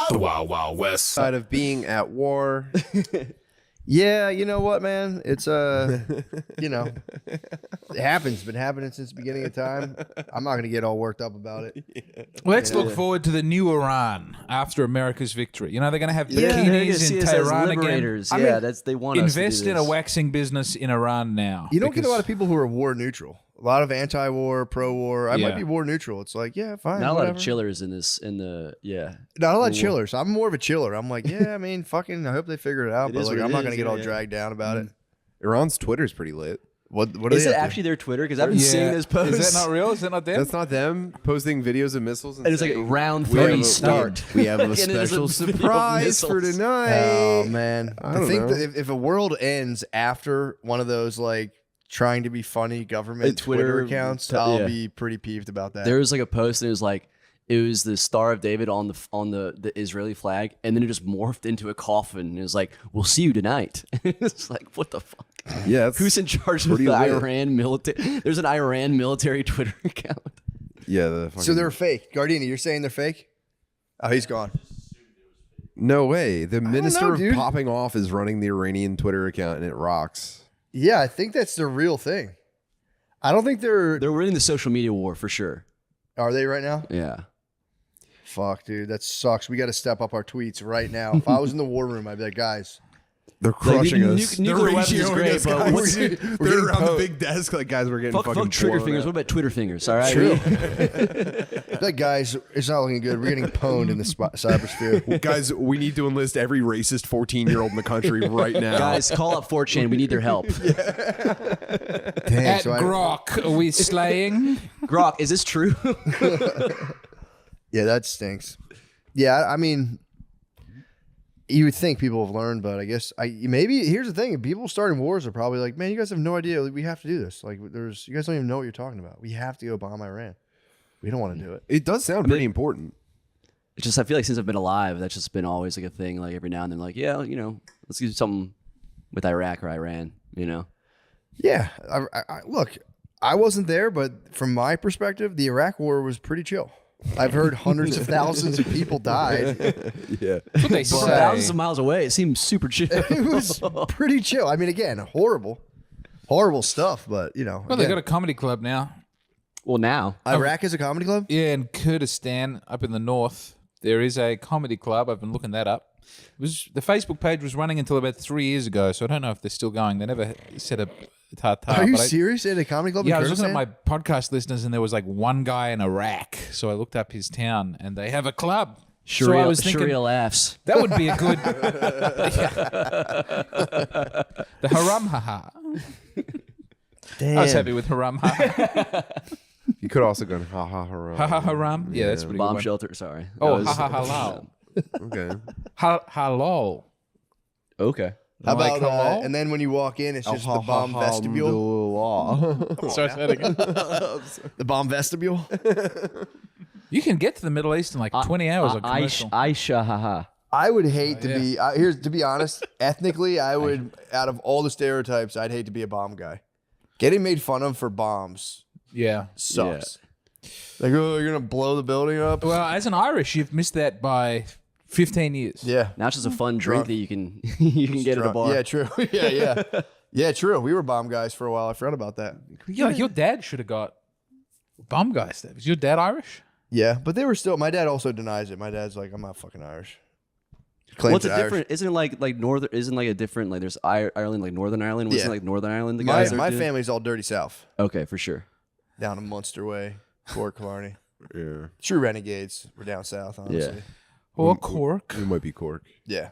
The Wild Wild West. Side of being at war. Yeah, you know what, man? It's you know, it happens. Been happening since the beginning of time. I'm not gonna get all worked up about it. Let's look forward to the new Iran after America's victory. You know, they're going to have They're gonna bikinis see in us as Tehran again. liberators. I Yeah, mean, that's they want us to Invest do in a this. waxing business in Iran now. You don't get a because- lot of people who are war neutral. A lot of anti-war, pro-war. I might Yeah. be war neutral. It's like, yeah, fine. Not a lot of whatever. chillers in this. In the Not a lot of chillers. I'm more of a chiller. I'm like, yeah, I mean, fucking, I hope they figure it out. It But is like, what I'm it not is, gonna get all yeah. dragged down about it. Iran's Twitter's pretty lit. What Is they it up to? actually their Twitter? Because I've been Yeah. seeing those posts. Is that not real? Is that not them? That's not them posting videos of missiles. And it's like saying, round "We have 3 a- start. We have a And it is a special video of surprise for missiles. tonight. Oh man, I I don't think know. that if a world ends after one of those like trying to be funny government Like Twitter Twitter accounts, yeah. I'll be pretty peeved about that. There was like a post and it was like it was the Star of David on the Israeli flag, and then it just morphed into a coffin. And it was like, "We'll see you tonight." It's like, what the fuck? Yeah, that's Who's in charge of pretty the lit. Iran military? There's an Iran military Twitter account. Yeah, the fucking, So they're fake. Gardini, you're saying they're fake? Oh, he's gone. no way. The minister know, of dude. popping off is running the Iranian Twitter account, and it rocks. Yeah, I think that's the real thing. I don't think they're. They're winning the social media war for sure. Are they right now? Yeah. Fuck, dude, that sucks. We got to step up our tweets right now. If I was in the war room, I'd be like, guys, They're crushing us. Nuclear weapons is great, but what's, They're getting around the poked. big desk like, guys, we're getting fuck fucking trigger blown fingers. out. What about Twitter fingers? All right. true. That guys, it's not looking good. We're getting pwned in the cybersphere. Guys, we need to enlist every racist 14-year-old in the country right now. Guys, call up 4chan. We need their help. Dang, At so I- Grok, are we slaying? Grok, is this true? yeah, that stinks. Yeah, I mean, you would think people have learned, but I guess maybe here's the thing: people starting wars are probably like, man, you guys have no idea. We have to do this. Like, you guys don't even know what you're talking about. We have to go bomb Iran. We don't want to do it. It does sound pretty important. It's just I feel like since I've been alive, that's just been always like a thing. Like every now and then, like let's do something with Iraq or Iran. You know, Yeah, look, I wasn't there, but from my perspective, the Iraq War was pretty chill. I've heard hundreds of thousands of people died. Yeah. That's what they from say. thousands of miles away, it seems super chill. It was pretty chill. I mean, again, horrible stuff, but Well, they again, got a comedy club now. Well, now Iraq is a comedy club. Yeah, in Kurdistan, up in the north, there is a comedy club. I've been looking that up. The Facebook page was running until about 3 years ago, so I don't know if they're still going. They never set up ta-ta. Are you but serious? At a comedy club? Yeah, I in was looking at Kurdistan? my podcast listeners, and there was like one guy in Iraq. So I looked up his town, and they have a club. So I Sharia, was thinking Sharia laughs. that would be a good. The haram haha. Damn. I was happy with haram haha. You could also go ha ha haram. Ha ha haram. Yeah, that's a pretty Bomb good. shelter. Sorry. Oh, That ha was- ha halal. Okay. Halal. Okay. How Like about hello? and then when you walk in, it's just the bomb vestibule. Sorry, say that again. The bomb vestibule. You can get to the Middle East in like 20 hours on commercial. Aisha, haha. I would hate to be here's to be honest. Ethnically, I would out of all the stereotypes, I'd hate to be a bomb guy. Getting made fun of for bombs Yeah. sucks. Like, oh, you're gonna blow the building up. Well, as an Irish, you've missed that by 15 years. Yeah, Now it's just a fun drink that you can get at a bar. yeah, true. yeah, true. We were bomb guys for a while. I forgot about that. Yeah, your dad should have got bomb guy stuff. Is your dad Irish? Yeah, but they were still. My dad also denies it. My dad's like, I'm not fucking Irish. Claims What's it Irish. different? Isn't it like northern? Isn't like a different like there's Ireland like Northern Ireland? Wasn't Yeah. like Northern Ireland the guys? My are doing? family's all dirty south, Okay, for sure. down in Munster Way, Cork, Killarney. Yeah. True renegades. We're down south, honestly. Or Cork? We might be Cork. Yeah,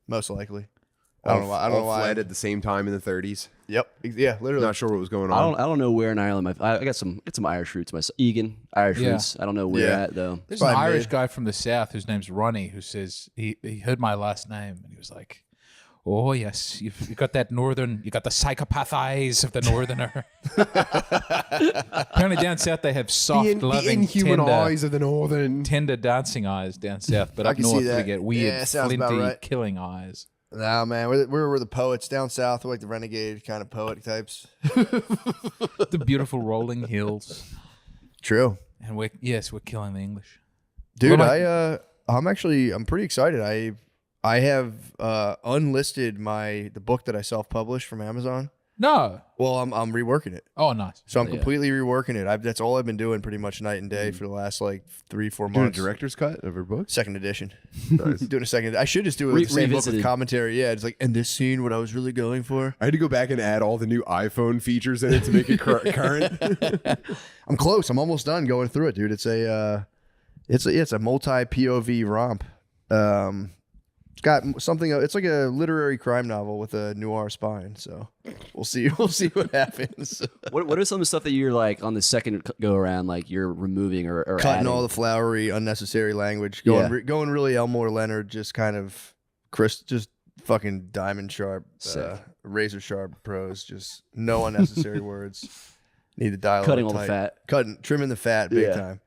most likely. I don't know why. I don't know All why. fled at the same time in the 30s. Yep. Yeah, literally. Not sure what was going I on. don't know where in Ireland. I got some Irish roots myself. Egan Irish Yeah. roots. I don't know where Yeah. at though. There's an Probably Irish made. guy from the south whose name's Ronnie who says he heard my last name and he was like, "Oh yes, you've got that northern, you got the psychopath eyes of the northerner." Apparently down south they have soft, the loving, inhuman tender, eyes of the northern. tender dancing eyes down south, but I up can see north we that. get weird, Yeah, sounds about flinty, right. killing eyes. Nah, man, we're the poets down south. We're like the renegade kind of poet types. The beautiful rolling hills, True, and we're killing the English. dude. Well, I'm pretty excited. I have unlisted the book that I self-published from Amazon. No. Well, I'm reworking it. Oh, nice. So I'm completely reworking it. That's all I've been doing pretty much night and day for the last like 3-4 Doing a months. director's cut of her book? Second edition. Nice. Doing a second. I should just do it with the same book with Revisited. commentary. Yeah, it's like, in this scene, what I was really going for. I had to go back and add all the new iPhone features in it to make it current. I'm close. I'm almost done going through it, dude. It's a multi POV romp. It's got something. It's like a literary crime novel with a noir spine. So we'll see. We'll see what happens. What are some of the stuff that you're like on the second go around, like you're removing or Cutting adding? all the flowery, unnecessary language. Going really Elmore Leonard. Just kind of just fucking diamond sharp, razor sharp prose. Just no unnecessary words. Need the dialogue. Cutting all the tight. fat. Trimming the fat big time.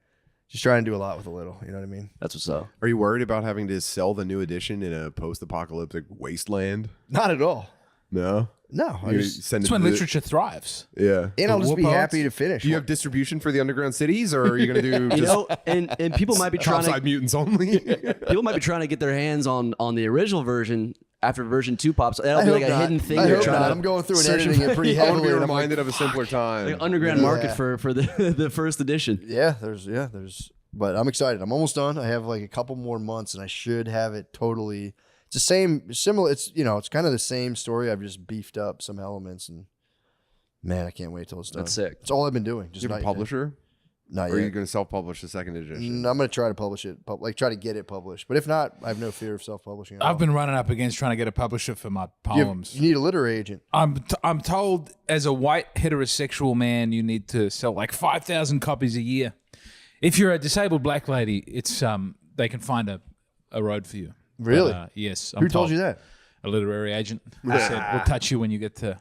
Just trying to do a lot with a little. You know what I mean? That's what's up. Are you worried about having to sell the new edition in a post-apocalyptic wasteland? Not at all. No. No. You send it That's when to the- literature thrives. Yeah. And I'll just war be poets? happy to finish. Do you have distribution for the underground cities, or are you going to do You just know, and people might be trying topside to mutants only? people might be trying to get their hands on the original version after version 2 pops. That'll be like a hidden thing I they're hope trying not. to I'm going through and search editing it pretty I want to heavily. be and I'm like, reminded of a simpler time. like underground market for the first edition. there's but I'm excited. I'm almost done. I have like a couple more months and I should have it totally. It's the similar. It's it's kind of the same story. I've just beefed up some elements and man, I can't wait till it's done. That's sick. It's all I've been doing. Just Do you have a night and day. publisher? Not Or are you yet. going to self-publish the second edition? I'm going to try to publish it. Try to get it published. But if not, I have no fear of self-publishing. at all. I've been running up against trying to get a publisher for my poems. You need a literary agent. I'm told as a white heterosexual man, you need to sell like 5,000 copies a year. If you're a disabled black lady, it's they can find a road for you. Really? But, yes. Who told you that? A literary agent. They said we'll touch you when you get to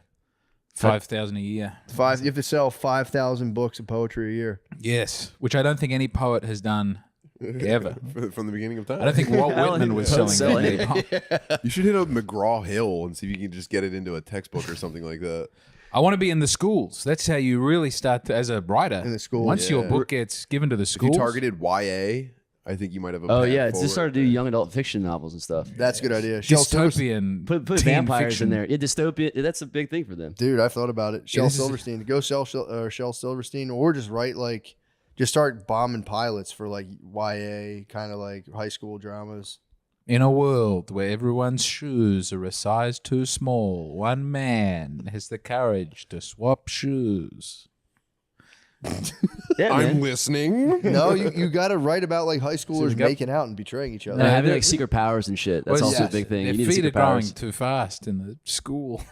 5,000 a year. You have to sell 5,000 books of poetry a year. Yes, which I don't think any poet has done ever. From the beginning of time? I don't think Walt Whitman was selling selling that. You should hit up McGraw-Hill and see if you can just get it into a textbook or something like that. I want to be in the schools. That's how you really start to, as a writer. In the schools, Once your yeah. book gets given to the If you schools. targeted YA, I think you might have a Oh path yeah, it's forward just started to do there. young adult fiction novels and stuff. That's a good idea. Shel Silverstein. dystopian. Put teen vampires fiction. in there. Yeah, dystopia. That's a big thing for them. Dude, I've thought about it. Shel this is- Silverstein. Go sell Shel Silverstein, or just write just start bombing pilots for like YA, kind of like high school dramas. In a world where everyone's shoes are a size too small, one man has the courage to swap shoes. Yeah, I'm man. listening. No, you got to write about like high schoolers Yep. making out and betraying each other. And having they're- like secret powers and shit. That's Well, also yes, a big thing. Their You need feet are secret growing powers. too fast in the school.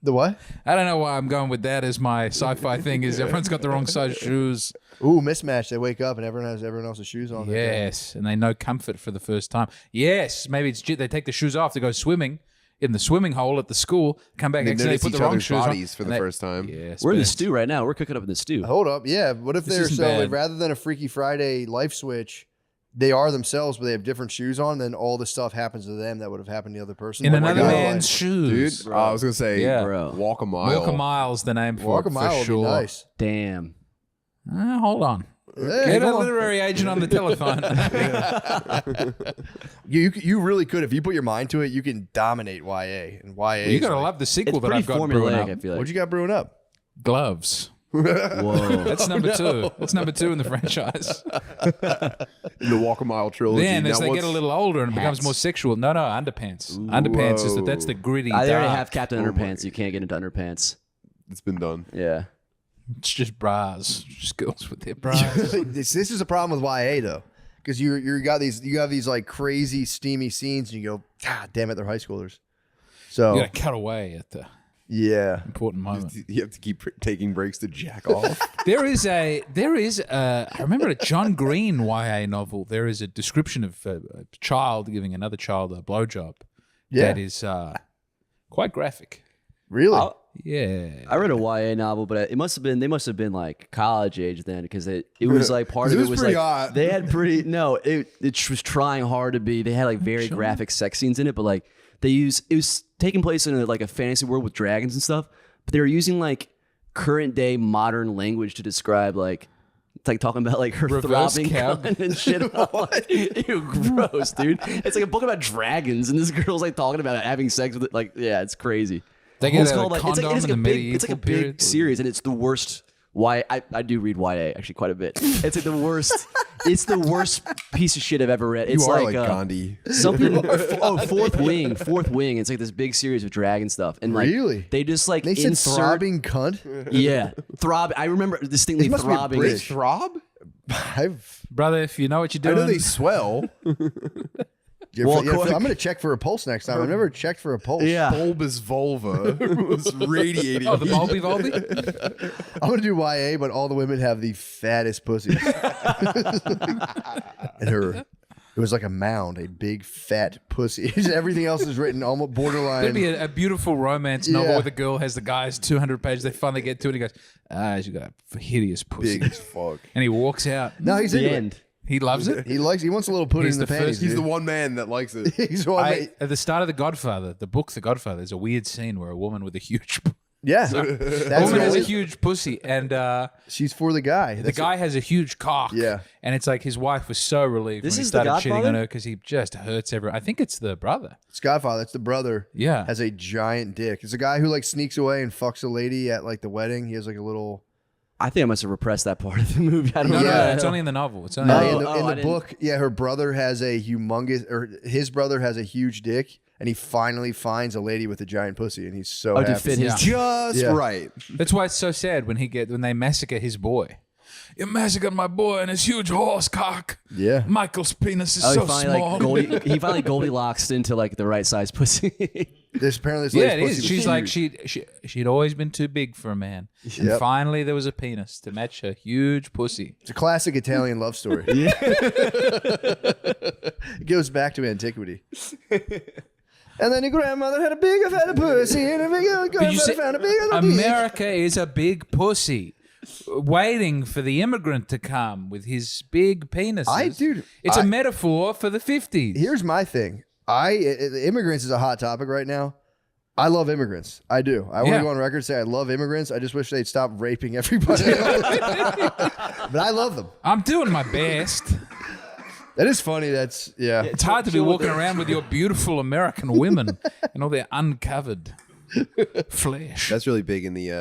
The what? I don't know why I'm going with that as my sci-fi thing. Is everyone's got the wrong size shoes? Ooh, mismatch. They wake up and everyone has everyone else's shoes on. Yes, and they know comfort for the first time. Yes, maybe it's they take the shoes off to go swimming in the swimming hole at the school. Come back, They accidentally notice put each the wrong other's shoes on, bodies for and the they- first time. Yes, We're in the best. stew right now. We're cooking up in the stew. Hold up. Yeah. What if This they're isn't so bad. rather than a Freaky Friday life switch, they are themselves, but they have different shoes on, then all the stuff happens to them that would have happened to the other person. in Oh my another God. man's Dude, shoes. I was going to say, Yeah. Bro. walk a mile. Walk a mile's the name for Walk it, a mile for would sure. be nice. Damn. Hold on. Hey, Get a come on. literary agent on the telephone. You really could if you put your mind to it. You can dominate YA and YA. You is gotta like- love the It's sequel that pretty I've got brewing formulaic, up. I feel like. What you got brewing up? Gloves. Whoa. That's number 2. That's number 2 in the franchise. In the Walk a Mile trilogy. Then, as Now they what's- get a little older and it becomes Hats. more sexual, no, underpants. Underpants is that's the gritty. I already dark. have Captain Underpants. You can't get into underpants. It's been done. Yeah. It's just bras, just girls with their bras. this is a problem with YA though, because you have these like crazy steamy scenes, and you go, God damn it, they're high schoolers. So You gotta cut away at the yeah, important moment. You have to keep taking breaks to jack off. There is I remember a John Green YA novel. There is a description of a child giving another child a blowjob. Yeah. That is quite graphic. really. Yeah. I read a YA novel, but they must have been like college age then, because it was like part of It it was was pretty like hot. they had pretty no, it was trying hard to be. They had like very graphic sex scenes in it, but like it was taking place in like a fantasy world with dragons and stuff, but they were using like current day modern language to describe like It's like talking about like her Reverse throbbing cow. cunt and shit. Ew, gross, dude. It's like a book about dragons, and this girl's like talking about having sex with it. Like, yeah, it's crazy. They get It's a called like condom it's in like the a big, it's like a medieval big period. series, and it's the worst. Why I do read YA actually quite a bit. It's like the worst. It's the worst piece of shit I've ever read. It's You are like, like Gandhi. something. Fourth Wing. Fourth Wing. It's like this big series of dragon stuff, and like Really? they just like They said insert. throbbing cunt. Yeah, throb. I remember distinctly It must be a throbbing. British. Throb? Brother, if you know what you're I doing. know they swell. Well, I'm gonna check for a pulse next time. I've never checked for a pulse. Yeah. Bulbous vulva was radiating. Oh, the Bulby Volby? I'm gonna do YA, but all the women have the fattest pussies. And it was like a mound, a big fat pussy. Everything else is written almost borderline. There'd be a beautiful romance novel Yeah. where the girl has the guy's 200 pages. They finally get to it. He goes, she got a hideous pussy. Big as fuck. And he walks out. No, he's The into it. end. He loves it. He wants a little put He's in the the panties. first- He's the dude. one man that likes it. He's the one. At the start of The Godfather, the book The Godfather, there's a weird scene where a woman with a huge Yeah, a that's woman has a what huge pussy, and she's for the guy. the guy has a huge cock. Yeah. And it's like his wife was so relieved This when he is The started cheating on Godfather? her because he just hurts everyone. I think it's the brother. It's Godfather. It's the brother. Yeah. Has a giant dick. It's a guy who like sneaks away and fucks a lady at like the wedding. He has like a little. I think I must have repressed that part of the movie. I don't No, know. no, Yeah. it's only in the novel. It's only No, in the in novel. the, in I the didn't- book, yeah, her brother has a humongous, or his brother has a huge dick, and he finally finds a lady with a giant pussy, and he's so To happy. fit his. Just Yeah. right. That's why it's so sad when they massacre his boy. You massacred my boy and his huge horse cock. Yeah. Michael's penis is Oh, so he finally small. he finally Goldilocks into like the right size pussy. There's apparently this Yeah, lady's it pussy is. was She's huge. like she'd always been too big for a man, and Yep. finally there was a penis to match her huge pussy. It's a classic Italian love story. It goes back to antiquity. And then your grandmother had a bigger, fatter pussy, and a bigger Did you grandmother say found a bigger dick. America is a big pussy, waiting for the immigrant to come with his big penises. It's a metaphor for the 50s. Here's my thing. Immigrants is a hot topic right now. I love immigrants. I do. I want Yeah. to go on record and say I love immigrants. I just wish they'd stop raping everybody. But I love them. I'm doing my best. That is funny. That's yeah. It's hard to be walking around with your beautiful American women and all their uncovered flesh. That's really big in the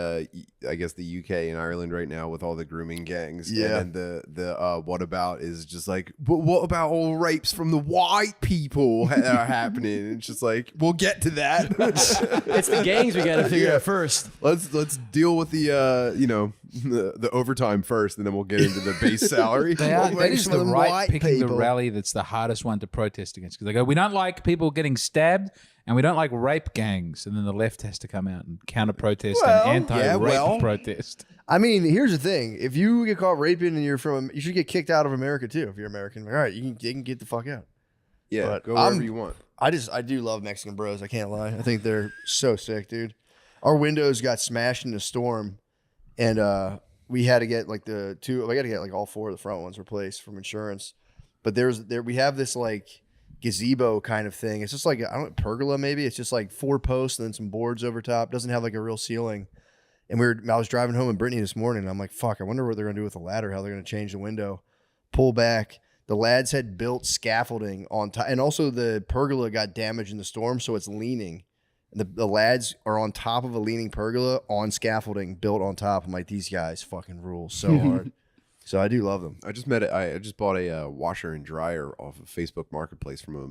I guess the UK and Ireland right now with all the grooming gangs. Yeah. And then the what about is just like, but what about all rapes from the white people that are happening? It's just like, we'll get to that. It's the gangs we got to figure out first. let's deal with the the overtime first, and then we'll get into the base salary. That Rapes is from the them right white picking the people. rally that's the hardest one to protest against. Because they go, we don't like people getting stabbed and we don't like rape gangs. And then the left has to come out and counter-protest Well, and anti-rape protest. I mean, here's the thing: if you get caught raping and you're from, you should get kicked out of America too. If you're American, all right, you can get the fuck out. Yeah, But go wherever I'm- you want. I do love Mexican bros. I can't lie. I think they're so sick, dude. Our windows got smashed in a storm, and we had to get like we got to get like all four of the front ones replaced from insurance. But we have this like gazebo kind of thing. It's just like I don't know, pergola maybe. It's just like 4 posts and then some boards over top. Doesn't have like a real ceiling. And I was driving home in Brittany this morning, and I'm like, fuck, I wonder what they're gonna do with the ladder. How they're gonna change the window, pull back. The lads had built scaffolding on top, and also the pergola got damaged in the storm, so it's leaning. And the lads are on top of a leaning pergola on scaffolding built on top. I'm like, these guys fucking rule so hard. So I do love them. I just bought a washer and dryer off of Facebook Marketplace from a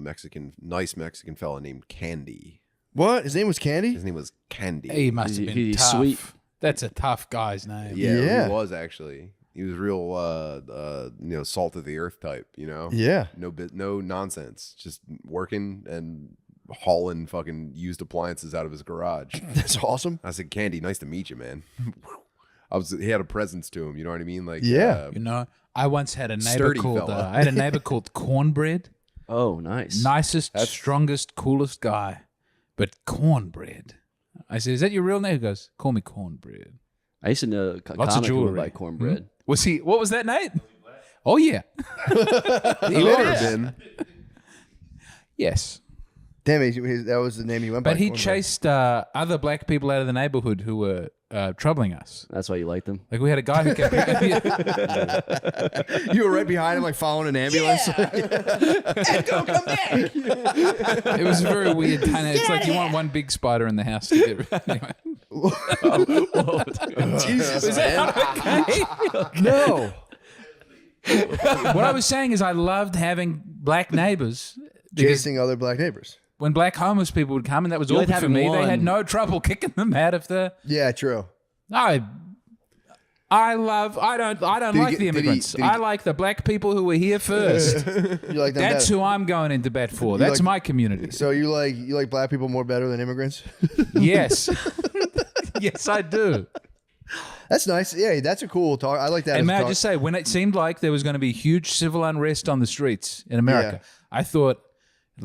nice Mexican fella named Candy. What? His name was Candy? His name was Candy. He must have been He's tough. sweet. That's a tough guy's name. Yeah, Yeah. he was actually. He was real, salt of the earth type. Yeah. No nonsense. Just working and hauling fucking used appliances out of his garage. That's awesome. I said, Candy, nice to meet you, man. He had a presence to him. You know what I mean? Like, Yeah. You know, I once had a neighbor Sturdy called fella. I had a neighbor called Cornbread. Oh, nice. Nicest, strongest, coolest guy. But Cornbread. I said, is that your real name? He goes, call me Cornbread. I used to know a Lots of comic who went jewelry. by cornbread. Was he? What was that, Nate? Oh, yeah. he would have been. Yes. Damn, that was the name he went by. But he Cornbread. chased other black people out of the neighborhood who were troubling us. That's why you like them. Like we had a guy who kept. You were right behind him, like following an ambulance. Echo, come back. It was very weird. It's like you want one big spider in the house to get. Anyway. Jesus, Is that okay? no. What I was saying is I loved having black neighbors. Because Chasing other black neighbors. when black homeless people would come, and that was You all like for having me, they had one. no trouble kicking them out of the. Yeah, true. I don't like the immigrants. did he- I like the black people who were here first. You like them That's better. who I'm going into bat for. That's like- my community. So you like black people more better than immigrants? Yes. Yes, I do. That's nice. Yeah, that's a cool talk. I like that. And as a may I talk. just say, when it seemed like there was going to be huge civil unrest on the streets in America, I thought, at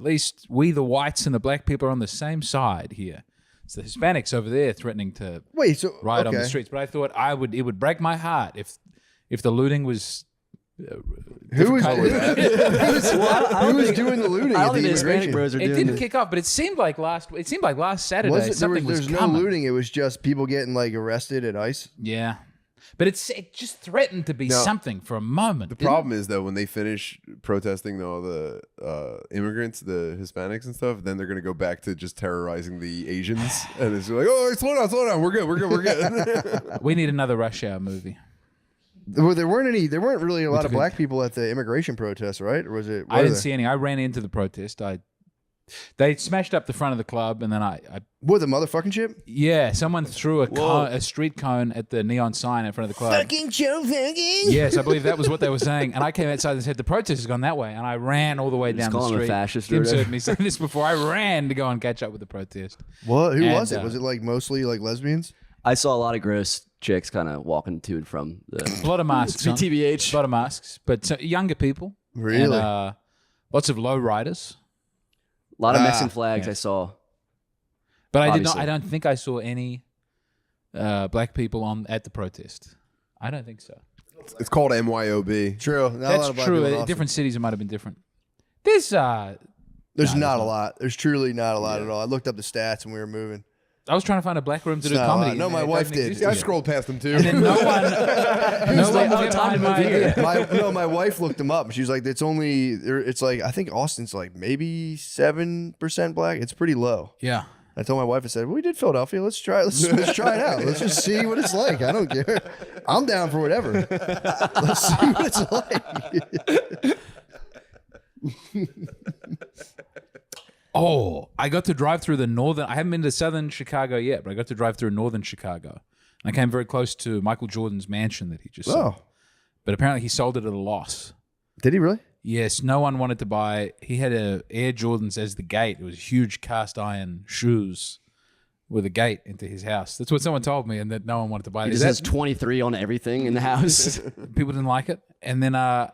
least we, the whites and the black people, are on the same side here. It's the Hispanics over there threatening to Wait, so riot on the okay. streets. But I thought it would break my heart if the looting was. Who was color. who was doing the looting? I at don't think the Hispanic immigration? bros are It doing didn't this. kick off, but it seemed like last Saturday Was it, something was there's no coming. looting. It was just people getting like arrested at ICE. Yeah, but it just threatened to be No. something for a moment. The problem is though, when they finish protesting all the immigrants, the Hispanics and stuff, then they're gonna go back to just terrorizing the Asians, and it's like, oh, slow down, we're good. We need another Rush Hour movie. Well, there weren't really a lot of black people at the immigration protests, right? Or was it? I didn't see any. I ran into the protest. They smashed up the front of the club, and then What, the motherfucking ship? someone threw a street cone at the neon sign in front of the club. Fucking Joe fucking. Yes, I believe that was what they were saying. And I came outside and said, the protest has gone that way. And I ran all the way down the call him a street. fascist or Tim's whatever. heard me say this before. I ran to go and catch up with the protest. What? Who And, was it? Was it like mostly like lesbians? I saw a lot of gross chicks kind of walking to and from the A lot of masks. on. TBH. A lot of masks. But younger people. Really? And, lots of low riders. A lot of Mexican flags yeah. I saw. But Obviously. I don't think I saw any black people at the protest. I don't think so. It's called MYOB. True. Not a lot That's of black true. people in In Austin. different cities, it might have been different. There's There's not a lot. There's truly not a lot at all. I looked up the stats when we were moving. I was trying to find a black room to do not a comedy. lot. No, and my it wife doesn't did. exist Yeah, I yet. scrolled past them too. And then no one was time to behind my move here. idea. My wife looked them up and she's like, it's like, I think Austin's like maybe 7% black. It's pretty low. Yeah. I told my wife, I said, well, we did Philadelphia. Let's try it out. Let's just see what it's like. I don't care. I'm down for whatever. Let's see what it's like. Oh, I got to drive through I haven't been to southern Chicago yet, but I got to drive through northern Chicago. And I came very close to Michael Jordan's mansion that he just sold. Oh, But apparently he sold it at a loss. did he really? Yes, no one wanted to buy. He had Air Jordans as the gate. It was huge cast iron shoes with a gate into his house. That's what someone told me, and that no one wanted to buy It it. just has 23 on everything in the house. People didn't like it, and then that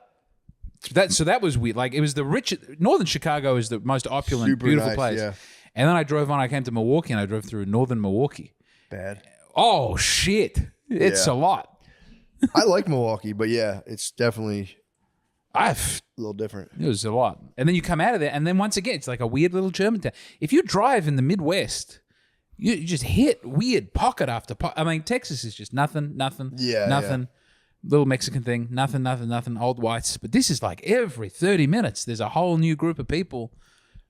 was weird. Like it was the rich. Northern Chicago is the most opulent, Super beautiful nice, place. yeah. And then I drove on. I came to Milwaukee, and I drove through northern Milwaukee. Bad. Oh shit! It's Yeah. a lot. I like Milwaukee, but yeah, it's definitely A a little different. It was a lot. And then you come out of there, and then once again, it's like a weird little German town. If you drive in the Midwest, you just hit weird pocket after pocket. I mean, Texas is just nothing. Yeah, nothing. Little Mexican thing, nothing. Old whites. But this is like every 30 minutes, there's a whole new group of people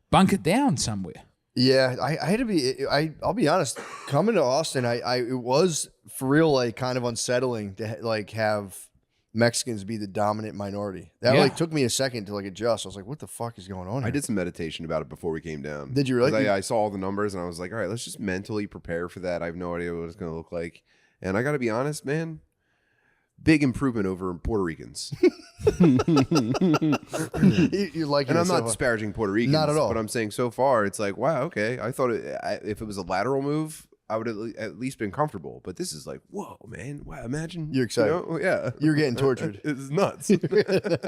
bunkered down somewhere. Yeah, I had to be. I'll be honest. Coming to Austin, it was for real like kind of unsettling to like have Mexicans be the dominant minority. That Yeah. like took me a second to like adjust. I was like, what the fuck is going on here? I did some meditation about it before we came down. Did you really? 'Cause I saw all the numbers and I was like, all right, let's just mentally prepare for that. I have no idea what it's going to look like. And I got to be honest, man, big improvement over Puerto Ricans. You're liking And it I'm so not far. disparaging Puerto Ricans. Not at all. But I'm saying so far, it's like, wow, okay. I thought if it was a lateral move, I would at least been comfortable. But this is like, whoa, man. Wow, imagine. You're excited. You know? Yeah. You're getting tortured. It's nuts.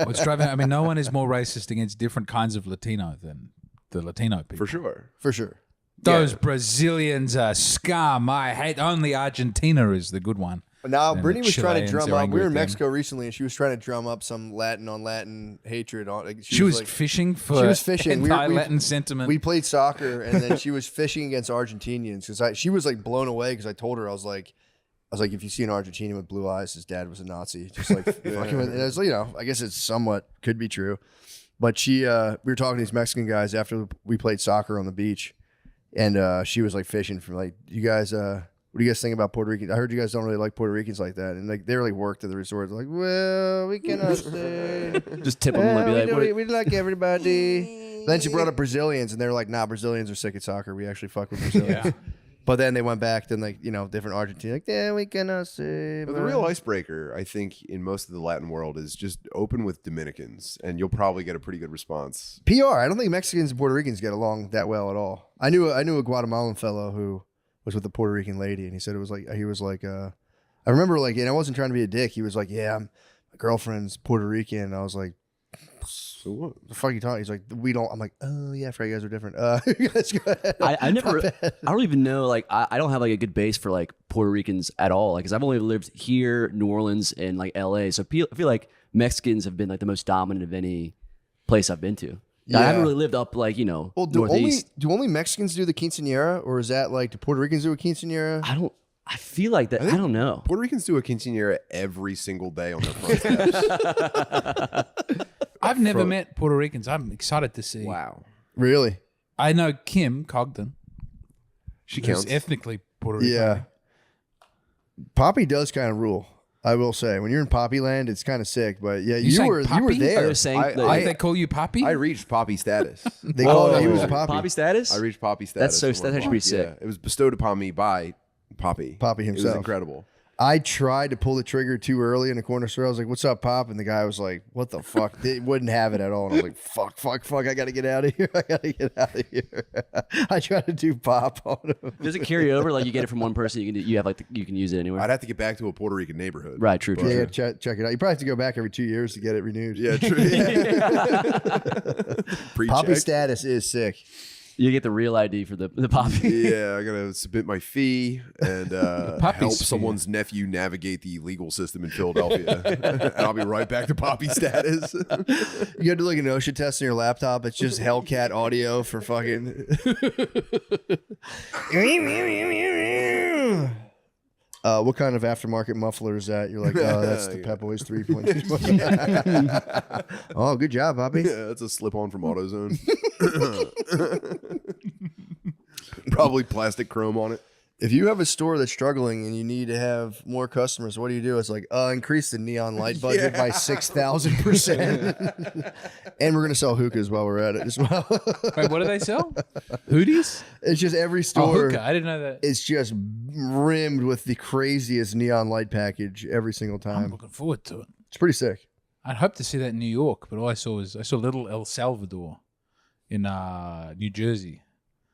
What's driving? I mean, no one is more racist against different kinds of Latino than the Latino people. For sure. For sure. Those Brazilians are scum. I hate. Only Argentina is the good one. Now, And Brittany the was trying to Chileans drum are up. angry We were in with them. Mexico recently, and she was trying to drum up some Latin on Latin hatred. On like, She was like, fishing for she was fishing. anti-Latin sentiment. We played soccer, and then she was fishing against Argentinians because she was like blown away because I told her I was like, if you see an Argentinian with blue eyes, his dad was a Nazi. Just like fucking with, and it was, I guess it's somewhat could be true, but we were talking to these Mexican guys after we played soccer on the beach, and she was like fishing for like, you guys, what do you guys think about Puerto Rican? I heard you guys don't really like Puerto Ricans like that, and like they really worked at the resort. They're like, well, we cannot say. Just tip them and be like, what? We like everybody. Then she brought up Brazilians, and they were like, nah, Brazilians are sick at soccer. We actually fuck with Brazilians. Yeah. But then they went back, then like, different Argentina, like, yeah, we cannot say. But the real icebreaker, I think, in most of the Latin world is just open with Dominicans, and you'll probably get a pretty good response. PR. I don't think Mexicans and Puerto Ricans get along that well at all. I knew a Guatemalan fellow who was with a Puerto Rican lady, and he said I remember like, and I wasn't trying to be a dick. He was like, yeah, my girlfriend's Puerto Rican. And I was like, So what? the fuck you talking? He's like, we don't. I'm like, oh yeah, I forgot you guys are different. You guys go ahead. I don't even know, like, I don't have like a good base for like Puerto Ricans at all. Like, cause I've only lived here, New Orleans, and like LA. So I feel like Mexicans have been like the most dominant of any place I've been to. I haven't really lived up like, Well, Northeast. do only Mexicans do the quinceañera, or is that like, do Puerto Ricans do a quinceañera? I feel like that. I don't know. Puerto Ricans do a quinceañera every single day on their front steps. I've never met Puerto Ricans. I'm excited to see. Wow. Really? I know Kim Cogden. She who's counts. ethnically Puerto Rican. Yeah. Poppy does kind of rule. I will say, when you're in Poppy Land, it's kind of sick. But yeah, you saying were Poppy? there. Are they saying I- that- They call you Poppy? I reached poppy status. They called it. He was a Poppy. Poppy. status? I reached poppy status. That's actually pretty sick. Yeah, it was bestowed upon me by Poppy. Poppy It was himself. incredible. I tried to pull the trigger too early in the corner store. I was like, "What's up, Pop?" And the guy was like, "What the fuck?" They wouldn't have it at all. And I was like, "Fuck! I gotta get out of here! I gotta get out of here!" I tried to do Pop on him. Does it carry over? Like, you get it from one person, you can use it anywhere. I'd have to get back to a Puerto Rican neighborhood. Right, true. Yeah, check it out. You probably have to go back every 2 years to get it renewed. Yeah, true. Pre-check. Poppy status is sick. You get the real ID for the Poppy. Yeah, I gotta submit my fee and Poppy help sphere. someone's nephew navigate the legal system in Philadelphia, and I'll be right back to Poppy status. You gotta do like an OSHA test on your laptop. It's just Hellcat audio for fucking. What kind of aftermarket muffler is that? You're like, oh, that's the Pep Boys 3.2. Oh, good job, Poppy. Yeah, that's a slip-on from AutoZone. Probably plastic chrome on it. If you have a store that's struggling and you need to have more customers, what do you do? It's like, increase the neon light budget by 6,000%. And we're going to sell hookahs while we're at it as well. Wait, what do they sell? Hooties? It's just every Oh, store. hookah. I didn't know that. It's just rimmed with the craziest neon light package every single I'm time. looking forward to it. It's pretty sick. I'd hope to see that in New York, but all I saw little El Salvador in New Jersey.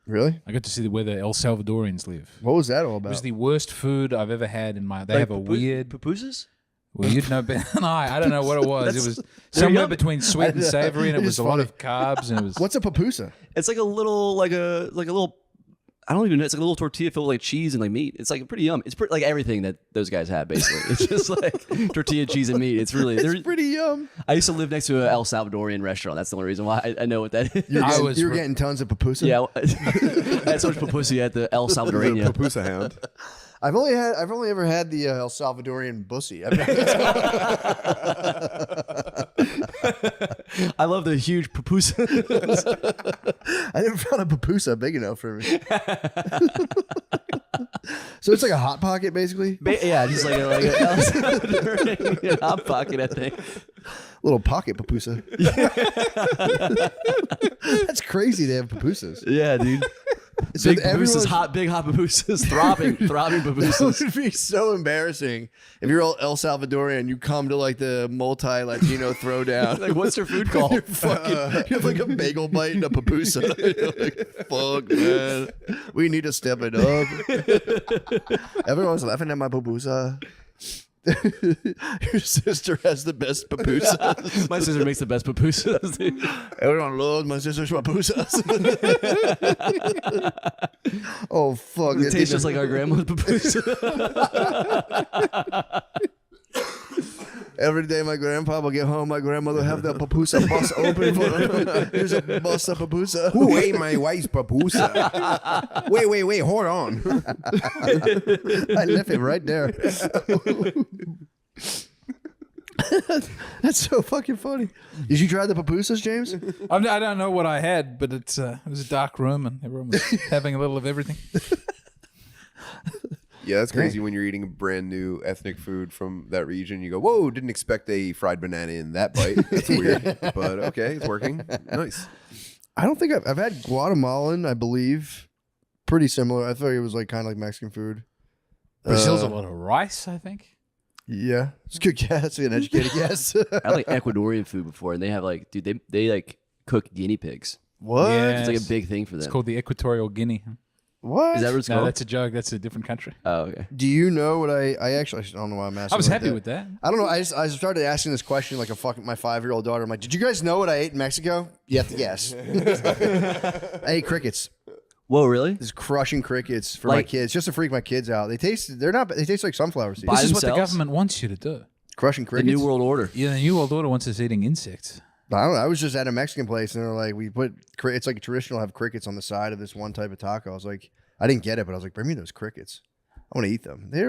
Really? I got to see where the El Salvadorians live. What was that all It was about? the worst food I've ever had in my. They have a weird. Pupusas? Well, you'd know better than I don't know what it was. It was they're somewhere yum. between sweet and savory, and it It's was a lot of carbs, and it was. What's a pupusa? It's like a little, like a little. I don't even know. It's like a little tortilla filled with like cheese and like meat. It's like pretty yum. It's pretty like everything that those guys have basically. It's just like tortilla, cheese, and meat. It's really. It's pretty yum. I used to live next to an El Salvadorian restaurant. That's the only reason why I know what that is. You're getting tons of pupusa. Yeah, I had so much pupusi at the El Salvadorian. Papusa hound. I've only ever had the El Salvadorian bussy. I love the huge pupusas. I never found a pupusa big enough for me. So it's like a hot pocket, basically. Yeah, just like a El Salvadorian hot pocket, I think. Little pocket pupusa. That's crazy. They have pupusas. Yeah, dude. So Big everyone's- pupusas, big hot pupusas, throbbing That pupusas. would be so embarrassing if you're El Salvadorian. You come to like the multi-Latino throwdown. Like, what's your food called? You have like a bagel bite and a pupusa. You're like, fuck, man. We need to step it up. Everyone's laughing at my pupusa. Your sister has the best pupusas. My sister makes the best pupusas. Dude. Everyone loves my sister's pupusas. Oh fuck! It tastes just like our grandma's pupusas. Every day my grandpa will get home, my grandmother will have the papusa bus open for him. Here's a bus of papusa. Who ate my wife's papusa? Wait, hold on. I left it right there. That's so fucking funny. Did you try the pupusas, James? I don't know what I had, but it was a dark room and everyone was having a little of everything. Yeah, that's crazy when you're eating a brand new ethnic food from that region. You go, whoa, didn't expect a fried banana in that bite. That's weird, but okay, it's working. Nice. I don't think I've had Guatemalan, I believe. Pretty similar. I thought it was like kind of like Mexican food. Brazil's a lot of rice, I think. Yeah, it's a good guess. An educated guess. I had like Ecuadorian food before, and they have like, dude, they like cook guinea pigs. What? Yeah. It's like a big thing for them. It's called the Equatorial Guinea. What? Is that what it's No, called? that's a joke. That's a different country. Oh, okay. Do you know what I actually don't know why I'm asking. I was like happy that. with that. I don't know. I started asking this question like a fucking my 5-year-old daughter. I'm like, did you guys know what I ate in Mexico? You have to guess. I ate crickets. Whoa, really? Just crushing crickets for my Like- kids, just to freak my kids out. They taste like sunflower seeds. By This is what the themselves? government wants you to do. Crushing The crickets. New World Order. Yeah, the New World Order wants us eating insects. I don't know. I was just at a Mexican place and they're like, it's like traditional to have crickets on the side of this one type of taco. I was like, I didn't get it, but I was like, bring me those crickets. I want to eat them. They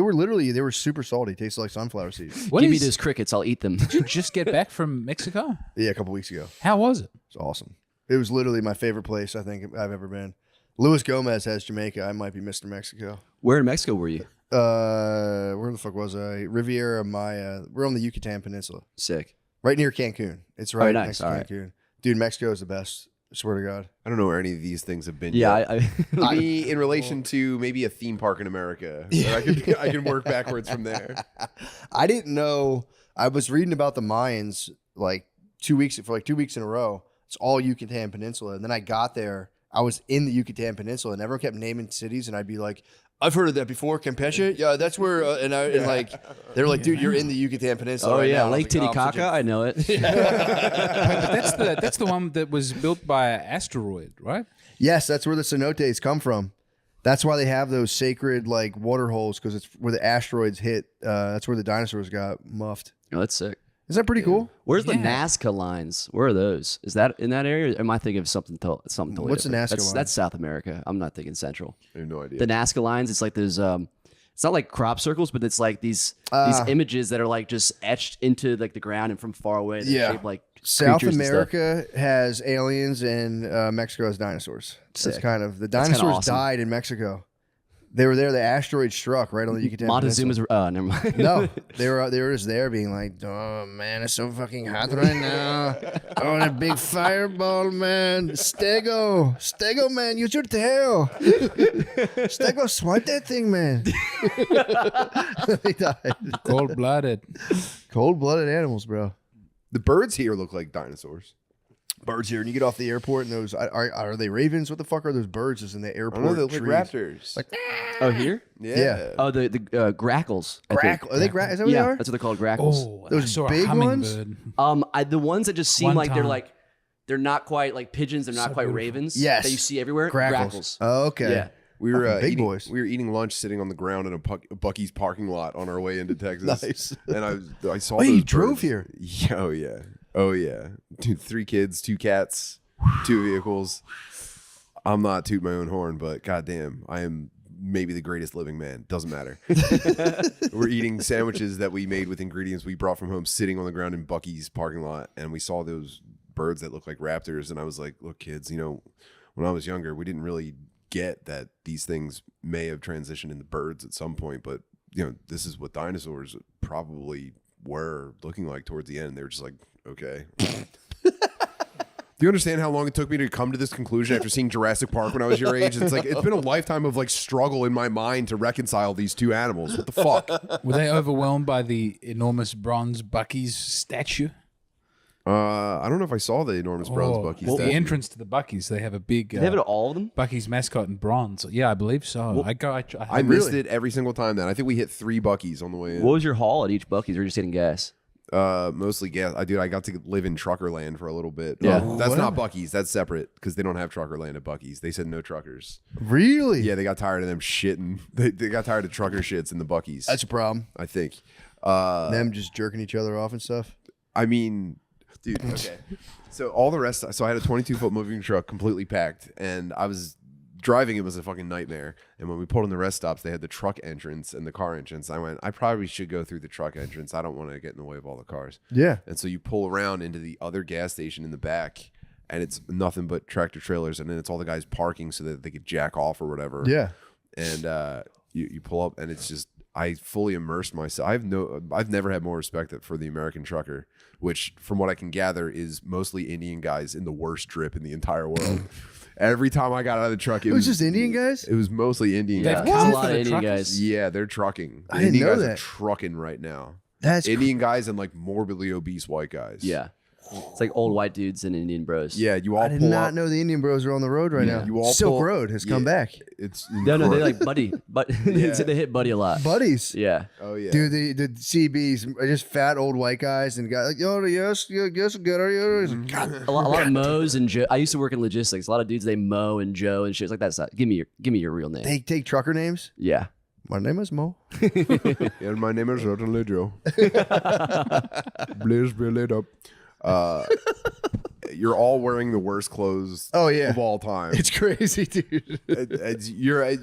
were super salty. Tasted like sunflower seeds. What Give me is- those crickets. I'll eat them. Did you just get back from Mexico? Yeah, a couple weeks ago. How was it? It's awesome. It was literally my favorite place I think I've ever been. Luis Gomez has Jamaica. I might be Mr. Mexico. Where in Mexico were you? Where the fuck was I? Riviera Maya. We're on the Yucatan Peninsula, Sick. right near Cancun. It's right nice. next to All right. Cancun. Dude, Mexico is the best. I swear to God. I don't know where any of these things have been. Yeah, yet. I Me in relation to maybe a theme park in America. I can work backwards from there. I didn't know. I was reading about the Mayans like 2 weeks in a row. It's all Yucatan Peninsula, and then I got there. I was in the Yucatan Peninsula, and everyone kept naming cities, and I'd be like, "I've heard of that before, Campeche. Yeah, that's where." And like, they were like, "Dude, you're in the Yucatan Peninsula." Oh right yeah, now." And I Lake was like, "Oh, I'm such Titicaca. I know it. But that's the one that was built by an asteroid, right? Yes, that's where the cenotes come from. That's why they have those sacred like water holes because it's where the asteroids hit. That's where the dinosaurs got muffed. Oh, that's sick. Is that pretty cool? Where's the Yeah. Nazca lines? Where are those? Is that in that area? Or am I thinking of something totally What's the different? Nazca line? That's South America. I'm not thinking Central. I have no idea. The Nazca lines, it's like there's it's not like crop circles, but it's like these images that are like just etched into like the ground and from far away. They're Yeah. shaped like South creatures and stuff. America has aliens and Mexico has dinosaurs. That's Sick. kind of the That's kinda dinosaurs awesome. died in Mexico. They were there. The asteroid struck right on the Yucatan Peninsula. Montezuma's. Never mind. No, they were just there being like, oh man, it's so fucking hot right now. Oh, that big fireball, man. Stego, man, use your tail. Stego, swipe that thing, man. They died. Cold-blooded. Cold-blooded animals, bro. The birds here look like dinosaurs. Birds here, and you get off the airport, and those are they ravens? What the fuck are those birds just in the I airport? don't know, they look like trees? raptors. Oh, here? Yeah. Oh, the grackles. I think. Grackle. Are they is that what Yeah, they are? that's what they're called. Grackles. Oh, Those I saw big a ones? hummingbird. The ones that just seem One like time. they're not quite like pigeons. They're not So quite beautiful. ravens. Yes. That you see everywhere. Grackles. Oh, okay. Yeah. We were Fucking big eating, boys. We were eating lunch, sitting on the ground in a Buc-ee's parking lot on our way into Texas. Nice. And I saw. Oh, you those drove birds. here? Yeah, oh yeah. Dude, 3 kids, 2 cats, 2 vehicles. I'm not tooting my own horn, but goddamn, I am maybe the greatest living man. Doesn't matter. We're eating sandwiches that we made with ingredients we brought from home, sitting on the ground in Buc-ee's parking lot, and we saw those birds that look like raptors. And I was like, look, kids, when I was younger, we didn't really get that these things may have transitioned into birds at some point, but this is what dinosaurs probably were looking like towards the end. They were just like, okay. Do you understand how long it took me to come to this conclusion after seeing Jurassic Park when I was your age? It's like it's been a lifetime of like struggle in my mind to reconcile these 2 animals. What the fuck? Were they overwhelmed by the enormous bronze Bucky's statue? I don't know if I saw the enormous bronze Buc-ee the statue. entrance to the Buc-ee's, they have a big Do they have it at all of them? Buc-ee's mascot in bronze. Yeah, I believe so. I missed it every single time. Then I think we hit 3 Buc-ee's on the way in. What was your haul at each Buc-ee's? Or just getting gas? Mostly gas. I got to live in Truckerland for a little bit. Yeah. That's not Buc-ee's. That's separate because they don't have Truckerland at Buc-ee's. They said no truckers. Really? Yeah, they got tired of them shitting. They got tired of trucker shits in the Buc-ee's. That's a problem. I think. Them just jerking each other off and stuff. I mean, dude. Okay. So all the rest. So I had a 22-foot moving truck completely packed, and I was driving. It was a fucking nightmare. And when we pulled in the rest stops, they had the truck entrance and the car entrance. I went, I probably should go through the truck entrance. I don't want to get in the way of all the cars. Yeah. And so you pull around into the other gas station in the back, and it's nothing but tractor trailers, and then it's all the guys parking so that they could jack off or whatever. Yeah. And you pull up, and it's just, I fully immersed myself. I've never had more respect for the American trucker, which, from what I can gather, is mostly Indian guys in the worst drip in the entire world. Every time I got out of the truck, It was just Indian guys? It was mostly Indian They've guys. There's a come lot for of the Indian truckers? guys. Yeah, they're trucking. The I didn't Indian know guys are that. trucking right now. That's Indian guys and like morbidly obese white guys. Yeah. It's like old white dudes and Indian bros. Yeah, you all I did pull not up. know the Indian bros are on the road right now. You all Silk pull- Road has come Yeah. back. It's No, they incredible. like buddy. But they hit buddy a lot. Buddies. Yeah. Oh yeah. Dude, the CBs are just fat old white guys and guys like, yo, yes, good. Are you? God. A lot of mows and Joe. I used to work in logistics. A lot of dudes they mow and Joe and shit. It's like that's not. Give me your real name. They take trucker names. Yeah. My name is Mo. And my name is certainly Joe. Please be lit up. You're all wearing the worst clothes Oh, yeah. of all time. It's crazy, dude.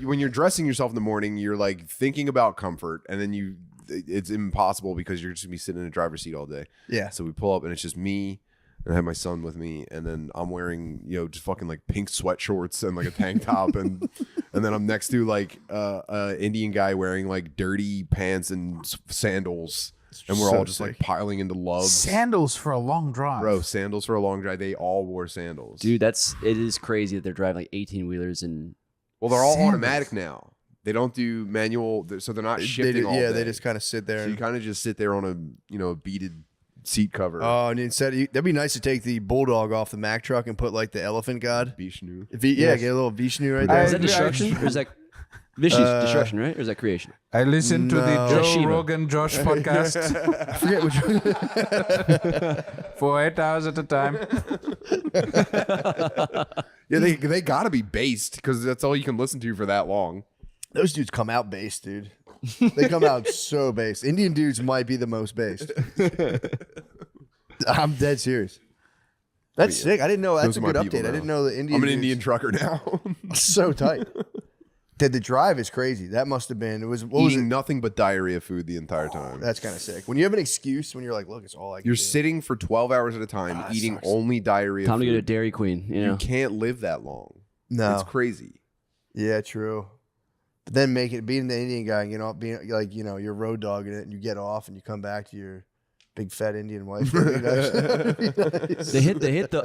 When you're dressing yourself in the morning, you're like thinking about comfort, and then it's impossible because you're just gonna be sitting in a driver's seat all day. Yeah. So we pull up, and it's just me, and I have my son with me, and then I'm wearing just fucking like pink sweat shorts and like a tank top, and then I'm next to like a Indian guy wearing like dirty pants and sandals. And we're So all just like sick. piling into love. Sandals for a long drive. Bro, sandals for a long drive. They all wore sandals. Dude, it is crazy that they're driving like 18 wheelers and Well, they're all Sandals. automatic now. They don't do manual, so they're not shifting all day. they just kind of sit there. So you kind of just sit there on a beaded seat cover. Oh, and instead, that'd be nice to take the bulldog off the Mack truck and put like the elephant god. Vishnu. Get a little Vishnu right there. is that destruction or is that Vishnu's destruction, right? Or is that creation? I listened to the No. Joe Shiva. Rogan Josh podcast I forget which one. for 8 hours at a time. Yeah, they got to be based because that's all you can listen to for that long. Those dudes come out based, dude. They come out so based. Indian dudes might be the most based. I'm dead serious. That's sick. I didn't know. That's Those a are my good people update. I now. didn't know the Indian. I'm an dudes- Indian trucker now. So tight. Dude, the drive is crazy. That must have been. What was Eating it? nothing but diarrhea food the entire time. That's kind of sick. When you have an excuse, when you're like, look, it's all I can You're do. sitting for 12 hours at a time that eating sucks. only diarrhea Time to food. go to Dairy Queen. You know. You can't live that long. No. It's crazy. Yeah, true. But then being the Indian guy, being like, you're road dogging it and you get off and you come back to your big fat Indian wife. They hit He's the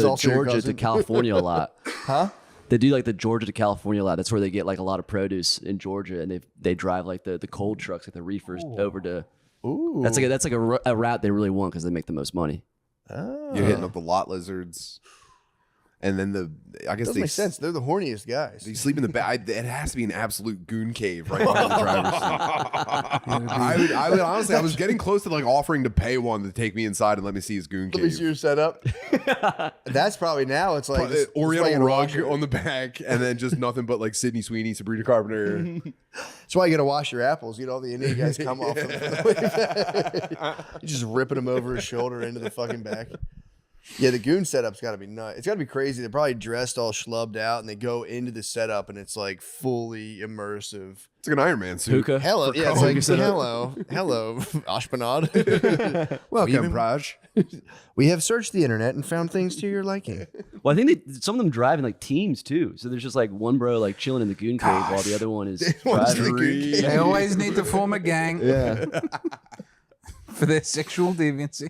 also your Georgia to cousin. California a lot. Huh? They do like the Georgia to California a lot. That's where they get like a lot of produce in Georgia, and they drive like the cold trucks, like the reefers, over to. Ooh. That's like a route they really want because they make the most money. Oh. You're hitting up the lot lizards. And then I guess Doesn't they make sense. They're the horniest guys. They sleep in the back. It has to be an absolute goon cave right behind the driver's seat. I would honestly, I was getting close to like offering to pay one to take me inside and let me see his goon Let me see cave. your setup. That's probably now. It's like this- Oriental it's like rug a on the back, and then just nothing but like Sydney Sweeney, Sabrina Carpenter. That's why you gotta wash your apples. All the Indian guys come off them. You're just ripping them over his shoulder into the fucking back. Yeah, the goon setup's got to be nuts. It's got to be crazy. They're probably dressed all schlubbed out, and they go into the setup, and it's like fully immersive. It's like an Iron Man suit. Hookah. Hello, yeah, it's like hello, Ashpanad. Welcome, Praj. We have searched the internet and found things to your liking. Well, I think some of them drive in like teams too. So there's just like one bro like chilling in the goon cave while the other one is One's the driving. goon cave. They always need to form a gang Yeah, for their sexual deviancy.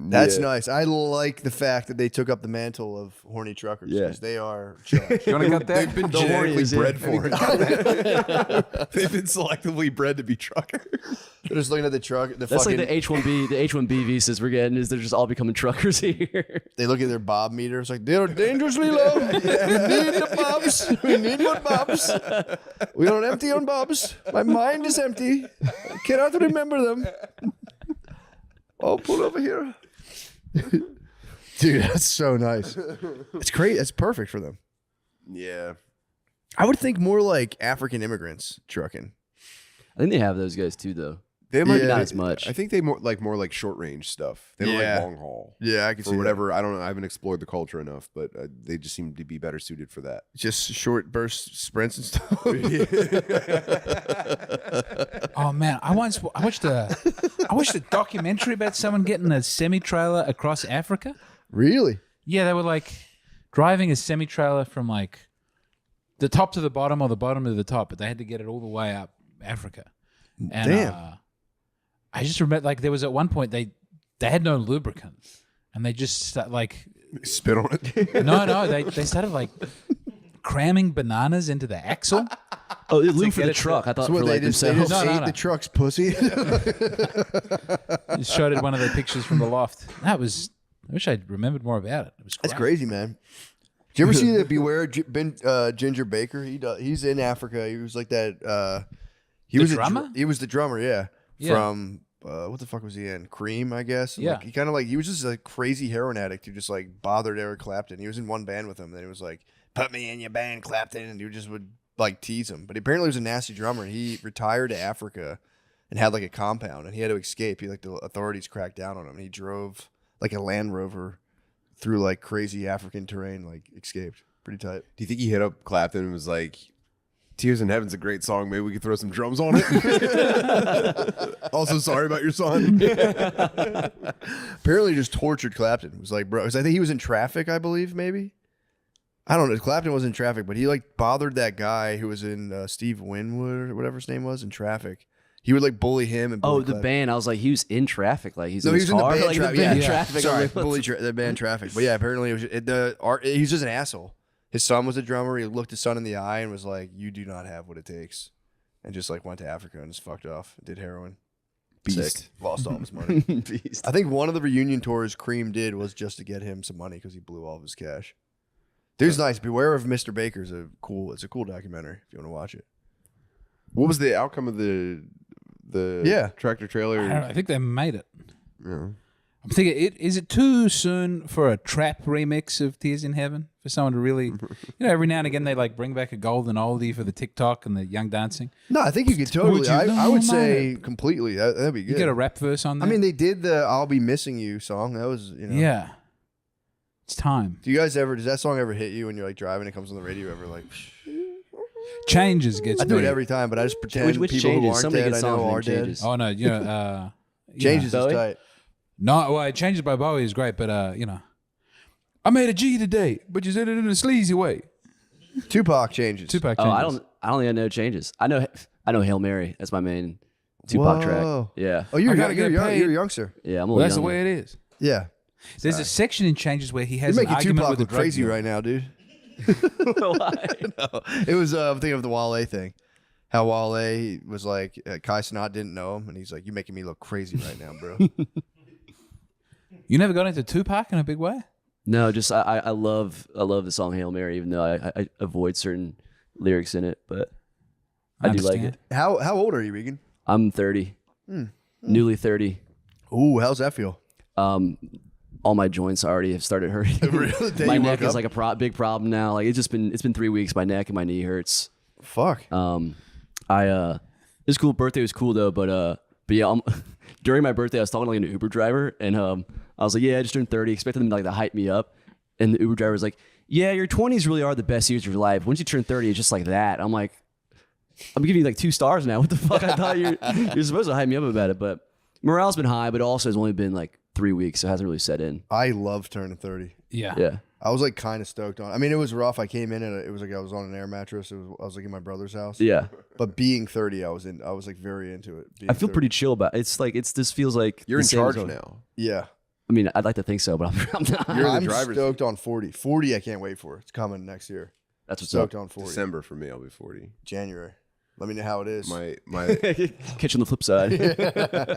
That's Yeah. nice. I like the fact that they took up the mantle of horny truckers Yeah. because they are charged. You want to cut that? They've been The genetically horniest, bred yeah. for it. They've been selectively bred to be truckers. They're just looking at the truck. The That's fucking, like the H1B visas we're getting is they're just all becoming truckers here. they look at their bob meters like they're dangerously low. We need the bobs. We need more bobs. We don't empty on bobs. My mind is empty. I cannot remember them. Oh, pull over here. Dude, that's so nice. It's great. That's perfect for them. Yeah. I would think more like African immigrants trucking. I think they have those guys too, though. They might Not as much. I think they more like short range stuff. They don't Yeah. like long haul. Yeah, I can For whatever, I don't know. I haven't explored the culture enough, but they just seem to be better suited for that. Just short burst sprints and stuff. Oh man, I watched a documentary about someone getting a semi trailer across Africa. Really? Yeah, they were like driving a semi trailer from like the top to the bottom or the bottom to the top, but they had to get it all the way up Africa. And, Damn. I just remember like there was at one point they had no lubricant and they just like Spit on it. no they started like cramming bananas into the axle. Oh, it lube to for get the it to- truck. I thought So what, for they like just themselves. No, ate no. the truck's pussy? Just showed it one of the pictures from the loft. That was. I wish I'd remembered more about it. It was That's great. crazy, man. Did you ever see the Beware Ginger Baker? He's in Africa. He was like that. He The was drummer? he was the drummer, yeah. Yeah. From what the fuck was he in? Cream, I guess. And, Yeah. like, he kind of like he was just a crazy heroin addict who just like bothered Eric Clapton. He was in one band with him. And then he was like, "Put me in your band, Clapton," and he just would like tease him. But apparently he was a nasty drummer. And he retired to Africa and had like a compound, and he had to escape. He like the authorities cracked down on him. And he drove like a Land Rover through like crazy African terrain, like escaped. Pretty tight. Do you think he hit up Clapton and was like, "Tears in Heaven's a great song. Maybe we could throw some drums on it." Also, sorry about your son. Apparently just tortured Clapton. It was like, bro, 'cause I think he was in Traffic, I believe, maybe. I don't know. Clapton was in Traffic, but he like bothered that guy who was in Steve Winwood or whatever his name was in Traffic. He would like bully him and bully Oh, the Clapton. band. I was like, he was in traffic. Like he's No, in he his was in the car. band like, Traffic. The band Yeah. traffic. I was Sorry, like, what's- the band Traffic. But yeah, apparently he was just an asshole. His son was a drummer. He looked his son in the eye and was like, "You do not have what it takes," and just like went to Africa and just fucked off. Did heroin. Beast. Sick. Lost all his money. Beast. I think one of the reunion tours Cream did was just to get him some money because he blew all of his cash. Dude's nice. Beware of Mr. Baker is it's a cool documentary if you want to watch it. What was the outcome of the Yeah. tractor trailer? I don't know. I think they made it. Yeah. I'm thinking, is it too soon for a trap remix of Tears in Heaven? For someone to really, every now and again they like bring back a golden oldie for the TikTok and the young dancing. No, I think you could totally. Would you I would know, say completely. That'd be good. You get a rap verse on I there. mean, they did the "I'll Be Missing You" song. That was, yeah, it's time. Do you guys ever? Does that song ever hit you when you're like driving? It comes on the radio. Ever like? Changes gets I do me. it every time, but I just pretend Which people who changes? aren't Somebody dead gets I know songs are named dead. Changes. Oh no, Changes is Bowie? tight. No, well, Changes by Bowie is great, but I made a G today, but you said it in a sleazy way. Tupac changes. Tupac Oh, Changes. I don't think I know changes. I know Hail Mary. That's my main Tupac track. Whoa. Yeah. Oh, you're I gotta young, get paid. you're a youngster. Yeah, I'm a Well, little that's the younger. way it is. Yeah, There's a section in Changes where he has you're an making argument Tupac with a look drug crazy dealer. right now, dude. Why? It was I'm thinking of the Wale thing. How Wale was like Kai Cenat didn't know him, and he's like, "You're making me look crazy right now, bro." You never got into Tupac in a big way? No, just I love the song Hail Mary, even though I avoid certain lyrics in it, but I do like understand. it. How old are you, Regan? I'm 30, newly 30. Ooh, how's that feel? All my joints already have started hurting. Really? The day My you neck woke is up? like a big problem now. Like it's been 3 weeks. My neck and my knee hurts. Fuck. This cool birthday was cool though, but yeah, during my birthday I was talking to like an Uber driver, and I was like, yeah, I just turned 30, expecting them to hype me up, and the Uber driver was like, yeah, your 20s really are the best years of your life. Once you turn 30, it's just like that. I'm like, I'm giving you like 2 stars now. What the fuck? I thought you're supposed to hype me up about it, but morale's been high, but also it's only been like 3 weeks, so it hasn't really set in. I love turning 30. Yeah. Yeah. I was like kind of stoked on. I mean, it was rough. I came in and it was like I was on an air mattress. I was like in my brother's house. Yeah. But being 30, I was like very into it. Being I feel 30. pretty chill about it. It's like this feels like You're the in same as charge always. now. Yeah. I mean, I'd like to think so, but I'm not. You're in the I'm driver's stoked on 40. 40, I can't wait for. It's coming next year. That's what's Stoked up. on 40. December for me. I'll be 40. January. Let me know how it is. My Catch on the flip side.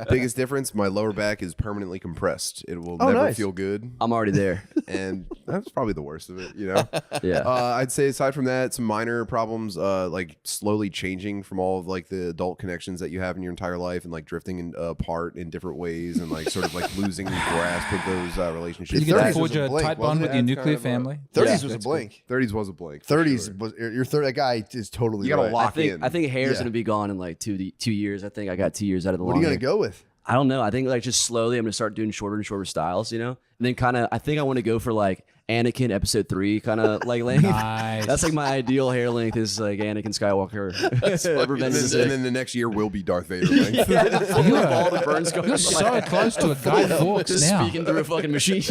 biggest difference: my lower back is permanently compressed. It will Oh, never nice. feel good, I'm already there. and that's probably the worst of it. You know. Yeah. I'd say aside from that, some minor problems, like slowly changing from all of like the adult connections that you have in your entire life, and like drifting apart in different ways, and like sort of like losing grasp of those relationships. You get to 30s forge was a a blink, tight wasn't bond it? with your That's nuclear kind of a- family. 30s Yeah, was a that's blink. 30s was a blank. for 30s sure. was your third. That guy is totally. You gotta right. lock in. I think hair's Yeah. gonna be gone in like 2 years. I think I got 2 years out of the What are long you gonna hair. go with? I don't know. I think like just slowly I'm gonna start doing shorter and shorter styles, you know? And then kind of I think I want to go for like Anakin episode 3 kind of like length. Nice. That's like my ideal hair length is like Anakin Skywalker. and, Revenge of the then, Sith. the next year will be Darth Vader. length. All the burns going. You're so close to a Guy Fawkes Just now. speaking through a fucking machine.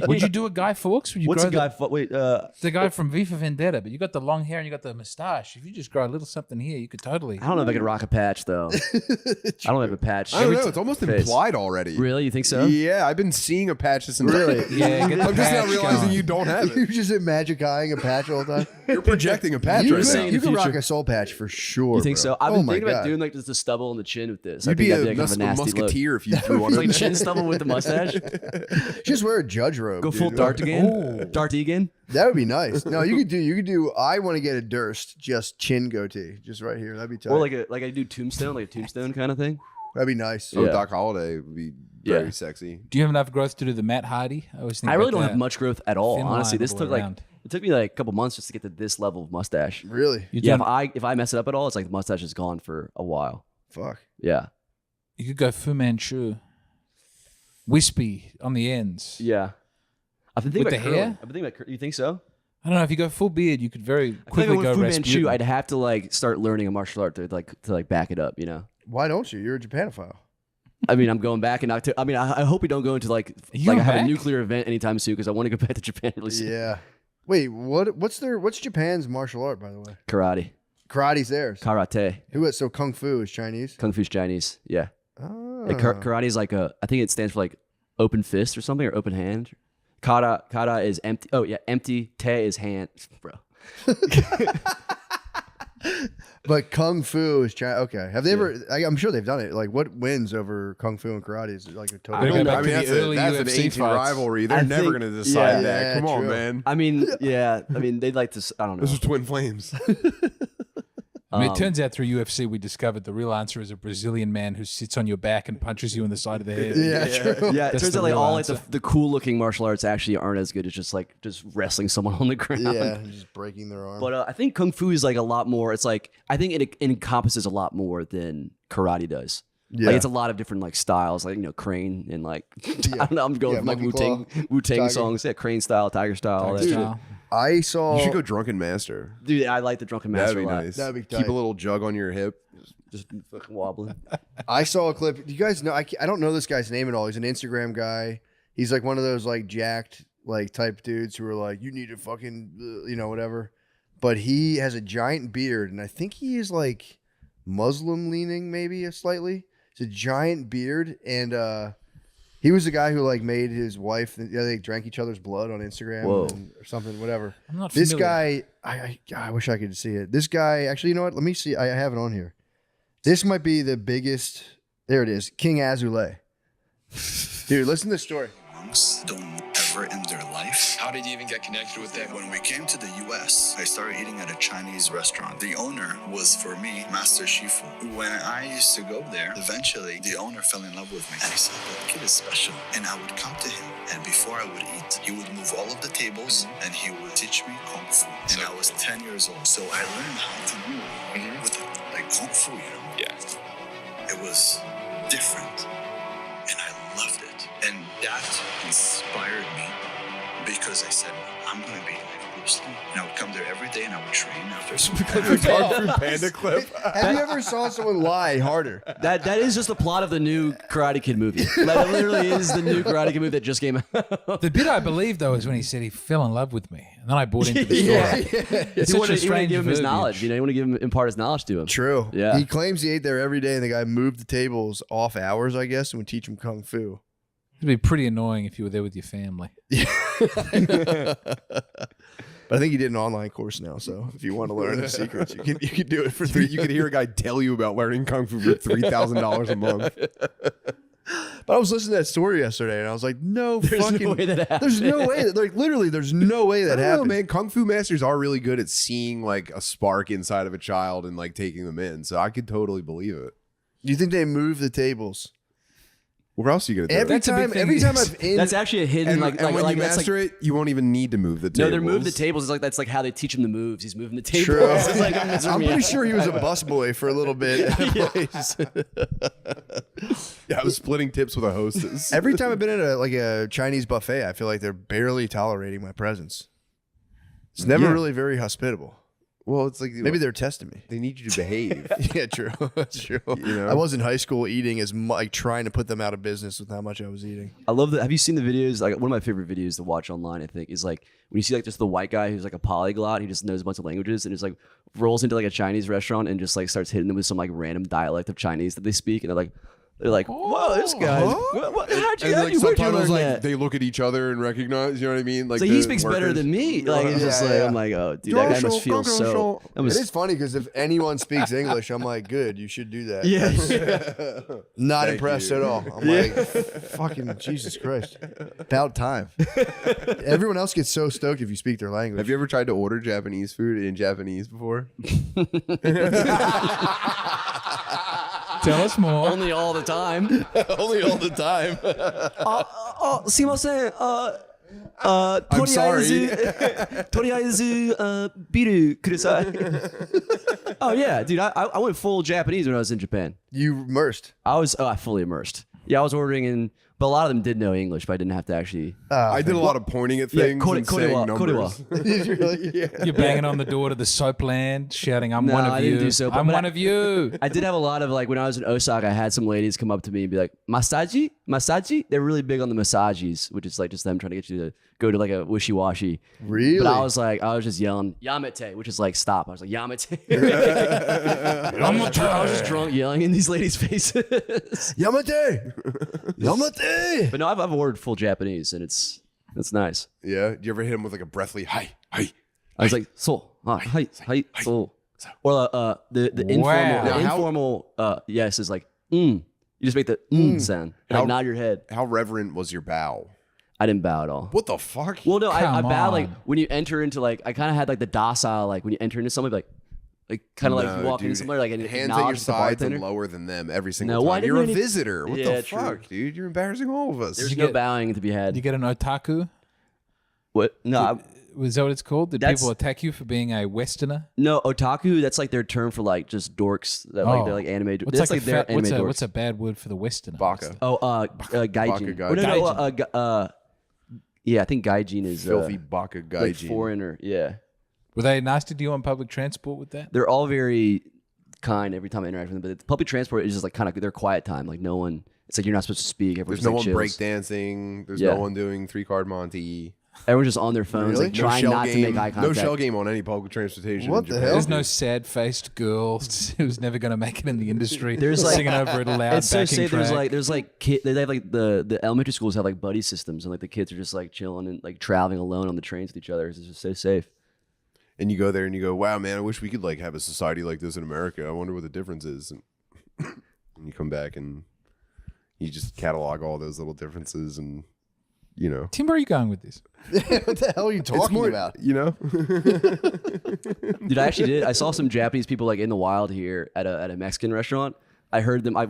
Would you do a Guy Fawkes? Would you What's grow a guy? Wait, the guy from V for Vendetta? But you got the long hair and you got the mustache. If you just grow a little something here, you could totally. I don't know if I could rock a patch though. I don't have a patch. I don't know. It's almost face. implied already. Really? You think so? Yeah, I've been seeing a patch this entire. Really? Yeah, get the I'm just now patch realizing going. you don't have You it. just magic eyeing a patch all the time. You're projecting a patch You right can, now. in you the can rock future. a soul patch for sure. You think bro. so? I've Oh been my thinking about God. doing like just the stubble and the chin with this. I You'd think be that'd a, be like kind of a nasty look. musketeer if you threw on It's like it. chin stubble with the mustache. Just wear a judge robe. Go dude. full Dart again. Dart again. That would be nice. No, you could do. I want to get a Durst, just chin goatee, just right here. That'd be tight. Or like I do tombstone, like a tombstone kind of thing. That'd be nice. Oh, Yeah. Doc Holliday would be very Yeah. sexy. Do you have enough growth to do the Matt Hardy? I always think I really about don't that. have much growth at all. Thin Honestly, line this all the took way like around. it took me like a couple months just to get to this level of mustache. Really? You Yeah, don't- if I mess it up at all, it's like the mustache is gone for a while. Fuck. Yeah, You could go Fu Manchu. Wispy on the ends. yeah. I've been thinking With about the curling. hair? I've been thinking about. You think so? I don't know. If you go full beard, you could very I feel quickly like go with Fu Manchu, Rasputin. I'd have to like start learning a martial art to back it up. You know. Why don't you? You're a Japanophile. I mean, I'm going back in October. I mean, I hope we don't go into like You like going have a back? nuclear event anytime soon because I want to go back to Japan really soon. Yeah. Wait, what's Japan's martial art, by the way? Karate, Karate's theirs. karate, So Kung Fu is Chinese? kung fu's Chinese. Yeah. Oh. Like, karate is like I think it stands for like open fist or something or open hand. Kata is empty. Oh yeah, empty. Te is hand, bro. But Kung Fu is China. Okay. Have they ever? I'm sure they've done it. Like, what wins over Kung Fu and karate? Is it like a I total? don't know. I mean, Back to the early that's an UFC ancient fights. rivalry. They're I never think- going to decide yeah. that. Come on, true. man. I mean, yeah. I mean, they'd like to. I don't know. This is twin flames. I mean, it turns out through UFC, we discovered the real answer is a Brazilian man who sits on your back and punches you in the side of the head. Yeah, true. Yeah, it That's turns the out like real all like answer. the cool looking martial arts actually aren't as good as just wrestling someone on the ground. Yeah, just breaking their arm. But I think kung fu is like a lot more. It's like I think it encompasses a lot more than karate does. Yeah. Like it's a lot of different like styles, like crane and like I don't know. I'm going Yeah, with like monkey Wu Tang tiger. songs. Yeah, crane style, tiger style. all that Tiger shit. style. I saw. You should go drunken master. Dude, I like the drunken master That'd be a lot. nice. That'd be Keep tight. a little jug on your hip. Just fucking wobbling. I saw a clip. Do you guys know? I don't know this guy's name at all. He's an Instagram guy. He's like one of those like jacked like type dudes who are like, you need to fucking whatever. But he has a giant beard, and I think he is like Muslim leaning, maybe slightly. It's a giant beard, and he was the guy who like made his wife. They drank each other's blood on Instagram Whoa. or something, whatever. I'm not This familiar. guy, I wish I could see it. This guy, actually, you know what? Let me see. I have it on here. This might be the biggest. There it is, King Azulay. Dude, listen to this story. Monks don't ever in their life. How did you even get connected with them? When we came to the US, I started eating at a Chinese restaurant. The owner was, for me, Master Shifu. When I used to go there, eventually the owner fell in love with me. And he said, that kid is special. And I would come to him, and before I would eat, he would move all of the tables, and he would teach me Kung Fu. And I was 10 years old. So I learned how to move with like Kung Fu, Yeah. It was different, and I loved it. And that inspired me because I said, I'm going to be like Bruce Lee. And I would come there every day and I would train after Panda clip. Have you ever saw someone lie harder? That is just the plot of the new Karate Kid movie. That literally is the new Karate Kid movie that just came out. The bit I believe though is when he said he fell in love with me, and then I bought into the story. It's You such want a to strange give him his verbiage. knowledge. You want to impart his knowledge to him. True. Yeah. He claims he ate there every day, and the guy moved the tables off hours, I guess, and would teach him Kung Fu. It'd be pretty annoying if you were there with your family. But I think he did an online course now, so if you want to learn the secrets, you can do it for You could hear a guy tell you about learning kung fu for $3,000 a month. But I was listening to that story yesterday, and I was like, There's fucking no way that happened. There's no way that, like, literally, there's no way that I don't know, happened. man. Kung fu masters are really good at seeing like a spark inside of a child and like taking them in. So I could totally believe it. Do you think they move the tables Where else are you gonna do every it? That's a big time? thing. Every time I've in That's actually a hidden And, like and when you that's master it, you won't even need to move the no, tables. they're moving the tables. It's like that's like how they teach him the moves. He's moving the tables. True. It's like, I'm pretty sure he was a busboy for a little bit. Yeah, I was splitting tips with a hostess. Every time I've been at a Chinese buffet, I feel like they're barely tolerating my presence. It's never Yeah. really very hospitable. Well, it's like Maybe they're testing me. they need you to behave. Yeah, true. That's true. You know? I was in high school eating like trying to put them out of business with how much I was eating. I love that. Have you seen the videos? Like one of my favorite videos to watch online, I think, is like when you see like just the white guy who's like a polyglot, he just knows a bunch of languages and just like rolls into like a Chinese restaurant and just like starts hitting them with some like random dialect of Chinese that they speak, and they're like, whoa, this guy, how'd you, And like where'd you subtitles, learn like that? they look at each other and recognize. You know what I mean? Like So he the speaks better workers. than me. Like it's just Yeah, like yeah. I'm like, oh, dude, that guy must feel so. That It was is funny because if anyone speaks English, I'm like, good, you should do that. yeah. Not Thank impressed you. at all. I'm like, fucking Jesus Christ. About time. Everyone else gets so stoked if you speak their language. Have you ever tried to order Japanese food in Japanese before? Tell us more. Only all the time. Only all the time. すいません。I'm sorry. とりあえず、ビールください。Oh yeah, dude, I went full Japanese when I was in Japan. You immersed. I fully immersed. Yeah, I was ordering in, but a lot of them did know English, but I didn't have to actually. I did a lot of pointing at things and saying numbers. Did you really? Yeah. You're banging on the door to the soap land, shouting, I'm No, one of I you. didn't do soap, I'm but one of you. I did have a lot of like when I was in Osaka, I had some ladies come up to me and be like, "Masaji, masaji." They're really big on the massages, which is like just them trying to get you to go to like a wishy-washy. Really? But I was just yelling "Yamete," which is like stop. I was like "Yamete." I was just drunk yelling in these ladies' faces. Yamate! Yamate! But no, I've ordered full Japanese and it's nice. Yeah. Do you ever hit him with like a breathly hi? I was like so, hi, so, or the informal, Wow. the How- informal yes is like You just make the sound, How- like nod your head. How reverent was your bow? I didn't bow at all. What the fuck? Well, no, I Come bowed like on. when you enter into like I kind of had like the docile like when you enter into somebody like kind of like you walk into dude. somewhere like and hands at your acknowledge the sides bartender. and lower than them every single No, why time. didn't You're a any- visitor. What Yeah, the true. fuck, dude? You're embarrassing all of us. There's You no get- bowing to be had. You get an otaku? What? No, Was that what it's called? Did That's- people attack you for being a Westerner? no, otaku. That's like their term for like just dorks that like they're like anime. What's That's like, like their anime dorks. what's a bad word for the Westerner? Baka. Oh, gaijin. Baka Oh, no, gaijin. yeah, I think gaijin is Filthy baka like gaijin. foreigner. Yeah, Were they nasty to you on public transport with that? they're all very kind every time I interact with them. But public transport is just like kind of their quiet time. Like no one. It's like you're not supposed to speak. Everyone's There's no just, one like, chills. breakdancing. There's Yeah. no one doing 3-card Monty. Everyone's just on their phones, Really? like No trying not to make eye No contact. shell game on any public transportation. What in the Japan. hell? There's no sad-faced girl who's never going to make it in the industry. There's like- singing over at a loud It's so backing safe. track. There's like kid. They have like the elementary schools have like buddy systems, and like the kids are just like chilling and like traveling alone on the trains with each other. It's just so safe. And you go there and you go, wow, man, I wish we could like have a society like this in America. I wonder what the difference is. And, and you come back and you just catalog all those little differences and, you know. Tim, where are you going with this? What the hell are you It's talking more, about? you know? Dude, I actually did. I saw some Japanese people like in the wild here at a Mexican restaurant. I heard them. I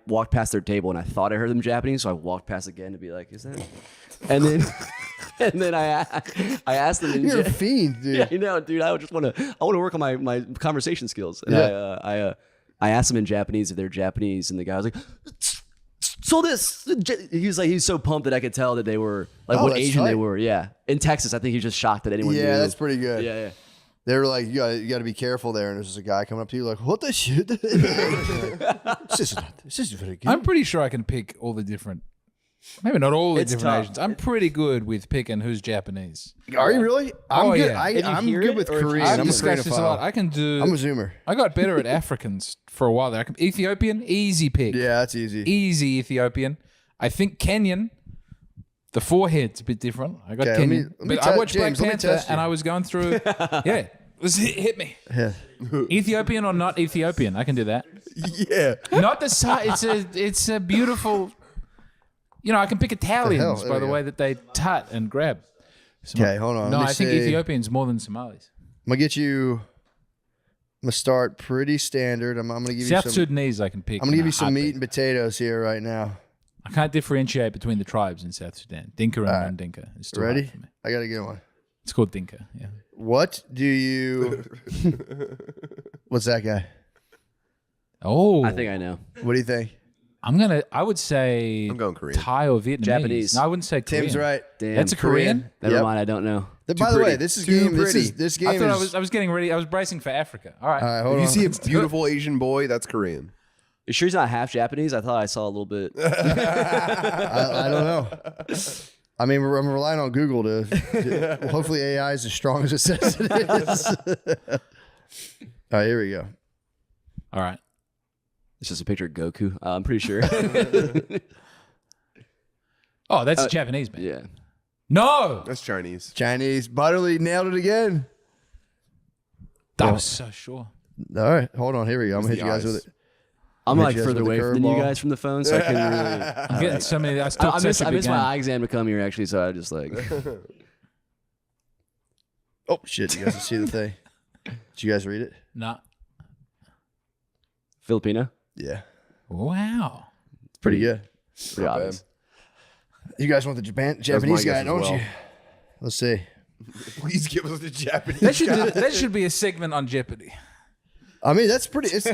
walked past their table and I thought I heard them Japanese, so I walked past again to be like, "Is that?" And then, and then I asked them. You're a fiend, dude. Yeah, you know, dude. I want to work on my conversation skills. And I asked them in Japanese if they're Japanese, and the guy was like, "So this." He was so pumped that I could tell that they were like Oh, what that's Asian they tight. were. Yeah, in Texas, I think he's just shocked that anyone. Yeah, knew. that's pretty good. Yeah, yeah. They were like, you got to be careful there. And there's just a guy coming up to you like, what the shit? this is very good. I'm pretty sure I can pick all the different, maybe not all the It's different tough. Asians. I'm pretty good with picking who's Japanese. Are you really? I'm Oh, good. yeah. If you I'm hear good it, with or if you- Korean. I've I'm a discussed this a lot. Koreanophile. I can do. I'm a zoomer. I got better at Africans for a while there. Ethiopian, easy pick. Yeah, that's easy. Easy Ethiopian. I think Kenyan, the forehead's a bit different. I got Okay, Kenyan. let me But I watched James, let me Black Panther test you. and I was going through. Yeah. Hit me. Yeah. Ethiopian or not Ethiopian? I can do that. Yeah. Not the size. It's a beautiful. You know, I can pick Italians There by we the go. way that they tut and grab. Okay, hold on. No, Let me I think see. Ethiopians more than Somalis. I'm gonna get you. I'm gonna start pretty standard. I'm gonna give you South some. Sudanese, I can pick. I'm gonna in give a you some heartbeat. meat and potatoes here right now. I can't differentiate between the tribes in South Sudan. Dinka and non-Dinka. It's still hard Ready? for me. I got a good one. It's called Dinka. Yeah. What do you? What's that guy? Oh, I think I know. What do you think? I would say I'm going Korean. Thai or Vietnamese. Japanese. No, I wouldn't say Korean. Tim's right. Damn. That's a Korean? Never Yep. mind. I don't know. By the way, pretty. this is Too game. This pretty. is this game. I thought is, I was getting ready. I was bracing for Africa. All right. All right, hold If on. you see a beautiful Asian boy, that's Korean. You sure he's not half Japanese? I thought I saw a little bit. I don't know. I mean, I'm relying on Google to hopefully AI is as strong as it says it is. All right, here we go. All right. It's just a picture of Goku. I'm pretty sure. Oh, that's Japanese, man. Yeah. No, That's Chinese. Chinese. Butterly nailed it again. I was so sure. All right, hold on. Here we go. I'm gonna hit the you guys eyes. with it. I'm Hit like you guys further with the away than you curveball. guys from the phone, so I couldn't really. I'm getting so many. I still I missed such a big my game. eye exam to come here actually, so I just like. Oh shit! You guys can see the thing. Did you guys read it? No. Filipino. Yeah, Wow. it's pretty good. Pretty obvious. You guys want the Japanese guess guy, as don't well. you? Let's see. Please give us the Japanese. That should be a segment on Jeopardy. I mean, that's pretty. It's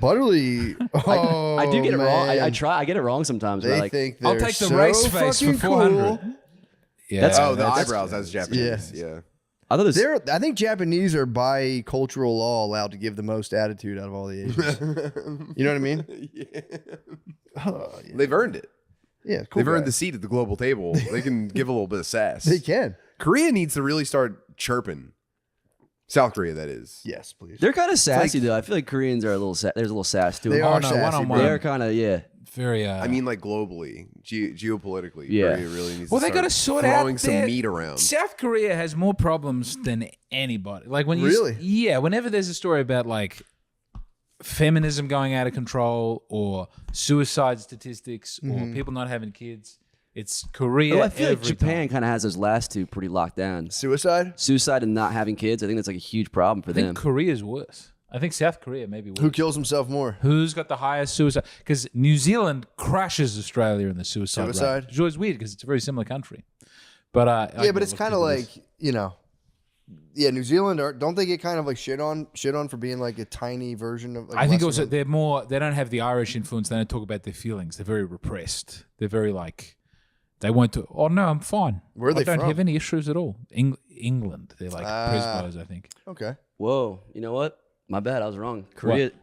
Butterly. Oh, I do get it wrong. I man. try. I get it wrong sometimes. But They like, think they're I'll take the so race face for fucking 400. cool. Yeah. Oh, the that's- eyebrows. That's Japanese. Yeah. I thought this. I think Japanese are by cultural law allowed to give the most attitude out of all the Asians. You know what I mean? They've earned it. Yeah, cool. They've earned the guys. seat at the global table. They can give a little bit of sass. They can. Korea needs to really start chirping. South Korea, that is. Yes, please. They're kind of sassy though. I feel like Koreans are a little. There's a little sass to They them. are no, sassy, one-on-one. bro. They're kind of Very. I mean, like globally, geopolitically, Yeah. Korea really needs well, to they got to start sort out throwing some their- meat around. South Korea has more problems than anybody. Like when you Really? yeah, whenever there's a story about like feminism going out of control or suicide statistics or people not having kids, it's Korea. Well, I feel like every Japan time. kind of has those last two pretty locked down. Suicide? Suicide and not having kids. I think that's like a huge problem for I think them. Korea's worse. I think South Korea maybe worse. Who kills himself more? Who's got the highest suicide? Because New Zealand crushes Australia in the suicide rate. Suicide? It's always weird because it's a very similar country. But Yeah, but it's kind of like, New Zealand, don't they get kind of like shit on for being like a tiny version of like I think less also of a- they're more. They don't have the Irish influence. They don't talk about their feelings. They're very repressed. They're very like. They won't. Oh no, I'm fine. Where are I they don't from? have any issues at all. England. They're like Presbos, I think. Okay. Whoa, you know what? My bad, I was wrong.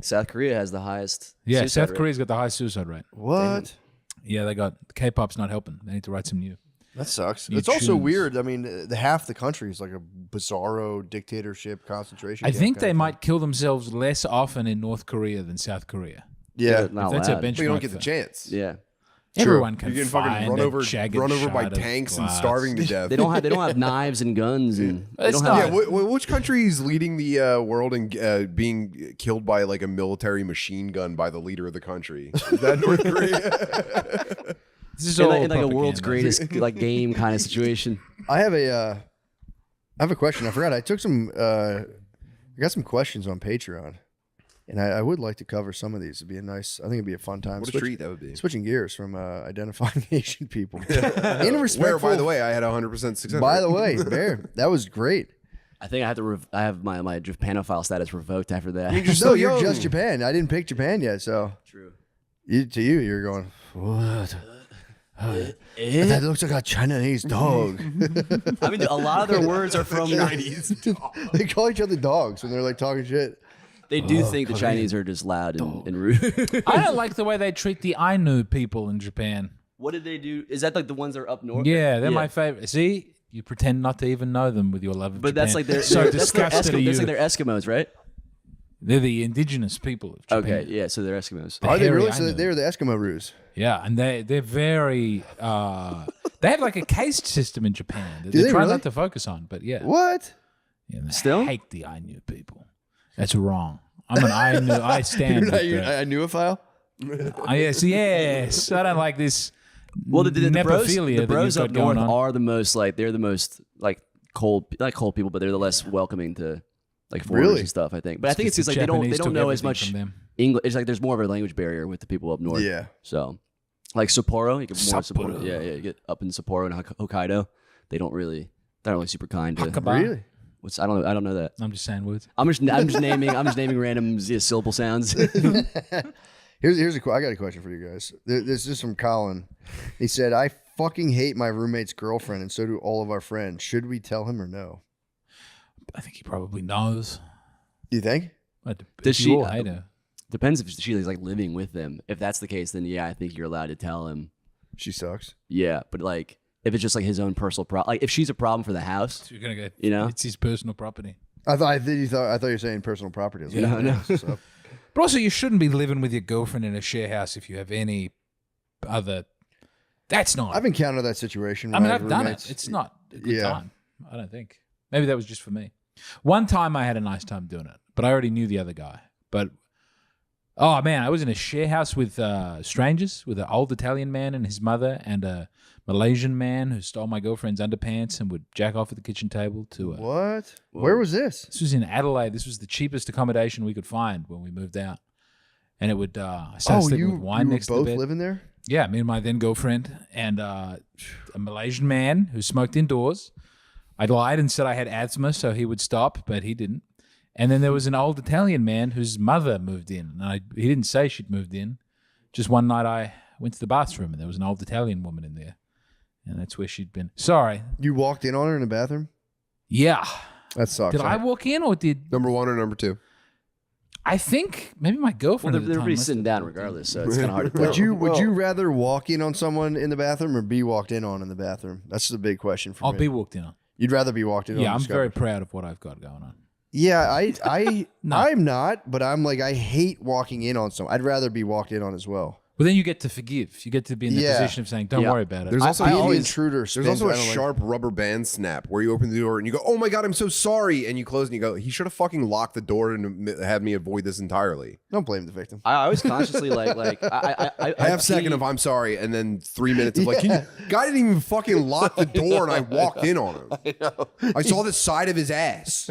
South Korea has the highest. Yeah, suicide South rate. Korea's got the highest suicide rate. What? Yeah, they got K-pop's not helping. They need to write some new. That sucks. New It's also tunes. weird. I mean, the half the country is like a bizarro dictatorship concentration. I camp think kind they of might kill themselves less often in North Korea than South Korea. thing. Yeah. Not That's allowed. a benchmark. But you don't get the for- chance. Yeah, Everyone can You can find fucking run a over jagged by shard of tanks and glass. starving to death. they don't have knives and guns and they It's don't not- have. Yeah, which country is leading the world in being killed by like a military machine gun by the leader of the country? Is that North Korea? This is In all like, in like a world's propaganda. greatest like game kind of situation. I have a question. I forgot. I took some. I got some questions on Patreon, and I would like to cover some of these. It'd be a nice. I think it'd be a fun time. What a treat that would be. Switching gears from identifying Asian people in a respectful. Where, by the way, I had 100% success. By rate. the way, Bear, that was great. I think I have to. I have my Japanophile status revoked after that. No, you're just Japan. I didn't pick Japan yet, so True. you're going. What? That looks like a Chinese dog. I mean, a lot of their words are from. They call each other dogs when they're like talking shit. They do think the Chinese are just loud and rude. I don't like the way they treat the Ainu people in Japan. What did they do? Is that like the ones that are up north? Yeah, they're my favorite. See, you pretend not to even know them with your love of But Japan. that's like they're so they're- disgusted at That's you. like they're Eskimos, right? They're the indigenous people of Japan. Okay, yeah. So they're Eskimos. The Are they hairy really? So Ainu. they're the Eskimo Roos. Yeah, and they're very. They have like a caste system in Japan that Do they they try really? not to focus on. But yeah, What? yeah they Still? hate the Ainu people. That's wrong. I'm an Ainu. I stand. with the- I knew a file. yes. I don't like this. Well, the bros, nepophilia the that bros you've up got going north on. are the most like they're the most like cold, not cold people, but they're the less welcoming to like foreigners Really? and stuff. I think, but I think it's the just like they Japanese don't took know as everything much from them. English. It's like there's more of a language barrier with the people up north. Yeah. So, like Sapporo, you get more Sapporo. Sapporo. Yeah, you get up in Sapporo and Hokkaido. They're not really super kind to. Hakaba. Really? I don't know that. I'm just saying words. I'm just naming random syllable sounds. Here's I got a question for you guys. This is from Colin. He said, "I fucking hate my roommate's girlfriend, and so do all of our friends. Should we tell him or no? I think he probably knows. Do you think? But Does if she- you all hate her? Depends if she's like living with them. If that's the case, then yeah, I think you're allowed to tell him. She sucks. Yeah, but like if it's just like his own personal problem, like if she's a problem for the house, You're gonna get. You know? it's his personal property. I thought you were saying personal property. I was like, No, no. that's what's up. But also, you shouldn't be living with your girlfriend in a share house if you have any other. That's not. I've encountered that situation. I when mean, have I've done roommates. it. It's not a good Yeah. time. I don't think. Maybe that was just for me. One time I had a nice time doing it, but I already knew the other guy. But oh man, I was in a share house with strangers, with an old Italian man and his mother, and a Malaysian man who stole my girlfriend's underpants and would jack off at the kitchen table. To What? Where was this? this was in Adelaide. This was the cheapest accommodation we could find when we moved out, and it would. I started sleeping with wine you next were to both the bed. living there? Yeah, me and my then girlfriend, and a Malaysian man who smoked indoors. I lied and said I had asthma, so he would stop, but he didn't. And then there was an old Italian man whose mother moved in. And he didn't say she'd moved in. Just one night I went to the bathroom, and there was an old Italian woman in there. And that's where she'd been. Sorry. You walked in on her in the bathroom? Yeah. That sucks. Did I walk in, or did... Number 1 or number 2? I think maybe my well, girlfriend they're, at the they're time pretty must sitting have down walked in. regardless, so it's kind of hard to tell. Would you rather walk in on someone in the bathroom or be walked in on in the bathroom? That's the big question for I'll me. be walked in on. You'd rather be walked in on. Yeah, I'm very discovered. proud of what I've got going on. Yeah, I No. I'm not, but I'm like I hate walking in on someone. I'd rather be walked in on as well. Well, then you get to forgive. You get to be in the Yeah. position of saying, don't Yeah. worry about it. There's also I being always, the intruder. There's spins, also I a don't like- sharp rubber band snap where you open the door and you go, "Oh my god, I'm so sorry," and you close and you go, "He should have fucking locked the door and had me avoid this entirely." Don't blame the victim. I always consciously I Half second of "I'm sorry," and then 3 minutes of like, "Guy didn't even fucking lock the door," and I walked in on him. I saw the side of his ass.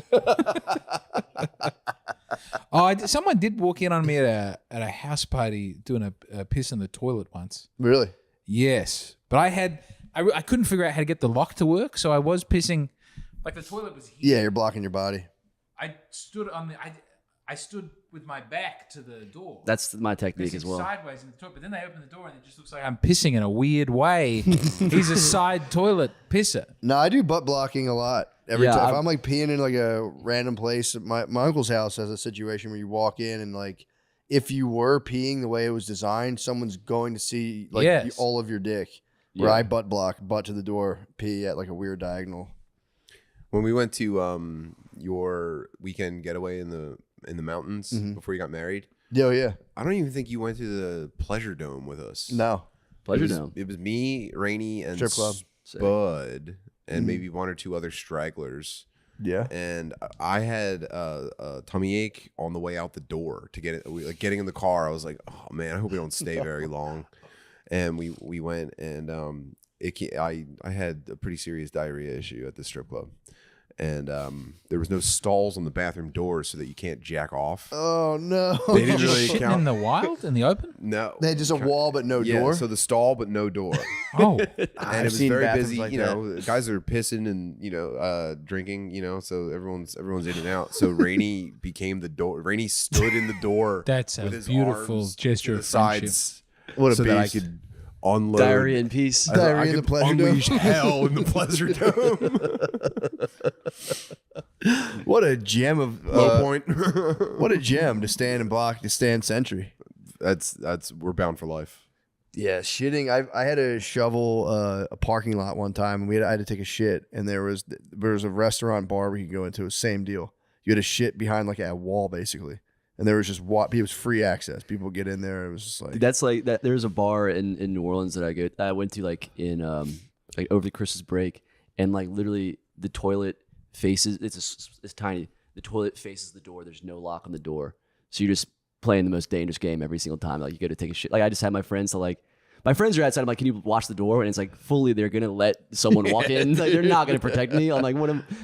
Oh, someone did walk in on me at a house party doing a piss in the toilet once. Really? Yes, but I couldn't figure out how to get the lock to work, so I was pissing. Like the toilet was here. Yeah, you're blocking your body. I stood on I stood with my back to the door. That's my technique pissing as well. sideways in the toilet, but then they open the door and it just looks like I'm pissing in a weird way. He's a side toilet pisser. No, I do butt blocking a lot. Every Yeah, time if I- I'm like peeing in like a random place, my uncle's house has a situation where you walk in and like if you were peeing the way it was designed, someone's going to see like Yes. all of your dick. Where Yeah. I butt to the door, pee at like a weird diagonal. When we went to your weekend getaway in the mountains before you got married, Yeah. I don't even think you went to the Pleasure Dome with us. No. Pleasure it was, dome. It was me, Rainey, and Strip club. Spud, and maybe 1 or 2 other stragglers. Yeah. And I had a tummy ache on the way out the door to get it. Like getting in the car, I was like, "Oh man, I hope we don't stay very long." And we went, and I had a pretty serious diarrhea issue at the strip club, and there was no stalls on the bathroom doors so that you can't jack off. Oh no. They didn't really Shitting in count. the wild, in the open? No, They had just a wall but no yeah, door. so the stall but no door. Oh, And it I've was seen very bathrooms busy. like You that. know, guys are pissing and drinking. So everyone's in and out. So Rainey became the door. Rainey stood in the door. That's a with his beautiful arms gesture to the of friendship. sides, What a so that I beast. could unload Diarrhea in peace. Diarrhea I in the could Pleasure Dome. unleash hell in the Pleasure Dome. What a gem of Low point. what a gem to stand and block to stand sentry. That's we're bound for life. Yeah, shitting. I had to shovel a parking lot one time, and I had to take a shit, and there was a restaurant bar we could go into. Same deal. You had to shit behind like a wall, basically. and there was just it was free access. People would get in there. It was just like Dude, that's like that. There's a bar in New Orleans that I went to like in like over the Christmas break, and like literally the toilet faces. It's tiny. The toilet faces the door. There's no lock on the door, so you're just playing the most dangerous game every single time. Like you go to take a shit. Like I just had my friends to like. My friends are outside. I'm like, can you watch the door? And it's like fully they're gonna let someone walk in. Like, they're not gonna protect me. I'm like,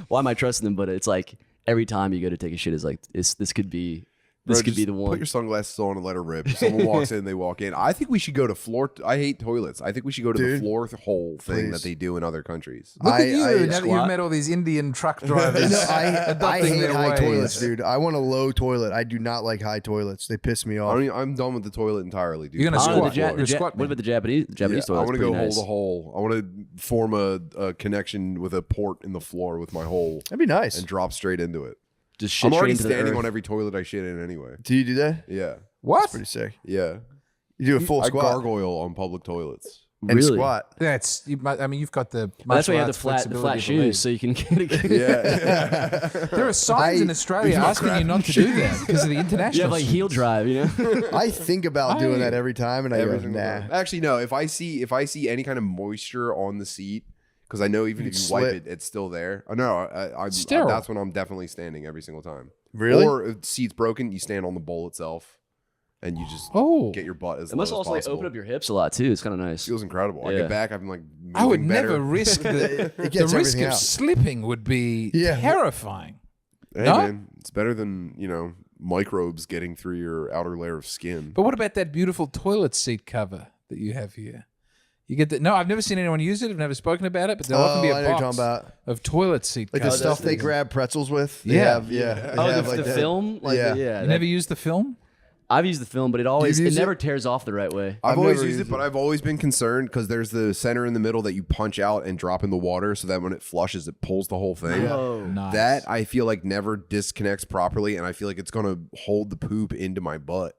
why am I trusting them? But it's like every time you go to take a shit is like this could be. This Bro, could be just the one. Put your sunglasses on and let her rip. If someone walks in, they walk in. I think we should go to floor. I hate toilets. I think we should go to the floor hole thing that they do in other countries. Look at you. I Now that squat. you've met all these Indian truck drivers. No, I adopting hate their high ways. toilets, dude. I want a low toilet. I do not like high toilets. They piss me off. I'm done with the toilet entirely, dude. You're gonna I don't know, squat. You're a squat what man. about the Japanese Yeah, toilets? I want to go Pretty nice. hole to hole. I want to form a connection with a port in the floor with my hole That'd be nice. and drop straight into it. Just shit I'm straight already into the standing earth. on every toilet I shit in anyway. Do you do that? Yeah, What? Pretty sick. yeah. You do a full I squat gargoyle on public toilets. and Really? squat. That's. I mean, you've got the. Well, that's why you have the martial flat arts shoes, flexibility so you can get Yeah. There are signs in Australia asking you not to do that because of the international. you have like heel students. drive, you know. I think about doing that every time, and I Every go, single nah. time. Actually, no. If I see any kind of moisture on the seat, because I know even if you wipe slip. it, it's still there. Oh, no, Sterile. that's when I'm definitely standing every single time. Really? Or if the seat's broken, you stand on the bowl itself, and you just Oh. get your butt as It must low as also like possible. open up your hips a lot too. It's kind of nice. Feels incredible. I Yeah. get back, I'm like, I would moving better. never risk the gets risk everything of out. slipping would be Yeah. terrifying. Hey No? man, it's better than microbes getting through your outer layer of skin. But what about that beautiful toilet seat cover that you have here? You get that? No, I've never seen anyone use it. I've never spoken about it, but there'll often be I a know what you're box talking about. of toilet seat Like the covers. stuff they grab pretzels with. They Yeah. have, yeah. They Oh, have the, like the that. film, like Yeah. yeah. You never used the film? I've used the film, but it used never it? tears off the right way. I've I've always never used it, used but it. I've always been concerned because there's the center in the middle that you punch out and drop in the water, so that when it flushes, it pulls the whole thing. Oh, Nice. That I feel like never disconnects properly, and I feel like it's gonna hold the poop into my butt,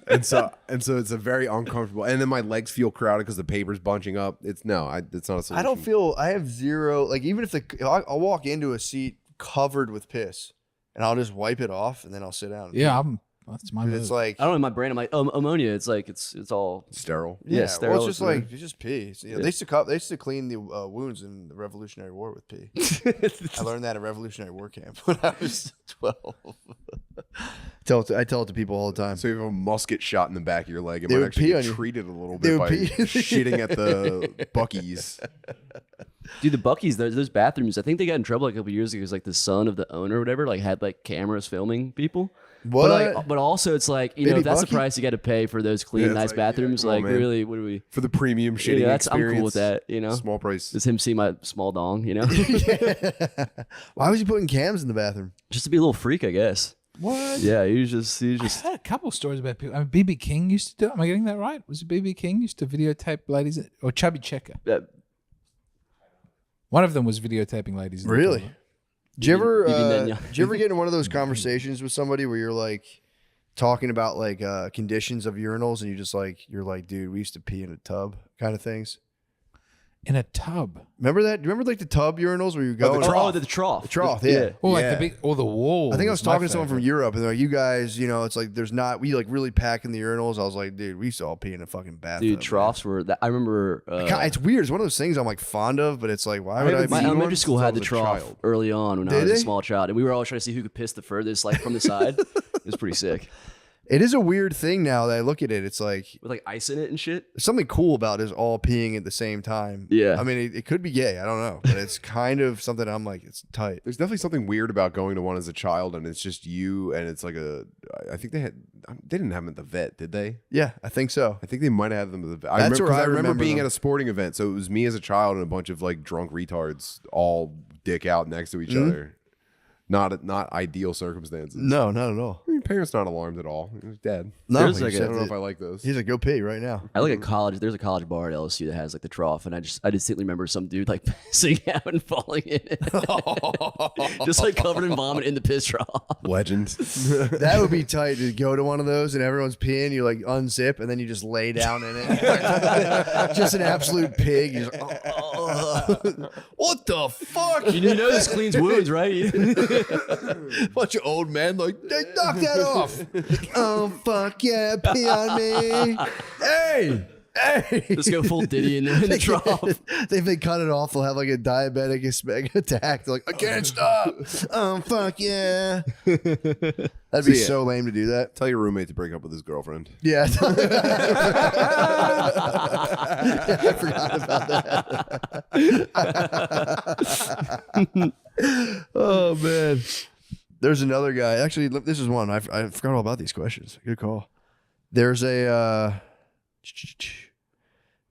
and so it's a very uncomfortable. And then my legs feel crowded because the paper's bunching up. It's not a solution. I don't feel. I have zero. Like even if I'll walk into a seat covered with piss, and I'll just wipe it off, and then I'll sit down. Yeah, that's my move. It's like I don't know. In my brain, I'm like, ammonia. It's like it's all. sterile. Yeah, Well, sterile it's just is like it's just pee. So, they used to clean the wounds in the Revolutionary War with pee. I learned that at Revolutionary War camp when I was 12. I tell it to people all the time. So if you have a musket shot in the back of your leg, it They might would actually pee get on you. treated a little They bit would by pee. shitting at the Buc-ee's. Dude, the Buc-ee's, those bathrooms. I think they got in trouble a couple years ago because like the son of the owner or whatever like had like cameras filming people. What? But also it's like you know Baby if that's Buc-ee? the price you got to pay for those clean, Yeah, it's nice like, yeah, bathrooms. come on, like man. really, what do we? For the premium shitting Yeah, I'm experience. cool with that. You know, Small price. just him see my small dong. You know, Why was he putting cams in the bathroom? just to be a little freak, I guess. What? Yeah, he was just I've had a couple stories about people. I mean, BB King used to do it. Am I getting that right? Was it BB King used to videotape ladies or Chubby Checker? One of them was videotaping ladies. in the Really? toilet. Did you ever? Bibi Nenya. Did you ever get in one of those conversations with somebody where you're like talking about like conditions of urinals, and you're like, dude, we used to pee in a tub, kind of things. In a tub. Remember that? Do you remember like the tub urinals where you go? and- The trough. The trough, yeah. Or like Yeah. the big, or the wall. I think I was my talking to someone from favorite. Europe, and they're like, "You guys, it's like we like really pack in the urinals." I was like, "Dude, we used to all pee in a fucking bathtub." Dude, man." troughs were. I remember. It's weird. It's one of those things I'm like fond of, but it's like, why would I? haven't My Be? seen elementary one school since I had the was a trough child. early on when I Did was a they? small child, and we were always trying to see who could piss the furthest, like from the side. It was pretty sick, It is a weird thing now that I look at it. It's like with like ice in it and shit. there's something cool about is all peeing at the same time. Yeah. I mean, it could be gay. I don't know, but it's kind of something I'm like, it's tight. There's definitely something weird about going to one as a child, and it's just you, and it's like I think they didn't have them at the vet, did they? Yeah, I think so. I think they might have them at the vet. That's where I I remember remember being them. at a sporting event, so it was me as a child and a bunch of like drunk retards all dick out next to each other. Not ideal circumstances. No, not at all. I mean, parents not alarmed at all. It was dead. No, There's he like a- I said don't know that- if I like those. he's like, go pee right now. I like a college. There's a college bar at LSU that has like the trough, and I distinctly remember some dude like pissing out and falling in it, just like covered in vomit in the piss trough. Legend. That would be tight to go to one of those and everyone's peeing. You like unzip and then you just lay down in it, just an absolute pig. You're just, What the fuck? You know this cleans wounds, right? Bunch of old men like, they knock that off. Oh, fuck yeah, pee on me. Hey. Let's go full Diddy in the trough. If they cut it off, they'll have like a diabetic attack. They're like, I can't stop. Oh, fuck yeah. That'd be so lame to do that. Tell your roommate to break up with his girlfriend. Yeah. I forgot about that. Oh, man. There's another guy. Actually, this is one. I forgot all about these questions. Good call. There's a...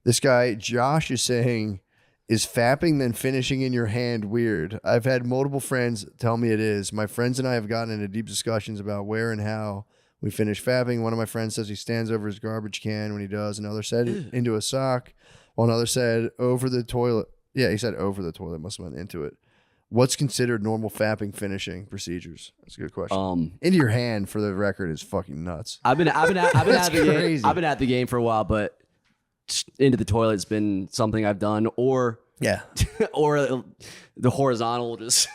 This guy, Josh, is saying, is fapping then finishing in your hand weird? I've had multiple friends tell me it is. My friends and I have gotten into deep discussions about where and how we finish fapping. One of my friends says he stands over his garbage can when he does. Another said into a sock, while another said over the toilet. Yeah, he said over the toilet. Must have went into it. What's considered normal fapping finishing procedures? That's a good question. Into your hand, for the record, is fucking nuts. I've been at the game. crazy. I've been at the game for a while, but into the toilet's been something I've done, or Yeah. or the horizontal, just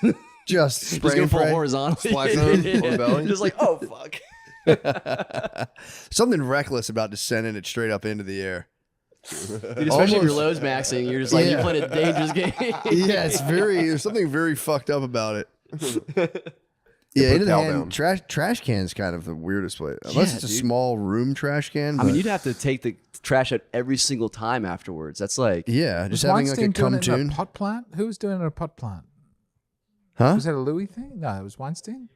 Spray go and full pray. horizontal, Splash on the belly. just like, oh fuck. Something reckless about just sending it straight up into the air. Dude, especially if you're lows maxing, you're just like, you played a dangerous game. Yeah, there's something very fucked up about it. put Into the towel hand, down. trash can is kind of the weirdest place. Unless it's a dude. small room trash can. I mean, but- you'd have to take the trash out every single time afterwards. That's like, yeah, just Was having like Weinstein a cum doing it in tune. a pot plant? Who was doing it in a pot plant? Huh? Was that a Louis thing? No, it was Weinstein.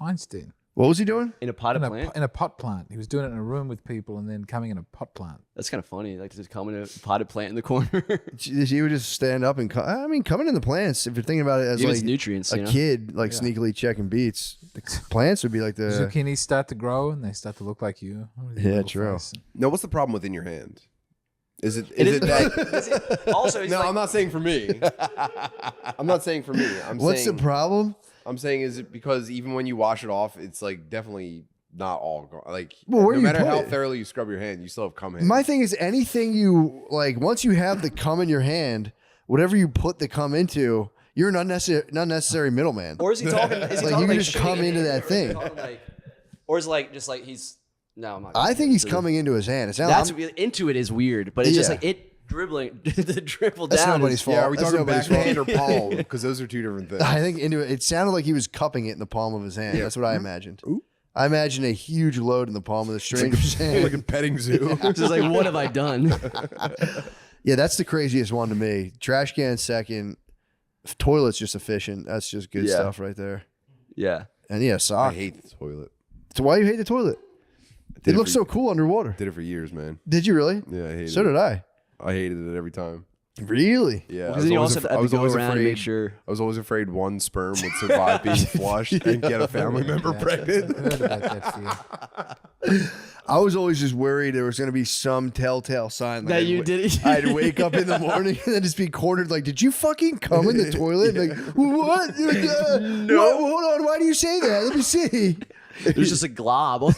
Weinstein. What was he doing? in a potted plant. In a pot plant. He was doing it in a room with people and then coming in a pot plant. That's kind of funny. Like just come in a potted plant in the corner. He would just stand up and coming in the plants. If you're thinking about it as Give us like nutrients, a you know? kid, like sneakily checking beats, the plants would be like the Zucchinis start to grow and they start to look like you. With your Yeah, little true. face. No, what's the problem with in your hand? Is it is that? Also, he's No, like, I'm not saying for me. I'm not saying for me. What's the problem? I'm saying is it because even when you wash it off, it's like definitely not all gone. Like Well, where no do you matter put how it? thoroughly you scrub your hand, you still have cum hands. My thing is anything you like. Once you have the cum in your hand, whatever you put the cum into, you're an unnecessary middleman. or is he talking? Is he Like, talking you can like just shooting come it into in, that or is he thing. talking like- or is it like just like he's? No, I'm not. I think he's coming into his hand. It's not, That's I'm- into it is weird, but it's just Yeah. like it dribbling the dribble That's down. nobody's is- fault. yeah, are we That's talking nobody's backhand or fault. palm? Because those are two different things. I think into it. It sounded like he was cupping it in the palm of his hand. That's what I imagined. Ooh. I imagine a huge load in the palm of the stranger's hand. like a petting zoo. It's just like, what have I done? Yeah, that's the craziest one to me. Trash can second. Toilet's just efficient. That's just good Yeah. stuff right there. Yeah. And yeah, I sock. hate the toilet. So why you hate the toilet? Did It it looks for- so cool underwater. Did it for years, man. Did you really? Yeah, I hated So it. did I. I hated it every time. Really? Yeah, Because then you also have to go around and make afraid. sure. I was always afraid one sperm would survive being flushed and get a family member Yeah. pregnant. I heard about that fear. I was always just worried there was going to be some telltale sign That you did it. I'd wake up in the morning and then just be cornered like, did you fucking come in the toilet? Like, what? No. Hold on. Why do you say that? Let me see. There's just a glob on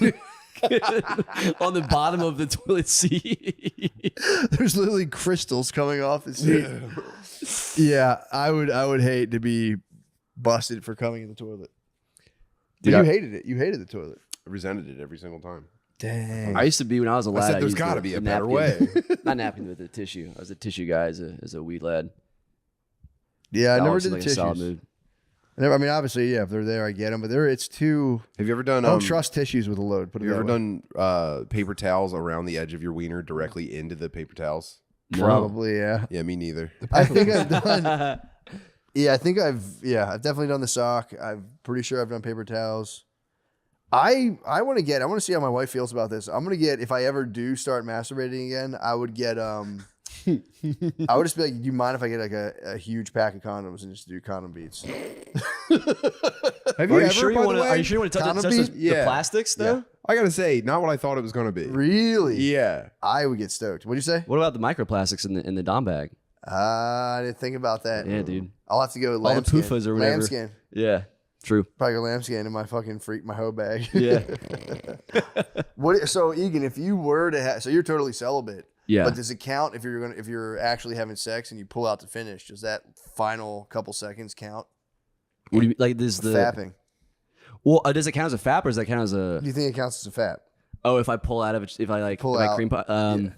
the bottom of the toilet seat. There's literally crystals coming off the seat. Yeah, I would hate to be busted for coming in the toilet. Dude, But I- you hated it. You hated the toilet. I resented it every single time. Dang. I used to be when I was a lad. said there's used gotta the- be a the better napkin. way. Not napkin with the tissue. I was a tissue guy as a wee lad. Yeah, I That never was did the like a solid tissues. move. I mean, obviously, yeah, if they're there, I get them. But it's too. Have you ever done? I don't trust tissues with a load. Put it Have you that ever way. done paper towels around the edge of your wiener directly into the paper towels? Probably, yeah. Yeah, me neither. I think I've done. Yeah, I think I've definitely done the sock. I'm pretty sure I've done paper towels. I want to see how my wife feels about this. I'm going to get, if I ever do start masturbating again, I would get, I would just be like, do you mind if I get like a huge pack of condoms and just do condom beats? Have Are you sure you want to? Are you sure you want to touch, Condom touch beat? the plastics though? I gotta say, not what I thought it was gonna be. Really? Yeah. I would get stoked. What'd you say? What about the microplastics in the Dom bag? I didn't think about that. Yeah, dude. I'll have to go All the lambskin. PUFAs or whatever. Lambskin. Yeah, true. Probably go lambskin in my fucking my hoe bag. Yeah. So Egan, if you were to have, so you're totally celibate. Yeah. But does it count if you're actually having sex and you pull out to finish? Does that final couple seconds count? What do you like? This the Fapping. Well, does it count as a fap or does that count as a? Do you think it counts as a fap? Oh, if I pull out of it, if I like Pull if I out. cream pie.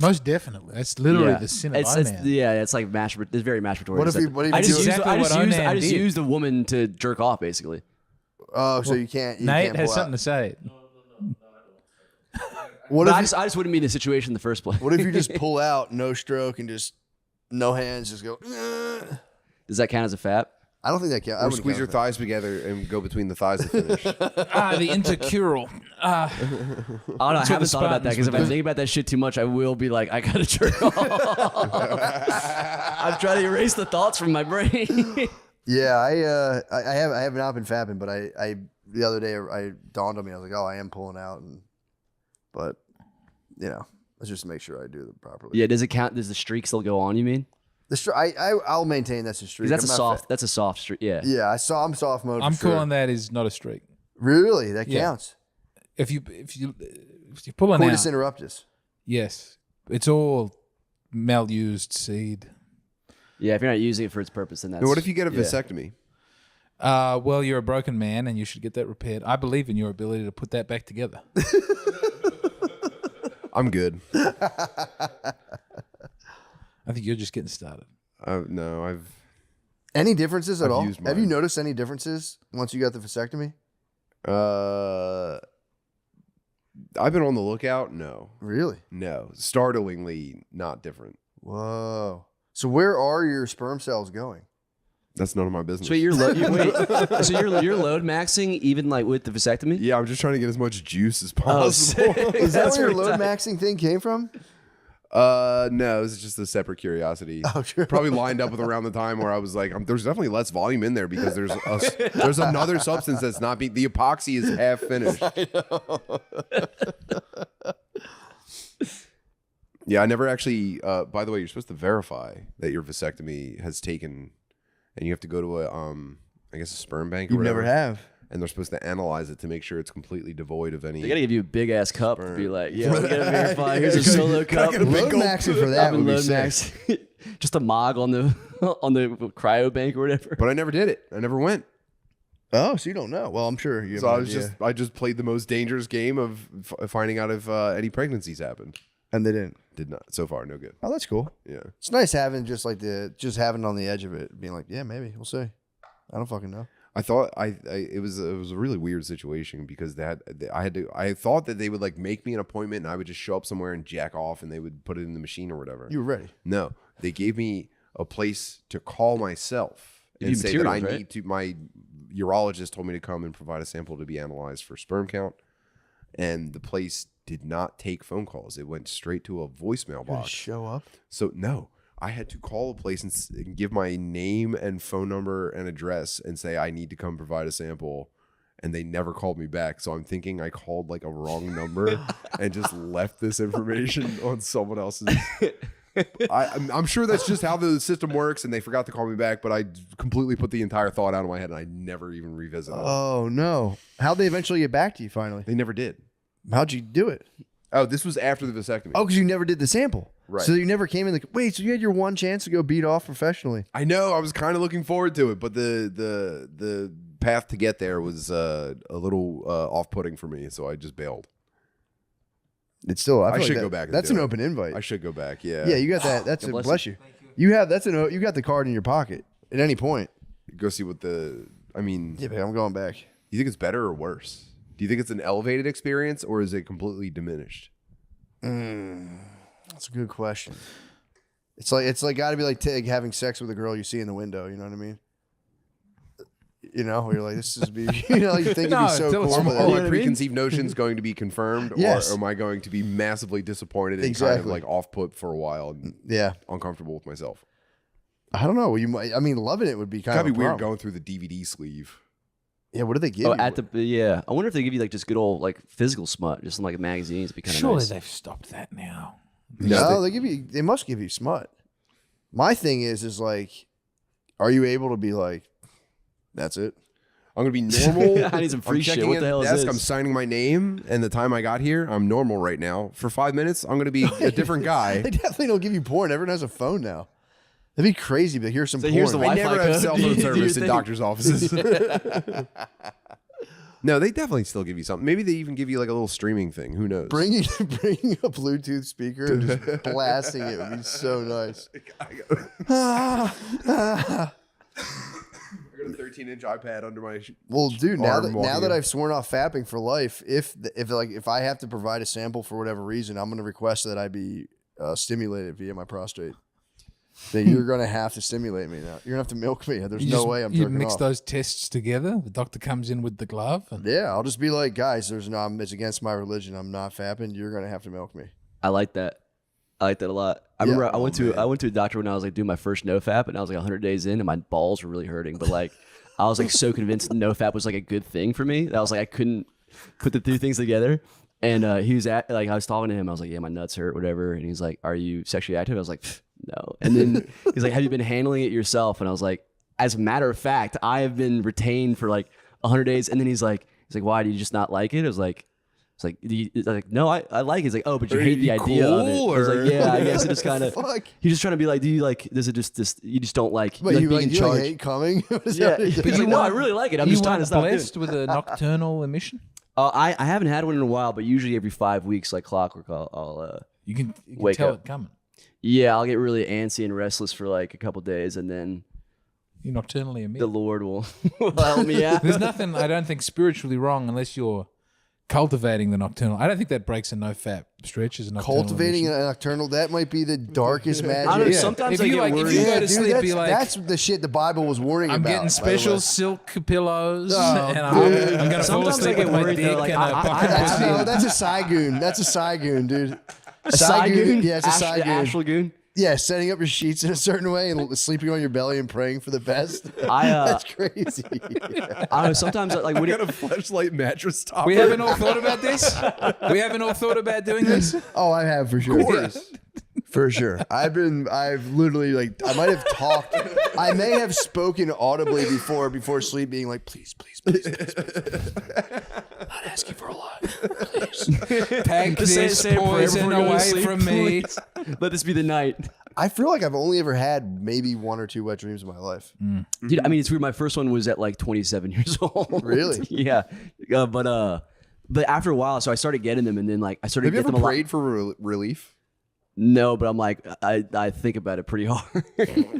Most definitely. That's literally Yeah. the sin of It's Onan. it's like it's very masturbatory. What if you I do just it- used Exactly I just what used Onan I just did. used a woman to jerk off basically. Oh, so you can't. You Nate can't has pull something out. to say. What But if I you, just wouldn't be in the situation in the first place. what if you just pull out, no stroke, and just no hands, just go? "Ugh." Does that count as a fap? I don't think that counts. I Or wouldn't squeeze count your as a thighs together and go between the thighs to finish. The intercural. I don't know. I what haven't the thought about that Spartans because if would I do. think about that shit too much, I will be like, I gotta jerk off. I'm trying to erase the thoughts from my brain. Yeah, I have not been fapping, but I the other day I dawned on me. I was like, oh, I am pulling out, but let's just make sure I do it properly. Yeah, does it count? Does the streak still go on? You mean? I'll maintain that's a streak. Because I'm not that's a soft streak. Yeah. Yeah, I'm soft mode. I'm for sure. calling that is not a streak. Really, that Yeah. counts. If you pull an Coitus out, interruptus. yes, it's all malused seed. Yeah, if you're not using it for its purpose, then that's. Now, what if you get a yeah. vasectomy? Well, you're a broken man, and you should get that repaired. I believe in your ability to put that back together. I'm good. I think you're just getting started. No, I've Any differences at I've all? used Have you mine. noticed any differences once you got the vasectomy? I've been on the lookout. No, Really? startlingly not different. Whoa. So where are your sperm cells going? That's none of my business. So you're so you're load maxing even like with the vasectomy? Yeah, I'm just trying to get as much juice as Oh, possible. sick. Is that That's where your pretty load tight. maxing thing came from? No, it's just a separate curiosity. Oh, sure. Probably lined up with around the time where I was like, there's definitely less volume in there because there's another substance that's not being. The epoxy is half finished. Yeah, I never actually. By the way, you're supposed to verify that your vasectomy has taken, and you have to go to I guess a sperm bank. Or You never whatever, have. and they're supposed to analyze it to make sure it's completely devoid of any. They gotta give you a big ass cup to be like, yeah, we gotta verify. Here's a solo cup. get a big Load gulp. maxing for that I've would been be load sick. max. Just a mog on the cryo bank or whatever. But I never did it. I never went. Oh, so you don't know? Well, I'm sure you. So have I an was idea. I just played the most dangerous game of finding out if any pregnancies happened. and they didn't. Did not so far. No good. Oh, that's cool. Yeah. It's nice having just having it on the edge of it, being like, yeah, maybe we'll see. I don't fucking know. I thought it was a really weird situation because I thought that they would like make me an appointment and I would just show up somewhere and jack off and they would put it in the machine or whatever. You were ready. No, they gave me a place to call myself Give and you say that I materials, right? need to. My urologist told me to come and provide a sample to be analyzed for sperm count, and the place did not take phone calls. It went straight to a voicemail box. Show up. So no, I had to call a place and give my name and phone number and address and say I need to come provide a sample. And they never called me back. So I'm thinking I called like a wrong number and just left this information on someone else's. I'm sure that's just how the system works. And they forgot to call me back. But I completely put the entire thought out of my head and I never even revisited it. Oh no! How'd they eventually get back to you finally? They never did. How'd you do it? Oh, this was after the vasectomy. Oh, because you never did the sample. Right. So you never came in. Wait, so you had your one chance to go beat off professionally. I know. I was kind of looking forward to it, but the path to get there was a little off-putting for me, so I just bailed. It's still. I feel should like go back and That's do an it. open invite. I should go back. Yeah. Yeah, you got that. That's God bless bless you. You have you got the card in your pocket at any point. Go see what the. I mean, Yeah, babe, I'm going back. you think it's better or worse? Do you think it's an elevated experience or is it completely diminished? That's a good question. It's like got to be like having sex with a girl you see in the window. You know what I mean? You know, where you're like, this is be. You know, you think No, it'd be so tell us cool. more. but Are then- my preconceived notions going to be confirmed, Yes. or am I going to be massively disappointed and kind Exactly. of like off put for a while and Yeah, uncomfortable with myself? I don't know. You might. I mean, loving it would be kind Gotta of be weird problem. going through the DVD sleeve. Yeah, what do they give Oh, you? at the yeah. I wonder if they give you like just good old like physical smut, just in like magazines. It'd be kind of Surely nice. they've stopped that now. No, they give you. They must give you smut. My thing is like, are you able to be like, that's it? I'm gonna be normal. I need some free I'm shit. checking What in the hell at is desk, this? I'm signing my name, and the time I got here, I'm normal right now. For 5 minutes, I'm gonna be a different guy. They definitely don't give you porn. Everyone has a phone now. That'd be crazy, but here's some So porn. here's the They Wi-Fi never have code. cell Do phone you service in think? doctors' offices. No, they definitely still give you something. Maybe they even give you like a little streaming thing. Who knows? Bringing a Bluetooth speaker and just blasting it would be so nice. I got a 13-inch iPad under my. Well, dude, now arm that walking in. I've sworn off fapping for life, if I have to provide a sample for whatever reason, I'm going to request that I be stimulated via my prostate. That you're going to have to stimulate me now. You're going to have to milk me. There's no way I'm You jerking mix off. those tests together. The doctor comes in with the glove. And Yeah, I'll just be like, guys, it's against my religion. I'm not fapping. You're going to have to milk me. I like that. I like that a lot. I remember I went to a doctor when I was like doing my first NoFap, and I was like 100 days in, and my balls were really hurting. But like, I was like so convinced NoFap was like a good thing for me that I was like I couldn't put the two things together. And he was I was talking to him. I was like, yeah, my nuts hurt, whatever. And he's like, are you sexually active? I was like, no. And then he's like, have you been handling it yourself? And I was like, as a matter of fact, I have been retained for like 100 days. And then he's like, why do you just not like it? I was like. It's like, no, I like it. He's like, oh, but you hate the idea of it. I was like, yeah, I guess it just kind of. He's just trying to be like, do you like? Does it just you just don't like? But you like being in charge? hate coming? Yeah, but he's like, no, I really like it. I'm you just trying to weren't stop doing blessed it. with a nocturnal emission. I haven't had one in a while, but usually every 5 weeks, like clockwork, I'll You can Wake tell up. it coming. yeah, I'll get really antsy and restless for like a couple days, and then You're nocturnally the emitted. Lord will help me out. There's nothing I don't think spiritually wrong unless you're cultivating the nocturnal. I don't think that breaks a no-fap stretch as a nocturnal Cultivating emission. a nocturnal, that might be the darkest magic. I don't know. Yeah. Sometimes If I you get like- if worried. you go to dude, sleep, be like, that's the shit the Bible was warning I'm about. getting by the special way. silk pillows, Oh, and I'm going to fall Sometimes asleep I get with my worried, dick though, like, and a I- pocket I- pussy. No, that's a Saigoon. That's a Saigoon, dude. A Saigoon? Yeah, it's a Saigoon. Ash Lagoon. Yeah, setting up your sheets in a certain way and sleeping on your belly and praying for the best. That's crazy. I don't know. Sometimes like I when got a flashlight mattress top. We haven't all thought about this? We haven't all thought about doing this? Oh, I have for sure. For sure. I've literally like, I might have talked. I may have spoken audibly before sleep, being like, please. Not asking for a lot. Please. Take Just this say a prayer poison before you go to away sleep, from me. please. Let this be the night. I feel like I've only ever had maybe one or two wet dreams in my life. Dude, I mean, it's weird. My first one was at like 27 years old. Really? Yeah. But after a while, so I started getting them, and then like I started Have you getting ever them a lot. prayed for relief? No, but I'm like I think about it pretty hard.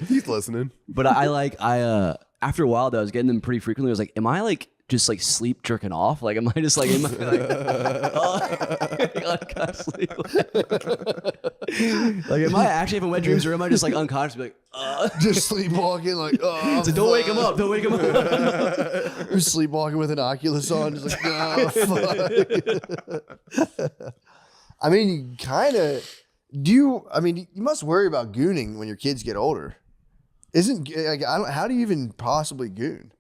He's listening. But I after a while though, I was getting them pretty frequently. I was like, am I like just like sleep jerking off? Like, am I just like, am I like unconsciously? Like, am I actually having wet dreams, or am I just like unconsciously like, Just sleepwalking, like, oh. so don't wake him up, don't wake him up. You're sleepwalking with an Oculus on, just like, oh, fuck. I mean, you kind of you must worry about gooning when your kids get older. How do you even possibly goon?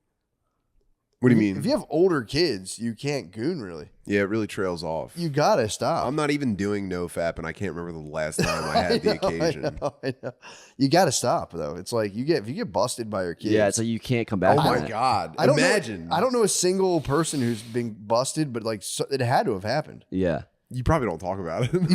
What do you mean? If you have older kids, you can't goon really. Yeah, it really trails off. You gotta stop. I'm not even doing NoFap, and I can't remember the last time I had the occasion. I know. You gotta stop though. It's like if you get busted by your kids. Yeah, so you can't come back. Oh from my that. God! I don't Imagine. know. I don't know a single person who's been busted, but like it had to have happened. Yeah. You probably don't talk about it. I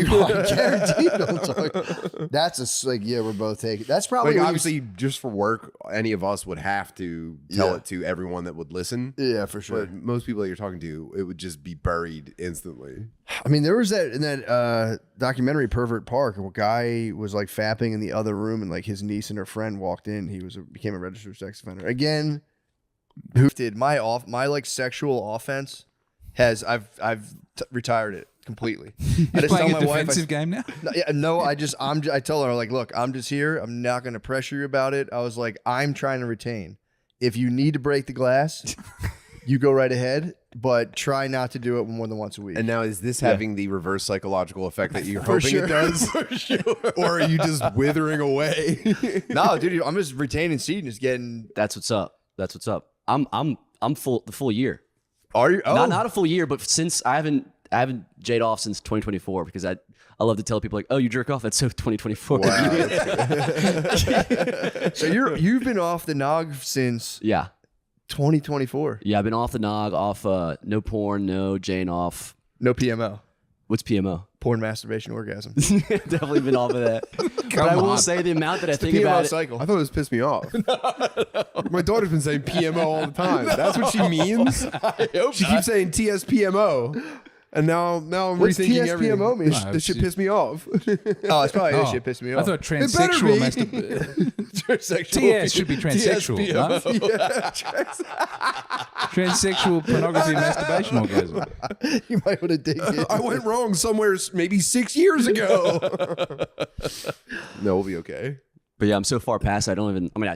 guarantee you don't talk. That's like, yeah, we're both taking. That's probably Like what obviously, just for work, any of us would have to tell Yeah. it to everyone that would listen. Yeah, for sure. But most people that you're talking to, it would just be buried instantly. I mean, there was that in that documentary, Pervert Park, a guy was like fapping in the other room, and like his niece and her friend walked in. He became a registered sex offender. Again, who did my like sexual offense? I've retired it completely. I just Playing tell a my wife. defensive game now? I tell her like, look, I'm just here. I'm not going to pressure you about it. I was like, I'm trying to retain. If you need to break the glass, you go right ahead, but try not to do it more than once a week. And now, is this having the reverse psychological effect that you're For hoping sure. it does? For sure. Or are you just withering away? No, dude, I'm just retaining seed and just getting. That's what's up. That's what's up. I'm the full year. Are you? Oh, Not a full year, but since I haven't jade off since 2024 because I love to tell people like, oh, you jerk off. That's so 2024. So you've been off the nog since Yeah. 2024. Yeah, I've been off the nog, off no porn, no Jane off. No PMO. What's PMO? Porn, masturbation, orgasm. Definitely been off of that. But I will say the amount that I think PMO about it. cycle. I thought it was pissed me off. My daughter's been saying PMO all the time. That's what she means. She keeps saying TSPMO. And now I'm What's rethinking TSPMO everything. mean? This shit pissed me off. Oh, it's probably this shit pissed me I off. thought better transsexual be. masturbation. TS should be transsexual. Huh? Transsexual pornography masturbation orgasm. You might want to dig in. I went wrong somewhere maybe 6 years ago. No, we'll be okay. But yeah, I'm so far past. I don't even. I mean,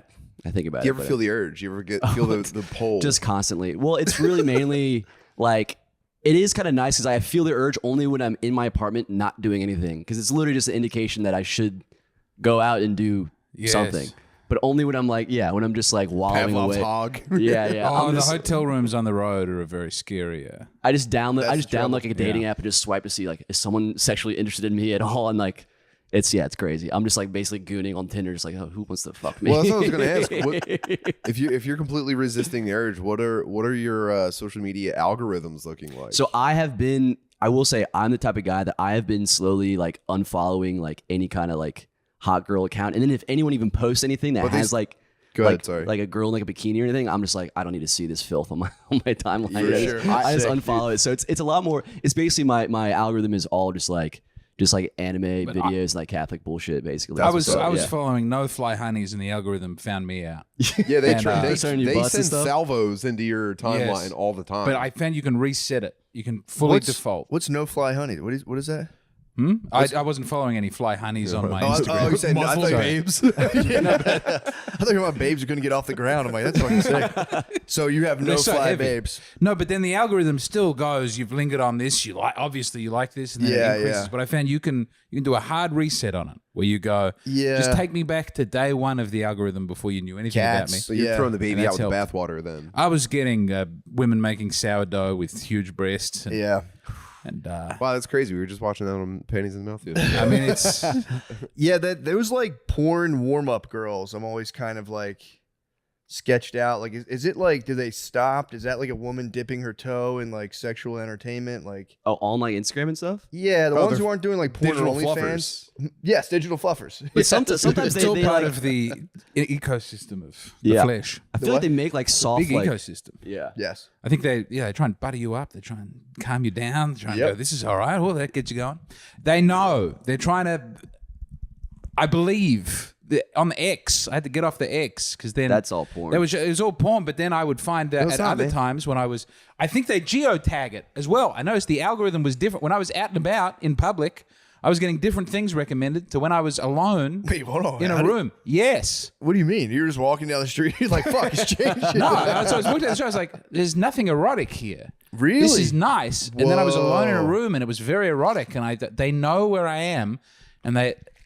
I think about Do you it. ever but feel the urge? You ever feel the pull? just constantly? Well, it's really mainly like. It is kind of nice because I feel the urge only when I'm in my apartment not doing anything, because it's literally just an indication that I should go out and do something. But only when I'm like, when I'm just like wallowing Pavlov's away. hog. Yeah. Oh, I'm the just- hotel rooms on the road are very scary. I just download. That's I just the trouble. download like a dating app and just swipe to see like is someone sexually interested in me at all, and like. It's crazy. I'm just like basically gooning on Tinder, just like, oh, who wants to fuck me? Well, that's what I was going to ask. If you're completely resisting the urge, what are your social media algorithms looking like? So I will say I'm the type of guy that I have been slowly like unfollowing like any kind of like hot girl account. And then if anyone even posts anything that has like, Go ahead, sorry. like a girl in like a bikini or anything, I'm just like, I don't need to see this filth on my timeline. For I sure. just Sick. unfollow it. So it's a lot more, it's basically my algorithm is all just like anime videos and like Catholic bullshit, basically. I was Yeah. following No Fly Honeys, and the algorithm found me out. yeah, they And, they showing you they butts and send stuff? salvos into your timeline Yes. all the time. But I found you can reset it. You can fully default. What's no fly honey? What is that? I wasn't following any Fly Honeys on my Instagram. you said I thought Sorry. babes. I thought you were about babes are going to get off the ground. I'm like, that's fucking sick. So you have no They're so fly heavy. babes. No, but then the algorithm still goes. You've lingered on this. You like obviously you like this, and then Yeah, it increases. yeah. But I found you can do a hard reset on it, where you go, Yeah. just take me back to day one of the algorithm before you knew anything Cats. about me. so you're Yeah. throwing the baby And out with that's the bathwater then. I was getting women making sourdough with huge breasts. And, Yeah. and Wow, that's crazy. We were just watching that on Panties in the Mouth the other day. I mean, it's Yeah, those like porn warm up girls. I'm always kind of like sketched out. Like, is it like, do they stop? Is that like a woman dipping her toe in like sexual entertainment? Like, Oh, on like Instagram and stuff? yeah, the Oh, ones they're who aren't doing like porn or digital OnlyFans. Yes, digital fluffers. But sometimes it's still they part like, of the ecosystem of the Yeah. flesh. I feel like they make like soft Big like, ecosystem. yeah. Yes. I think they try and butter you up. They try and calm you down. They try and Yep. go, this is all right. Well, that gets you going. They know. They're trying to, I believe, on the X. I had to get off the X because then That's all porn. It was all porn, but then I would find that it's at not, other man. times when I think they geotag it as well. I noticed the algorithm was different. When I was out and about in public, I was getting different things recommended to when I was alone Wait, hold on. in How a do- room. Yes. What do you mean? You're just walking down the street. You're like, fuck, it's changed. No, so I was looking at the show. I was like, "There's nothing erotic here. Really? This is nice." And then I was alone in a Whoa. room, and it was very erotic. And they know where I am, and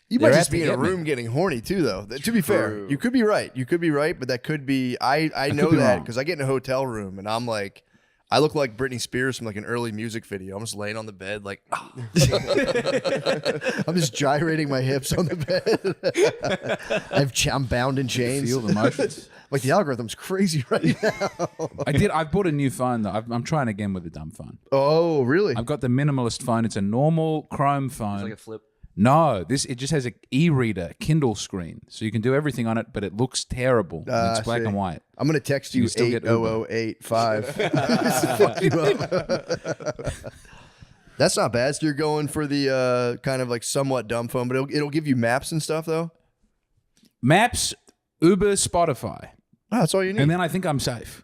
You they're might out just to be in a get me. room getting horny too, though. To be fair, you could be right. You could be right, but that could be. I know be that wrong. because I get in a hotel room and I'm like, I look like Britney Spears from like an early music video. I'm just laying on the bed, like, I'm just gyrating my hips on the bed. I'm bound in chains. Feel the motions. Like the algorithm's crazy right now. I bought a new phone though. I'm trying again with a dumb phone. Oh, really? I've got the minimalist phone. It's a normal Chrome phone. Like a flip. No, it just has an e-reader, Kindle screen, so you can do everything on it, but it looks terrible. And it's black see. and white. I'm gonna text you You still get Uber. 80085. Fuck you up. That's not bad. So you're going for the kind of like somewhat dumb phone, but it'll give you maps and stuff though. Maps, Uber, Spotify, Oh, that's all you need. and then I think I'm safe.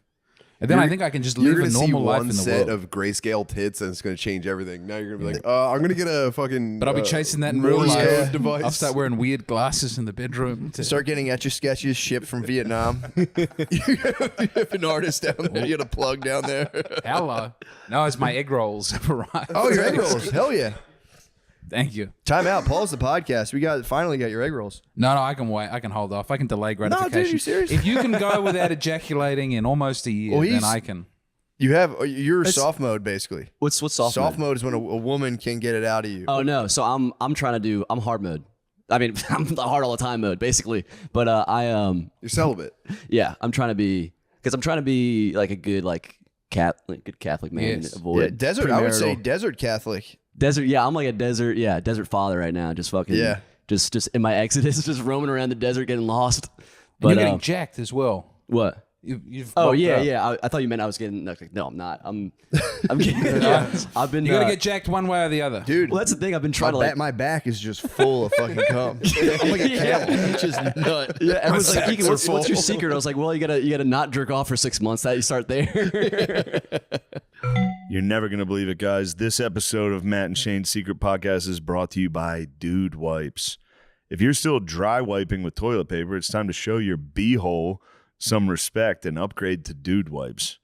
And then I think I can just You're live a gonna see normal life one in the set world. of grayscale tits, and it's gonna change everything. Now you're gonna be like, I'm gonna get a fucking. But I'll be chasing that in real Morse life. code device. I'll start wearing weird glasses in the bedroom. Start getting etch a sketches shipped from Vietnam. You have an artist down there. You got a plug down there. Hello. No, it's my egg rolls have arrived. Oh, your egg rolls. Hell yeah. Thank you. Time out. Pause the podcast. We finally got your egg rolls. No, I can wait. I can hold off. I can delay gratification. you serious? If you can go without ejaculating in almost a year, Well, then he's- I can. You're soft mode basically. What's soft, Soft mode? mode is when a woman can get it out of you. Oh no, so I'm hard mode. I mean, I'm the hard all the time mode basically. But You're celibate. yeah, I'm trying to be because I'm trying to be like a good good Catholic man. Yes. And avoid Desert. I would say premarital. desert Catholic. Desert. Yeah, I'm like a desert father right now. Just fucking just in my Exodus, just roaming around the desert, getting lost. But You're getting jacked as well. what? You've Oh bulked yeah, up. yeah. I thought you meant I was getting. No, I'm not. I'm getting. I've been. You got to get jacked one way or the other. Dude, Well, that's the thing. I've been trying to like. my back is just full of fucking cum. I'm like a camel. It's just nut. Yeah, everyone's like, sacks Keegan, are what's your full. secret? I was like, well, you gotta not jerk off for 6 months. That you start there. You're never going to believe it, guys. This episode of Matt and Shane's Secret Podcast is brought to you by Dude Wipes. If you're still dry wiping with toilet paper, it's time to show your beehole some respect and upgrade to Dude Wipes.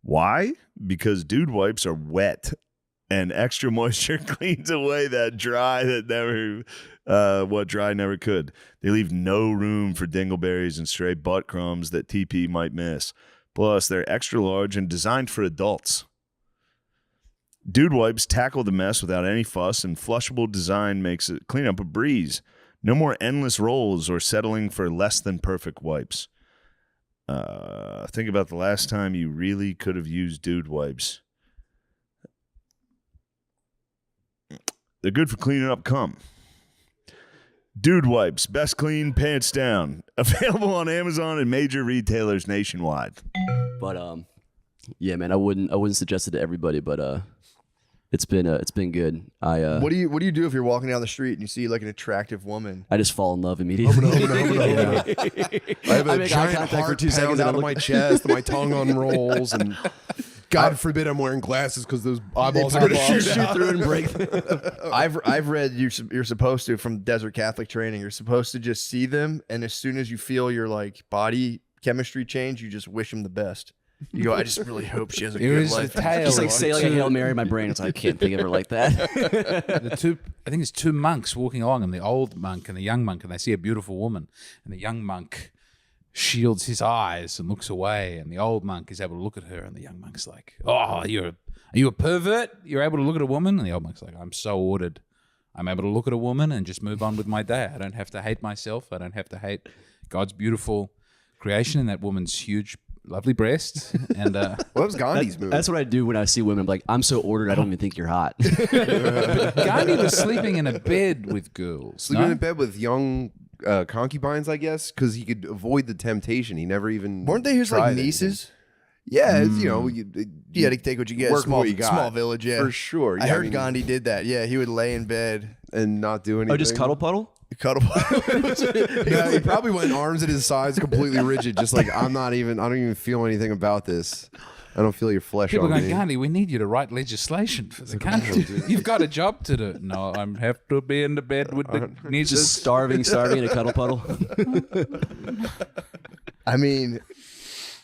Why? Because Dude Wipes are wet, and extra moisture cleans away that dry what dry never could. They leave no room for dingleberries and stray butt crumbs that TP might miss. Plus, they're extra large and designed for adults. Dude Wipes tackle the mess without any fuss, and flushable design makes it clean up a breeze. No more endless rolls or settling for less than perfect wipes. Think about the last time you really could have used Dude Wipes. They're good for cleaning up cum. Dude Wipes, best clean, pants down. Available on Amazon and major retailers nationwide. But yeah, man, I wouldn't suggest it to everybody, but it's been good. What do you do if you're walking down the street and you see like an attractive woman? I just fall in love immediately. I have I a make eye giant contact for heart 2 pegged seconds and out I of my chest, and my tongue unrolls, and God forbid I'm wearing glasses because those eyeballs are going to shoot out. through and break. I've read you're supposed to, from Desert Catholic training, you're supposed to just see them, and as soon as you feel your like body chemistry change, you just wish them the best. You go, I just really hope she has a Here good is the life. tale. Just like say like a Hail Mary in my brain. It's like, I can't think of her like that. I think it's two monks walking along, and the old monk and the young monk, and they see a beautiful woman, and the young monk shields his eyes and looks away, and the old monk is able to look at her, and the young monk's like, "Oh, are you a pervert? You're able to look at a woman?" And the old monk's like, "I'm so ordered. I'm able to look at a woman and just move on with my day. I don't have to hate myself. I don't have to hate God's beautiful creation and that woman's huge, lovely breasts." And Well, that was Gandhi's move. That's what I do when I see women. I'm like, I'm so ordered, I don't even think you're hot. Gandhi was sleeping in a bed with girls. Sleeping no? in bed with young concubines, I guess, because he could avoid the temptation. He never even Weren't they his tried like anything. nieces? Yeah, it's, you You had to take what you get. Work Small, what you got. small village, yeah. For sure. I Yeah, heard mean, Gandhi did that. Yeah, he would lay in bed, and not do anything. Oh, just cuddle puddle? cuddle. Yeah, he probably went arms at his sides, completely rigid, just like I don't even feel anything about this. I don't feel your flesh People on going, me. Gandhi, we need you to write legislation for the country. You've got a job to do. No, I have to be in the bed with the nieces. Just starving in a cuddle puddle. I mean,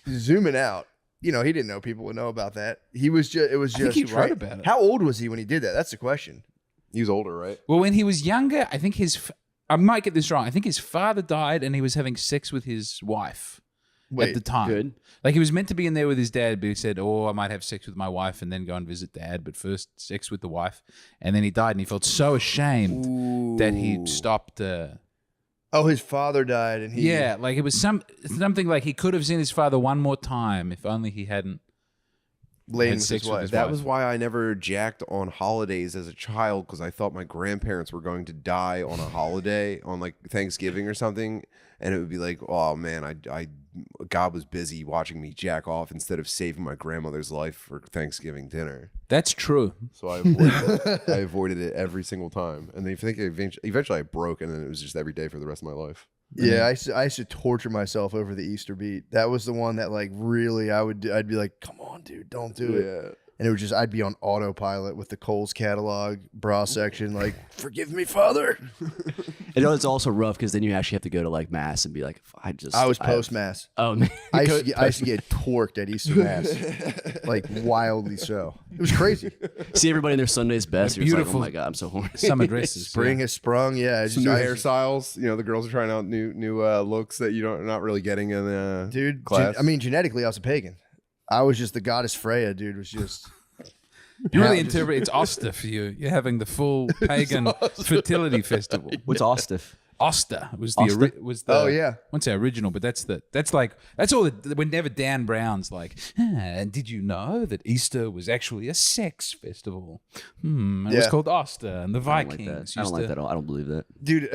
zooming out, he didn't know people would know about that. He was just, it was think just he wrote about it. How old was he when he did that? That's the question. He was older, right? Well, when he was younger, I think I might get this wrong. I think his father died and he was having sex with his wife at the time. good. Like he was meant to be in there with his dad, but he said, "Oh, I might have sex with my wife and then go and visit dad, but first sex with the wife." And then he died, and he felt so ashamed that he stopped. Oh, his father died, and he. Yeah, like it was something like he could have seen his father one more time if only he hadn't Laying had with sex his with wife. his That wife. was why I never jacked on holidays as a child, because I thought my grandparents were going to die on a holiday, on like Thanksgiving or something, and it would be like, oh man, God was busy watching me jack off instead of saving my grandmother's life for Thanksgiving dinner. That's true. So I avoided it. I avoided it every single time, and then I think eventually I broke, and then it was just every day for the rest of my life. Yeah, I used to torture myself over the Easter beat. That was the one that like really I'd be like, come on, dude, don't do it. Yeah. And it was just I'd be on autopilot with the Kohl's catalog bra section, like, forgive me, Father. And it's also rough because then you actually have to go to like mass and be like, I was post mass. Oh man, I used to get torqued at Easter mass, like wildly so. It was crazy. see everybody in their Sunday's best. You're just like, Beautiful. oh my god, I'm so horny. Summer dresses. Spring yeah. has sprung. Yeah, Some new hairstyles. The girls are trying out new looks that not really getting in dude. class. Genetically, I was a pagan. I was just the goddess Freya, dude. Was just. You really interpret it's Oster for you. You're having the full pagan fertility festival. What's Ostiff? Oster was Oster? Oh, yeah. I won't say original, but that's all. Whenever Dan Brown's like, and did you know that Easter was actually a sex festival? It was called Oster, and the I don't like Vikings. that. I don't like that at all. I don't believe that. Dude,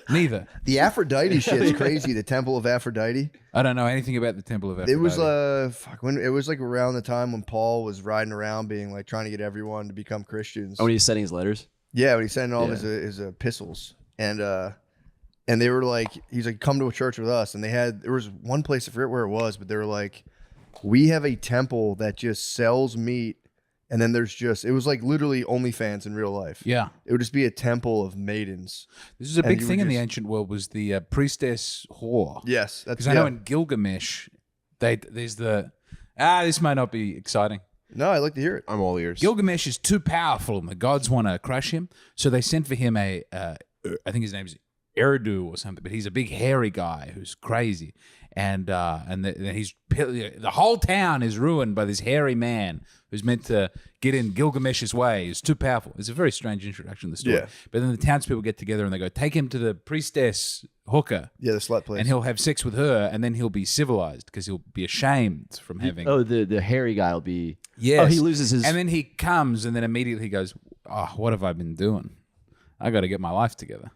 Neither. the Aphrodite shit's crazy. The Temple of Aphrodite. I don't know anything about the Temple of Aphrodite. It was when it was like around the time when Paul was riding around being like trying to get everyone to become Christians. Oh, when he's sending his letters? Yeah, when he sent all Yeah. his epistles, and they were like, he's like, come to a church with us, and there was one place, I forget where it was, but they were like, we have a temple that just sells meat, and then it was like literally OnlyFans in real life. Yeah. It would just be a temple of maidens. This is a And big you thing would in the just- ancient world was the priestess whore. Yes, that's Because I know in Gilgamesh, there's this might not be exciting. No, I'd like to hear it. I'm all ears. Gilgamesh is too powerful, and the gods want to crush him. So they sent for him I think his name's Eridu or something, but he's a big hairy guy who's crazy, and he's the whole town is ruined by this hairy man who's meant to get in Gilgamesh's way. He's too powerful. It's a very strange introduction to the story. Yeah. But then the townspeople get together and they go, take him to the priestess hooker. Yeah, the slut place. And he'll have sex with her, and then he'll be civilized because he'll be ashamed from having. Oh, the hairy guy will be. Yes. Oh, he loses his. And then he comes, and then immediately he goes, "Oh, what have I been doing? I got to get my life together."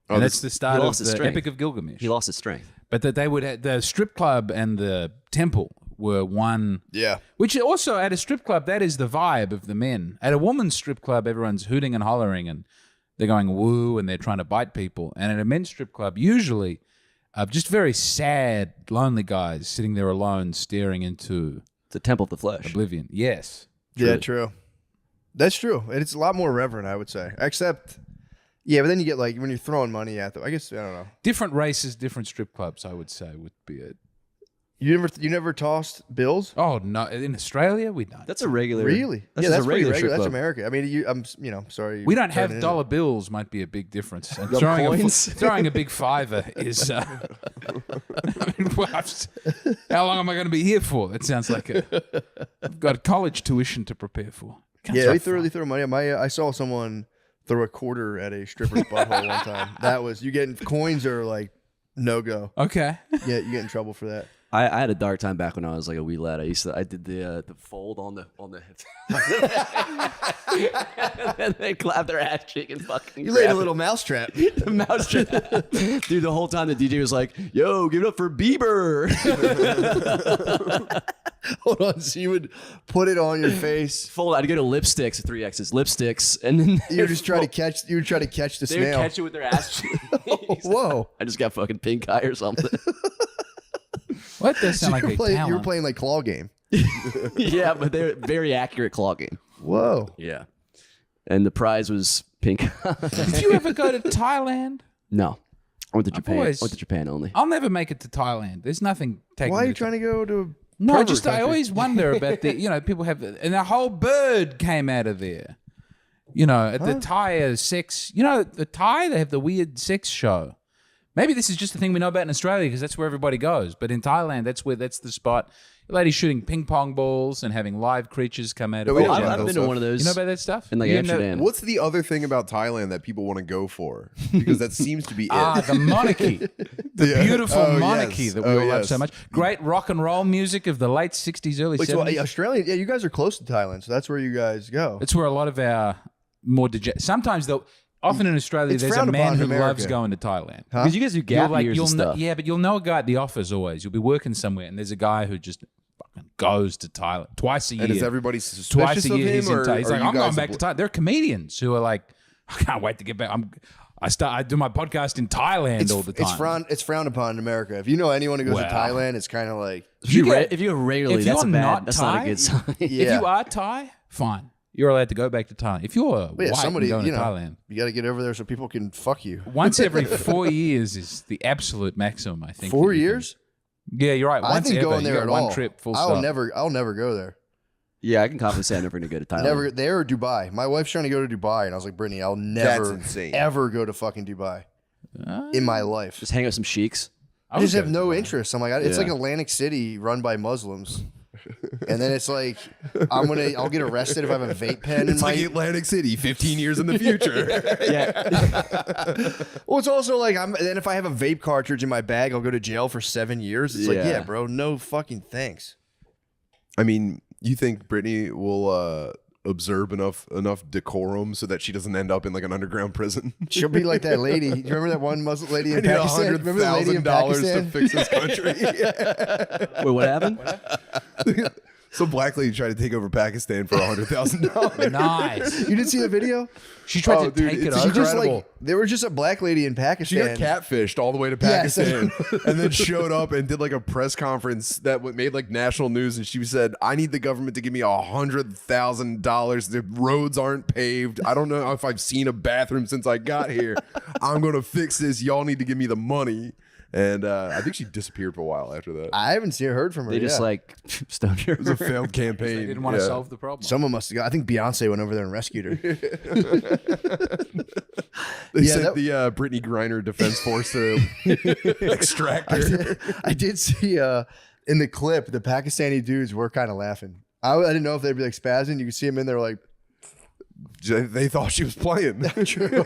And that's the start of lost his the strength. Epic of Gilgamesh. he lost his strength. But that they would the strip club and the temple were one. yeah. Which also at a strip club, that is the vibe of the men. At a woman's strip club, everyone's hooting and hollering, and they're going woo, and they're trying to bite people. And at a men's strip club, usually, just very sad, lonely guys sitting there alone, staring into It's a temple of the flesh. oblivion. Yes. Yeah, true. That's true. And it's a lot more reverent, I would say. Except, yeah, but then you get like when you're throwing money at them. I guess I don't know. Different races, different strip clubs, I would say, would be it. You never tossed bills? Oh, no. In Australia, we don't. That's a regular. Really? That's yeah, just that's a pretty regular regular. strip That's club. America. I mean, I'm sorry. We don't have turning dollar bills might be a big difference. And Got coins? throwing a big fiver is... I mean, how long am I going to be here for? That sounds like I've got college tuition to prepare for. Can't Yeah, throw they throw money. I saw someone throw a quarter at a stripper's butthole one time. That was you getting coins are like no go. Okay. Yeah, you get in trouble for that. I had a dark time back when I was like a wee lad. I did the fold on the and they clap their ass cheek and fucking. You laid a grab little mousetrap. the mouse trap. Dude, the whole time the DJ was like, "Yo, give it up for Bieber." Hold on, so you would put it on your face. Fold. I'd go to lipsticks, 3X's lipsticks, and then You would just try to catch. You would try to catch the they would snail. catch it with their ass cheeks. Whoa! I just got fucking pink eye or something. What does sound like a you were talent? playing like claw game. Yeah, but they're very accurate claw game. Whoa! Yeah, and the prize was pink. Did you ever go to Thailand? No, I went to Japan. always- I went to Japan only. I'll never make it to Thailand. There's nothing taking Why are me you to trying to go to? No, pervert just I country? always wonder about people have, and a whole bird came out of there. At the Thai sex, the Thai, they have the weird sex show. Maybe this is just the thing we know about in Australia because that's where everybody goes. But in Thailand, that's the spot. The lady's shooting ping pong balls and having live creatures come out of we it. don't I've have been to stuff. one of those. You know about that stuff? in like You know- Amsterdam. What's the other thing about Thailand that people want to go for? Because that seems to be it. the monarchy. The Yeah. beautiful Oh, monarchy yes. that we Oh, all love yes. so much. Great rock and roll music of the late 60s, early Wait, 70s. so Australia? Yeah, you guys are close to Thailand, so that's where you guys go. It's where a lot of our more sometimes they'll. Often in Australia, It's there's a frowned man upon who in America. loves going to Thailand. Huh? Because you guys do gap years and stuff. But you'll know a guy at the office always. You'll be working somewhere, and there's a guy who just fucking goes to Thailand twice a year. And is everybody Twice suspicious a of year, him? he's in Or Thailand. He's are like, you I'm going guys back to Thailand. There are comedians who are like, I can't wait to get back. I do my podcast in Thailand all the time. It's frowned upon in America. If you know anyone who goes to Wow. Thailand, it's kind of like If you get- if you go regularly, if that's you're a bad. not That's Thai, not a good sign. yeah. If you are Thai, fine. You're allowed to go back to Thailand. If you're But yeah, white somebody, and going you to know, Thailand, you got to get over there so people can fuck you. once every 4 years is the absolute maximum, I think. 4 that you can- years? Yeah, you're right. I Once think ever, going you there get at one all. trip, full I'll stop. never go there. Yeah, I can confidently say I'm never going to go to Thailand. Never there or Dubai. My wife's trying to go to Dubai, and I was like, Brittany, I'll never insane. ever go to fucking Dubai in my life. Just hang out with some sheiks. I just have no interest. I'm like, it's Yeah. like Atlantic City run by Muslims. And then it's like I'll get arrested if I have a vape pen in It's my. like Atlantic City, 15 years in the future. Yeah. Well, it's also like then if I have a vape cartridge in my bag, I'll go to jail for 7 years. It's like, Yeah. yeah, bro, no fucking thanks. I mean, you think Brittany will observe enough decorum so that she doesn't end up in like an underground prison? She'll be like that lady. Do you remember that one Muslim lady I in need Pakistan? Remember the lady in $100,000 to Pakistan? fix this country. Wait, what happened? Some black lady tried to take over Pakistan for $100,000. Nice. You didn't see the video? She tried Oh, to dude, take it it's She over. just incredible. like there was just a black lady in She Pakistan. got catfished all the way to Yes. Pakistan and then showed up and did like a press conference that made like national news. And she said, I need the government to give me $100,000. The roads aren't paved. I don't know if I've seen a bathroom since I got here. I'm going to fix this. Y'all need to give me the money. And I think she disappeared for a while after that. I haven't heard from her. They just yeah. like stoned her. It was a failed campaign. They didn't want to solve the problem. Someone must have. I think Beyonce went over there and rescued her. They Yeah, sent the Brittany Griner Defense Force to extract her. I did see in the clip the Pakistani dudes were kind of laughing. I didn't know if they'd be like spazzing. You could see them in there like, They thought she was playing. true.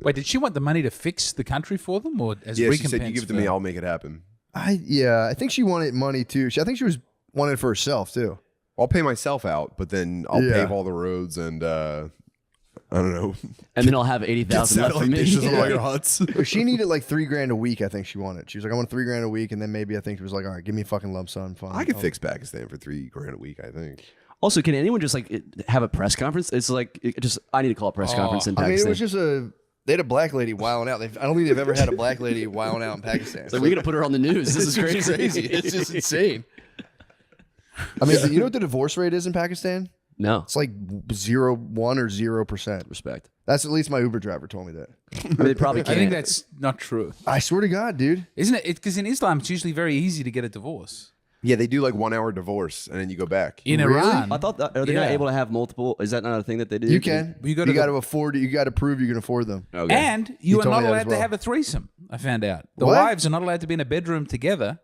Wait, did she want the money to fix the country for them, or as Yeah, she recompense? said, you give it to for- me, I'll make it happen. I think she wanted money too. I think she wanted it for herself too. I'll pay myself out, but then I'll Yeah. pave all the roads and I don't know. And then I'll have 80,000 left for Satellite me. dishes on all Yeah. your huts. But she needed like $3,000 a week. I think she wanted. She was like, I want $3,000 a week, and then maybe I think she was like, all right, give me a fucking lump sum. Fine. I could fix Pakistan for $3,000 a week, I think. Also, can anyone just like have a press conference? It's like I need to call a press conference in I mean, Pakistan. it was just they had a black lady wilding out. I don't think they've ever had a black lady wilding out in Pakistan. It's like, we're gonna put her on the news. This is It's crazy. It's just insane. I mean, you know what the divorce rate is in Pakistan? No It's like 0.1 or 0%. respect. That's at least my Uber driver told me that. I mean, they probably I can't. think that's not true, I swear to God, dude. isn't it? Because in Islam, it's usually very easy to get a divorce. Yeah, they do like 1 hour divorce and then you go back. In Really? Iran, I thought are they not Yeah. able to have multiple? Is that not a thing that they do? You can. You You go to got the- to afford it. You got to prove you can afford them. Okay. and you are told not me that as allowed to well. have a threesome. I found out the What? wives are not allowed to be in a bedroom together,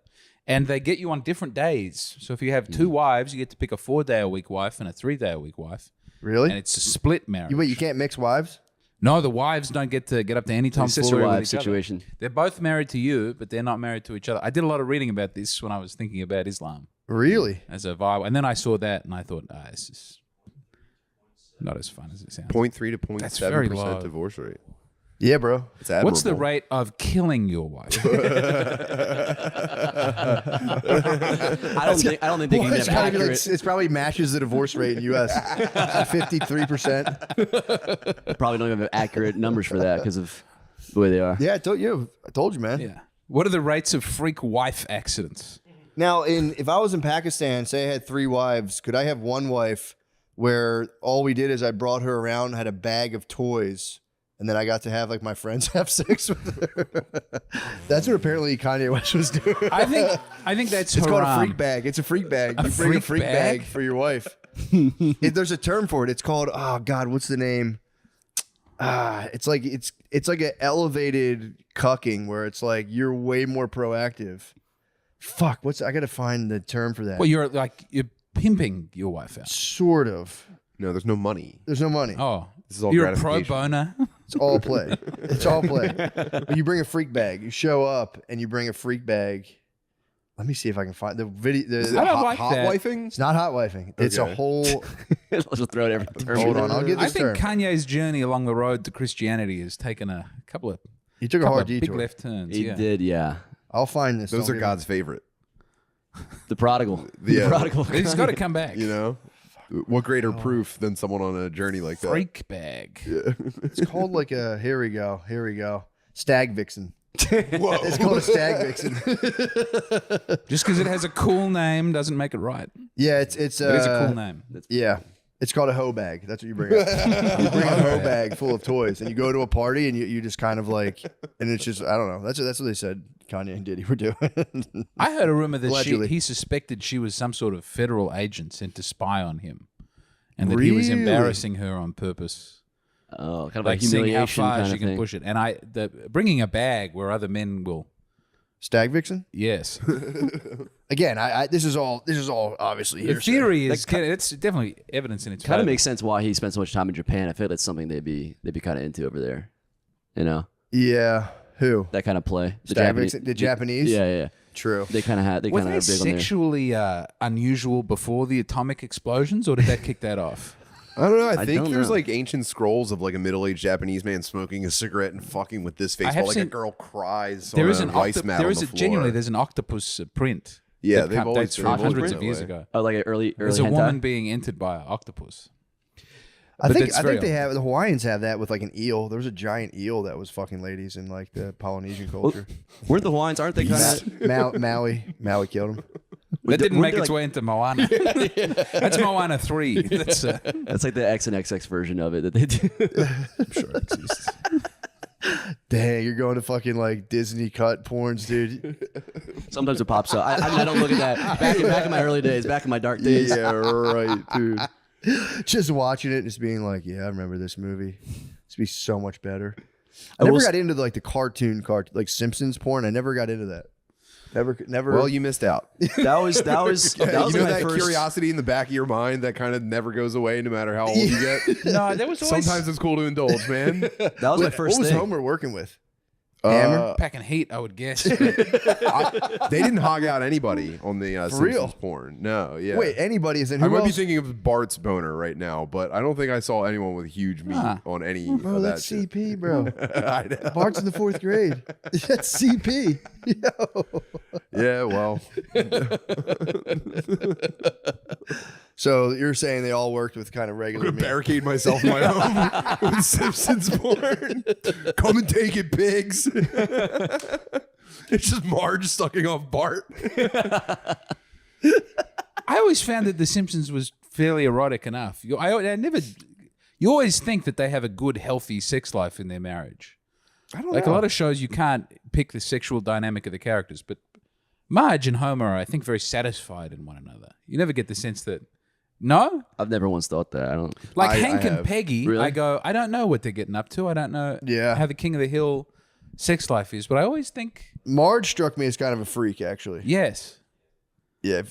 and they get you on different days. So if you have two wives, you get to pick a 4-day-a-week wife and a 3-day-a-week wife, Really? and it's a split marriage. Wait, you can't mix wives? No, the wives don't get to get up to any time sister with wife each other. situation. They're both married to you, but they're not married to each other. I did a lot of reading about this when I was thinking about Islam Really? as a vibe, and then I saw that and I thought, this is not as fun as it sounds. 0.3 to That's very 0.7% low. divorce rate. Yeah, bro. It's admirable. What's the rate of killing your wife? I don't think they can It's, have gotta be like, accurate. it's probably matches the divorce rate in U.S. 53%. Probably don't even have accurate numbers for that because of the way they are. Yeah, I told you, man. Yeah. What are the rates of freak wife accidents? Now, if I was in Pakistan, say I had 3 wives, could I have one wife where all we did is I brought her around, had a bag of toys, and then I got to have like my friends have sex with her? That's what apparently Kanye West was doing. I think that's It's called a haram. freak bag. It's a freak bag. A You bring a freak freak bag? bag for your wife. There's a term for it. It's called, oh God, what's the name? It's like an elevated cucking where it's like you're way more proactive. Fuck, I gotta find the term for that. Well, you're pimping your wife out. Sort of. No, there's no money. There's no money. Oh, This is all you're a pro gratification. boner. It's all play. It's all play. But you bring a freak bag. You show up and you bring a freak bag. Let me see if I can find the video. Is it I don't hot, like hot that. wifing? It's not hot wifing. It's a Okay. whole. Let's just throw it every term. Hold on, I'll get I this think term. Kanye's journey along the road to Christianity has taken a couple of He took a hard big detour. left turns. He Yeah. did, yeah. I'll find this. Those Don't are get God's favorite. The prodigal. Yeah. The prodigal. He's got to come back. You know? What greater proof than someone on a journey like that? Freak bag. It's called like a. Here we go. Stag vixen. Whoa. It's called a stag vixen. Just because it has a cool name doesn't make it right. Yeah, it's It is a cool name. Yeah. It's called a hoe bag. That's what you bring up. You bring a hoe bag full of toys and you go to a party and you just kind of like, and it's just, I don't know. That's what they said Kanye and Diddy were doing. I heard a rumor that Allegedly. he suspected she was some sort of federal agent sent to spy on him, and that he was Really? embarrassing her on purpose, Oh, kind of like like seeing how humiliation far kind she of can thing. push it. And bringing a bag where other men will Stag vixen? Yes. Again, this is all obviously The hearsay. theory is it's definitely evidence in its Kind of favor. makes sense why he spent so much time in Japan. I feel like that's something they'd be kind of into over there. You know, Yeah. Who? that kind of play. Stag vixen? The Japanese? Yeah. True. They kind of had. They Were kind they of big on there. sexually unusual before the atomic explosions, or did that kick that off? I don't know. I think don't there's know. like ancient scrolls of like a middle-aged Japanese man smoking a cigarette and fucking with this face have while like a seen- girl cries There on is a an rice mat there on is the a, floor. genuinely there's an octopus print. Yeah, that they've always dates from they've always hundreds been of years that way. ago. Oh, like an early There's a hentai? woman being entered by an octopus. I But think that's very they old. have the Hawaiians have that with like an eel. There was a giant eel that was fucking ladies in like the Polynesian culture. Weren't the Hawaiians? Aren't they kind of? Maui killed him. That didn't weren't make they its way into Moana. That's Moana 3. That's That's like the X and XX version of it that they do. I'm sure it exists. Dang, you're going to fucking like Disney cut porns, dude. Sometimes it pops up. I mean, I don't look at that. Back in my early days, back in my dark days. Yeah, right, dude. Just watching it and just being like, yeah, I remember this movie. This would be so much better. I I never will got into like the cartoon like Simpsons porn. I never got into that. Never. Well, you missed out. That was you know like my that first. curiosity in the back of your mind that kind of never goes away no matter how old you get? no, there was always Sometimes it's cool to indulge, man. That was my first what was thing. Homer working with? Hammer? packing heat, I would guess. They didn't hog out anybody on the For Simpsons real? porn. No, yeah. Wait, anybody is in? I Who might be else? thinking of Bart's boner right now, but I don't think I saw anyone with huge meat on any Bro, of that that's shit. CP, bro. I know. Bart's in the 4th grade. That's CP. Yo. Yeah, well, So you're saying they all worked with kind of I'm regular gonna meat. barricade myself in my home with Simpsons porn. Come and take it, pigs. It's just Marge sucking off Bart. I always found that The Simpsons was fairly erotic enough. I never. You always think that they have a good, healthy sex life in their marriage. I don't Like know. a lot of shows, you can't pick the sexual dynamic of the characters, but Marge and Homer are, I think, very satisfied in one another. You never get the sense that. No? I've never once thought that. I don't. Like I Hank and have. Peggy, Really? I go, I don't know what they're getting up to. I don't know Yeah. how the King of the Hill sex life is, but I always think, Marge struck me as kind of a freak, actually. yes. Yeah.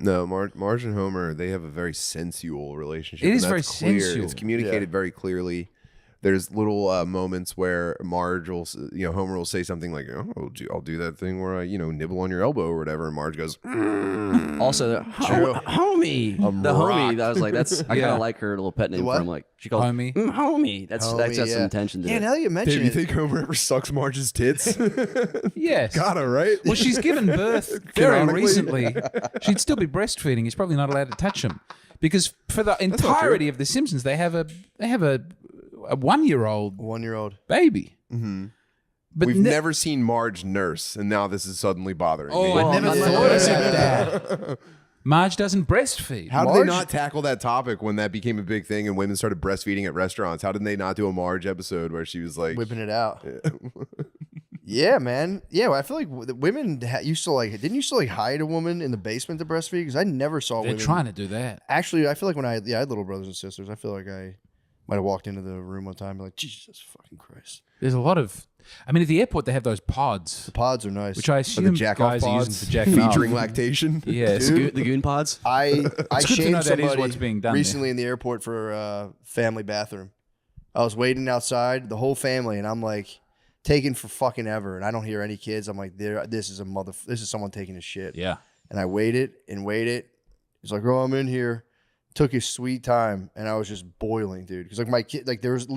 No, Marge and Homer, they have a very sensual relationship. It is and very that's clear. sensual. It's communicated very clearly. There's little moments where Marge will, Homer will say something like, "Oh, I'll do that thing where I, nibble on your elbow or whatever," and Marge goes, Also, homie, the homie. That was like, that's. I kind Yeah. of like her little pet name what? from like she called Homie. homie. That's Homie, got yeah. some attention to Yeah, it. now that you "Dave, mention you it, think Homer ever sucks Marge's tits?" Yes. Gotta, right? Well, she's given birth very Canonically. recently. She'd still be breastfeeding. He's probably not allowed to touch him because for the entirety of The Simpsons, they have a 1-year-old 1-year-old. baby. Mm-hmm. But We've never seen Marge nurse, and now this is suddenly bothering Oh, me. I never I'm thought not- of that. Marge doesn't breastfeed. How did Marge- they not tackle that topic when that became a big thing and women started breastfeeding at restaurants? How did they not do a Marge episode where she was like, Whipping it out. Yeah, man. Yeah, well, I feel like the women used to like. Didn't you used to like hide a woman in the basement to breastfeed? Because I never saw They're women. trying to do that. Actually, I feel like when I had little brothers and sisters, I feel like I might have walked into the room one time and be like, Jesus fucking Christ. There's a lot of. I mean, at the airport they have those pods, The pods are nice. which I assume jack-off guys are pods using to jack off. featuring lactation? Yes. The goon pods. I good to know shaved that is somebody what's being done recently in the airport for a family bathroom. I was waiting outside, the whole family, and I'm like taking for fucking ever, and I don't hear any kids. I'm like, this is someone taking a shit. Yeah. And I waited and waited. He's like, "Oh, I'm in here." Took his sweet time, and I was just boiling, dude. Because like my kid, like there was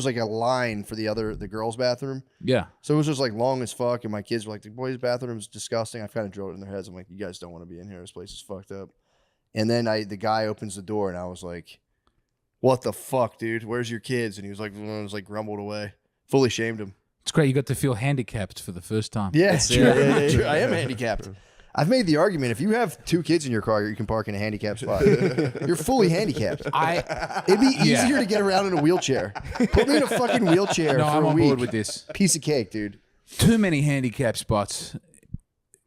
like a line for the girls' bathroom, Yeah. so it was just like long as fuck. And my kids were like, "The boys' bathroom's disgusting." I've kind of drilled it in their heads. I'm like, "You guys don't want to be in here. This place is fucked up." And then the guy opens the door, and I was like, "What the fuck, dude? Where's your kids?" And he was like, grumbled away. Fully shamed him. It's great. You got to feel handicapped for the first time. Yeah, That's true. it. True. I am handicapped. I've made the argument, if you have 2 kids in your car, you can park in a handicapped spot. You're fully handicapped. It'd be easier to get around in a wheelchair. Put me in a fucking wheelchair No, for I'm a on week. board with this. Piece of cake, dude. Too many handicap spots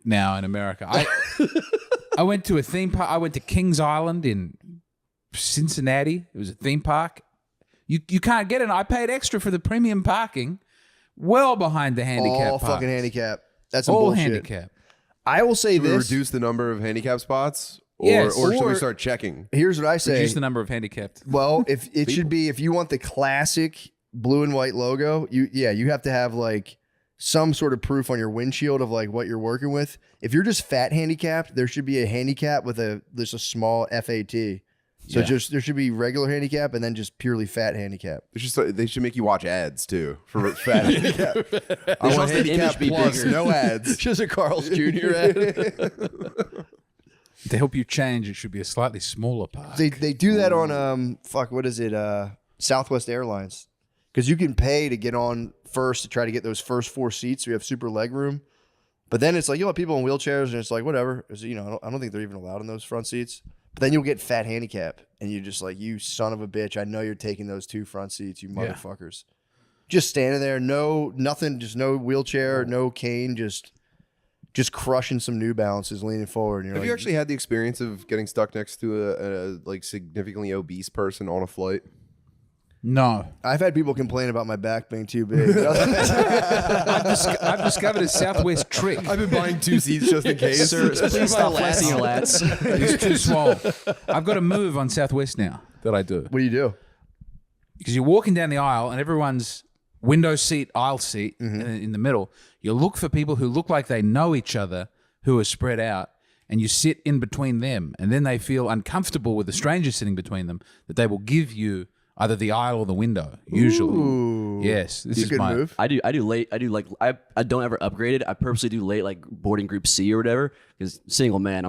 now in America. I went to a theme park. I went to Kings Island in Cincinnati. It was a theme park. You can't get in. I paid extra for the premium parking. well behind the handicap all parks. fucking handicap. That's some All bullshit. handicap. I will say Should we this. reduce the number of handicap spots? Yes. Or should we Or- start checking? Here's what I say. Reduce the number of handicapped. Well, if it should be, if you want the classic blue and white logo, you have to have like some sort of proof on your windshield of like what you're working with. If you're just fat handicapped, there should be a handicap with there's a small FAT. So just there should be regular handicap and then just purely fat handicap. They should make you watch ads too for fat handicap. I want also the handicap image be plus, bigger. no ads. Just a Carl's Jr. ad. To help you change, it should be a slightly smaller park. They do that on what is it? Southwest Airlines. Because you can pay to get on first to try to get those first 4 seats so you have super leg room. But then it's like, you'll have people in wheelchairs and it's like, whatever. It's, I don't think they're even allowed in those front seats. But then you'll get fat handicap and you're just like, you son of a bitch. I know you're taking those 2 front seats, you motherfuckers. Just standing there, nothing, just no wheelchair, no cane, just crushing some New Balances, leaning forward. And you're Have like, you actually had the experience of getting stuck next to a like significantly obese person on a flight? No. I've had people complain about my back being too big. I've discovered a Southwest trick. I've been buying 2 seats just in case. Sir, please stop flexing your lats. It's too swole. I've got a move on Southwest now that I do. What do you do? Because you're walking down the aisle and everyone's window seat, aisle seat in the middle. You look for people who look like they know each other who are spread out, and you sit in between them. And then they feel uncomfortable with the stranger sitting between them, that they will give you either the aisle or the window, usually. Ooh. Yes, this It's a is good my move. I do late. I don't ever upgrade it. I purposely do late, like boarding group C or whatever. Because single man,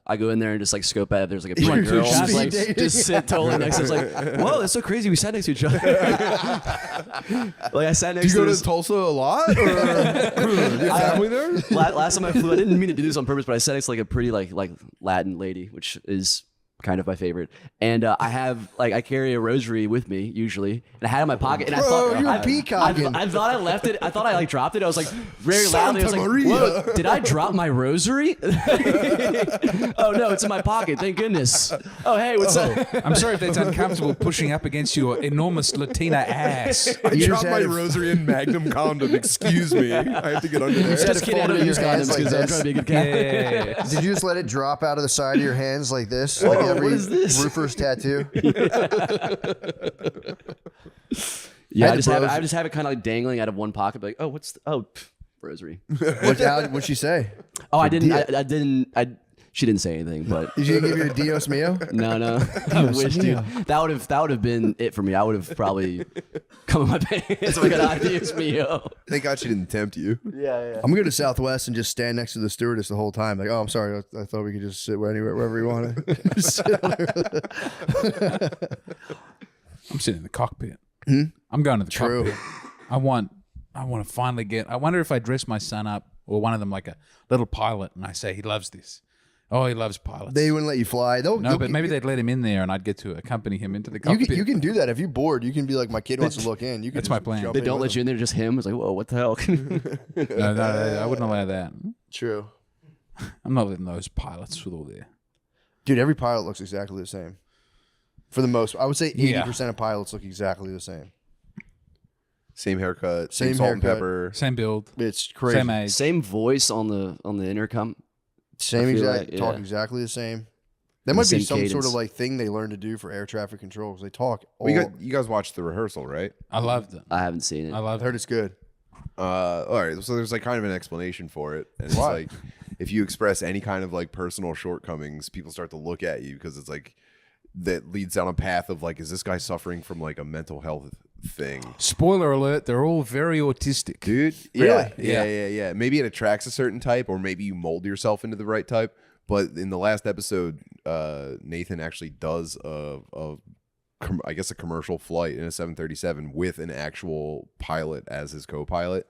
I go in there and just like scope out if there's like a pretty girl. Speed Just, like, dating. just sit totally next to us. Like, whoa, that's so crazy. We sat next to each other. Like I sat Do next you go to to this. Tulsa a lot? Or do you have family there? Last time I flew, I didn't mean to do this on purpose, but I sat next to like a pretty like Latin lady, which is kind of my favorite. And I carry a rosary with me usually, and I had it in my pocket. And I thought you're peacocking. I thought I left it. I thought I like dropped it. I was like very loudly. I was Santa like, Maria. whoa, did I drop my rosary? Oh no, it's in my pocket. Thank goodness. Oh hey, what's up? I'm sorry if that's uncomfortable pushing up against your enormous Latina ass. I You dropped just my had it- rosary in Magnum condom. Excuse me. I have to get under there. Just kidding. I don't fold it in use your hands condoms like because I'm this. trying to be a good Yeah. cat. Did you just let it drop out of the side of your hands like this? Like Whoa, every what is this? roofer's tattoo? Yeah, I I had just have it kind of like dangling out of one pocket. Like, oh, rosary. What'd she say? Oh, I didn't. She didn't say anything, but Did she give you a Dios mio? no. I wish, dude. That would have been it for me. I would have probably come in my pants. Like an ideas mio. Thank God she didn't tempt you. Yeah. I'm gonna go to Southwest and just stand next to the stewardess the whole time. Like, oh, I'm sorry, I thought we could just sit wherever we wanted. I'm sitting in the cockpit. I'm going to the True. cockpit. I want to finally get. I wonder if I dress my son up or one of them like a little pilot, and I say he loves this. Oh, he loves pilots. They wouldn't let you fly. No, but maybe they'd let him in there, and I'd get to accompany him into the you cockpit. can, you can do that if you're bored. You can be like, my kid wants to look in. You can That's just my plan. jump They in don't with let you in there. Just him. It's like, whoa, what the hell? No, I wouldn't allow that. them. True, I'm not letting those pilots with all their. dude. Every pilot looks exactly the same. For the most, I would say 80% Yeah. of pilots look exactly the same. Same haircut, Same same salt and haircut. pepper. Same build, It's crazy. same age. Same voice on the intercom. Same I feel exact like, talk yeah. exactly the same. That And might the be same some sort of cadence. like thing they learn to do for air traffic control because they talk. All, Well, you guys watched the rehearsal, right? I loved it. I haven't seen it. I I loved heard it. it's good. All right. So there's like kind of an explanation for it, and it's Why? like if you express any kind of like personal shortcomings, people start to look at you because it's like that leads down a path of like, is this guy suffering from like a mental health thing? Spoiler alert: they're all very autistic. Dude, Really? yeah. Maybe it attracts a certain type, or maybe you mold yourself into the right type. But in the last episode, Nathan actually does I guess a commercial flight in a 737 with an actual pilot as his co-pilot,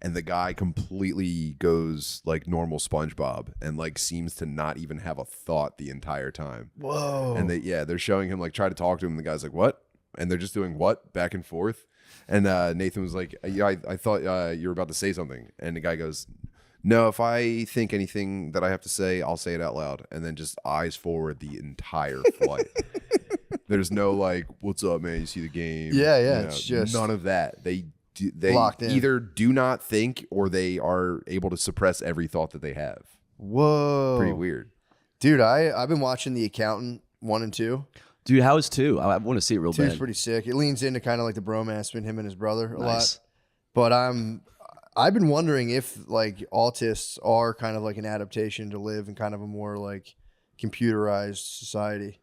and the guy completely goes like normal SpongeBob and like seems to not even have a thought the entire time. Whoa. And they're showing him like try to talk to him, and the guy's like, "What?" And they're just doing what back and forth. And Nathan was like, "Yeah, I thought you were about to say something," and the guy goes, "No, if I think anything that I have to say, I'll say it out loud," and then just eyes forward the entire flight. There's no like, "What's up, man? You see the game?" Yeah, You it's just- none of that. They they Locked in. either do not think or they are able to suppress every thought that they have. Whoa. Pretty weird. Dude, I've been watching The Accountant 1 and 2. Dude, how is 2? I want to see it real 2's bad. pretty sick. It leans into kind of like the bromance between him and his brother a Nice. lot. But I've been wondering if like autists are kind of like an adaptation to live in kind of a more like computerized society.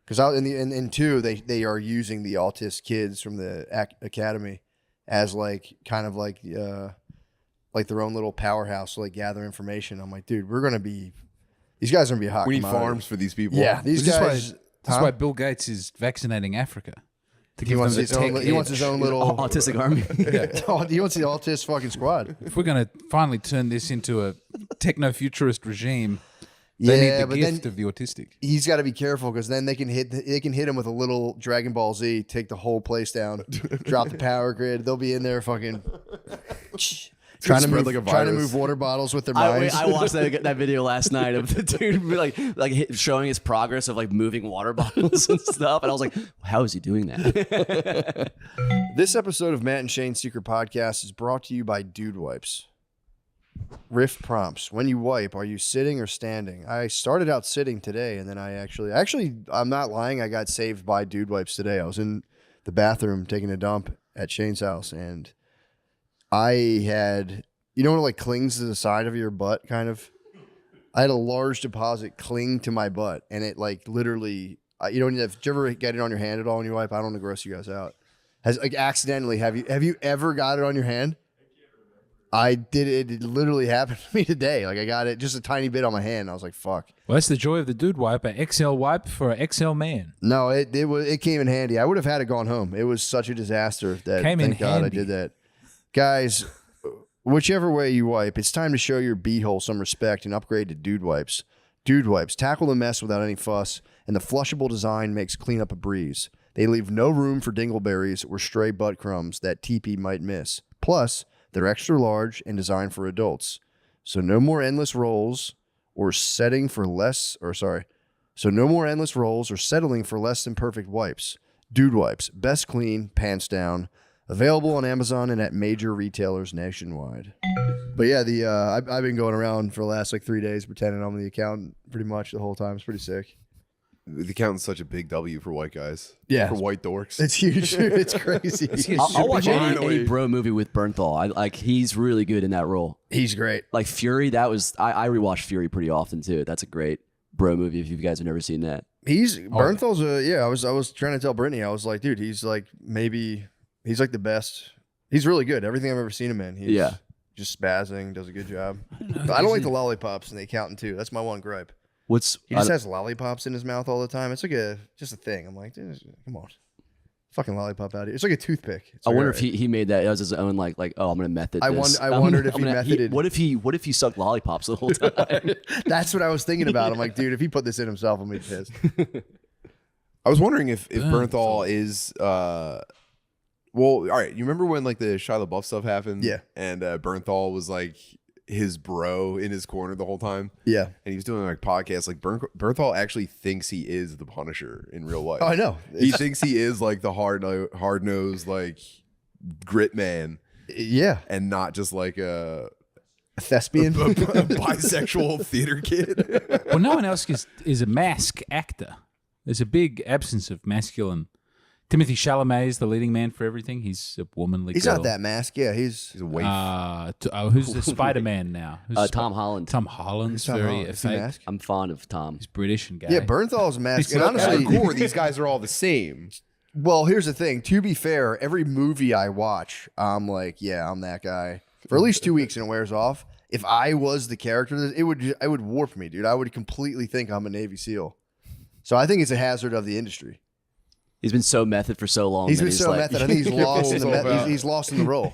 Because in 2, they are using the autist kids from the academy as like kind of like their own little powerhouse to like gather information. I'm like, dude, these guys are gonna be hot. We need commodity. farms for these people. Yeah, these This is guys. That's why Bill Gates is vaccinating Africa. To He give wants them his the own. tech He wants his edge. own little. Autistic army. He wants the autist fucking squad. If we're going to finally turn this into a techno-futurist regime, they need the but then gift of the autistic. he's got to be careful because then they can hit him with a little Dragon Ball Z, take the whole place down, drop the power grid. They'll be in there fucking trying to spread move like a trying to virus. move water bottles with their I minds. watched that video last night of the dude showing his progress of like moving water bottles and stuff, and I was like, how is he doing that? This episode of Matt and Shane's Secret Podcast is brought to you by Dude Wipes. Riff prompts. When you wipe, are you sitting or standing? I started out sitting today, and then I actually, I'm not lying. I got saved by Dude Wipes today. I was in the bathroom taking a dump at Shane's house, and I had, you know, when it like clings to the side of your butt, kind of. I had a large deposit cling to my butt, and it like literally, you know, did you ever get it on your hand at all when you wipe? I don't want to gross you guys out. Has like accidentally, have you ever got it on your hand? I did it. It literally happened to me today. Like I got it just a tiny bit on my hand. I was like, "Fuck." Well, that's the joy of the Dude Wipe, a XL wipe for a XL man. No, it came in handy. I would have had it gone home. It was such a disaster that Came in thank God I handy. did that. Guys, whichever way you wipe, it's time to show your beehole some respect and upgrade to Dude Wipes. Dude Wipes tackle the mess without any fuss, and the flushable design makes cleanup a breeze. They leave no room for dingleberries or stray butt crumbs that TP might miss. Plus, they're extra large and designed for adults. So no more endless rolls or settling for less than perfect wipes. Dude Wipes, best clean, pants down. Available on Amazon and at major retailers nationwide. But yeah, I've been going around for the last like 3 days pretending I'm the accountant pretty much the whole time. It's pretty sick. The accountant's such a big W for white guys. Yeah. For white dorks. It's huge. It's crazy. I'll watch any Finally. bro movie with Bernthal. He's really good in that role. He's great. Like Fury, I rewatch Fury pretty often too. That's a great bro movie if you guys have never seen that. Bernthal's I was trying to tell Brittany, I was like, dude, he's like he's like the best. He's really good. Everything I've ever seen him in. He's just spazzing, does a good job. I don't like the lollipops in The Accountant too. That's my one gripe. He just has lollipops in his mouth all the time. It's like just a thing. I'm like, dude, come on. Fucking lollipop out here. It's like a toothpick. It's I like, wonder all if right. he made that as his own like oh I'm gonna method this. I wondered if he methoded. What if he sucked lollipops the whole time? That's what I was thinking about. I'm like, dude, if he put this in himself, I'm gonna be pissed. I was wondering if Bernthal is well, all right. You remember when like the Shia LaBeouf stuff happened? Yeah. And Bernthal was like his bro in his corner the whole time. Yeah. And he was doing like podcasts. Like Bernthal actually thinks he is the Punisher in real life. Oh, I know. He thinks he is like the hard nosed like grit man, Yeah. and not just like a Thespian. bisexual theater kid. Well, no one else is a mask actor. There's a big absence of masculine. Timothy Chalamet is the leading man for everything. He's a womanly He's girl. not that mask. Yeah, he's a waif. Who's the Spider-Man now? Who's Tom Holland. Tom Holland's Tom very Holland. Is he fake. mask? I'm fond of Tom. He's British and gay. Yeah, Bernthal's a mask. And At honestly, the core, these guys are all the same. well, here's the thing. To be fair, every movie I watch, I'm like, yeah, I'm that guy for at least 2 weeks, and it wears off. If I was the character, it would warp me, dude. I would completely think I'm a Navy SEAL. So I think it's a hazard of the industry. He's been so method for so long. He's that been so like, method. I think he's lost in Pulls off. he's lost in the role.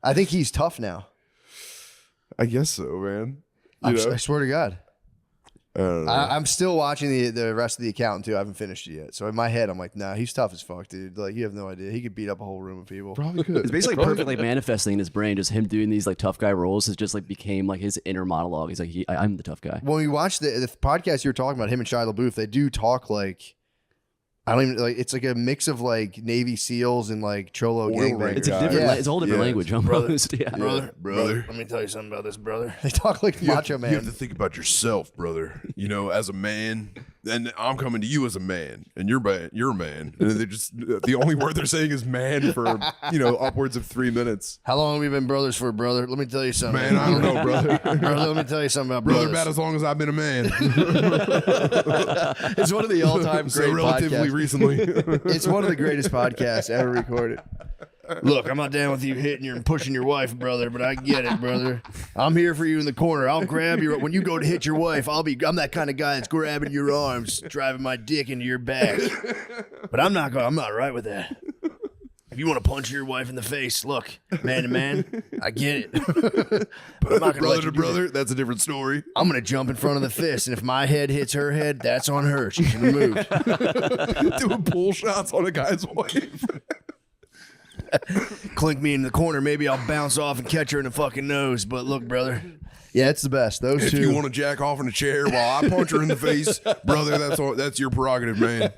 I think he's tough now. I guess so, man. I swear to God. I don't know. I'm still watching the rest of The Accountant too. I haven't finished it yet. So in my head, I'm like, nah, he's tough as fuck, dude. Like you have no idea. He could beat up a whole room of people. Probably could. It's basically perfectly manifesting in his brain. Just him doing these like tough guy roles has just like became like his inner monologue. He's like, I'm the tough guy. When we watch the podcast you were talking about, him and Shia LaBeouf, they do talk like I don't even like. It's like a mix of like Navy SEALs and like Cholo gangbangers. It's a different. It's a whole different language almost. Yeah. Brother, let me tell you something about this, brother. They talk like Macho Man. You have to think about yourself, brother. You know, as a man, and I'm coming to you as a man, and you're a man. And they just the only word they're saying is man for upwards of 3 minutes. How long have we been brothers for, brother? Let me tell you something. Man, I don't know, brother. Brother, let me tell you something about Brother, brothers. about as long as I've been a man. It's one of the all-time So great relatively podcasts. recently. It's one of the greatest podcasts ever recorded. Look, I'm not down with you hitting your and pushing your wife, brother, but I get it, brother. I'm here for you in the corner. I'll grab your when you go to hit your wife. I'm that kind of guy that's grabbing your arms, driving my dick into your back. But I'm not right with that. If you want to punch your wife in the face, look, man to man, I get it. But I'm not gonna Brother let to you do brother, that's a different story. I'm going to jump in front of the fist, and if my head hits her head, that's on her. She's removed. Doing pull shots on a guy's wife. Clink me in the corner. Maybe I'll bounce off and catch her in the fucking nose. But look, brother. Yeah, it's the best. Those If two. you want to jack off in a chair while I punch her in the face, brother, that's your prerogative, man.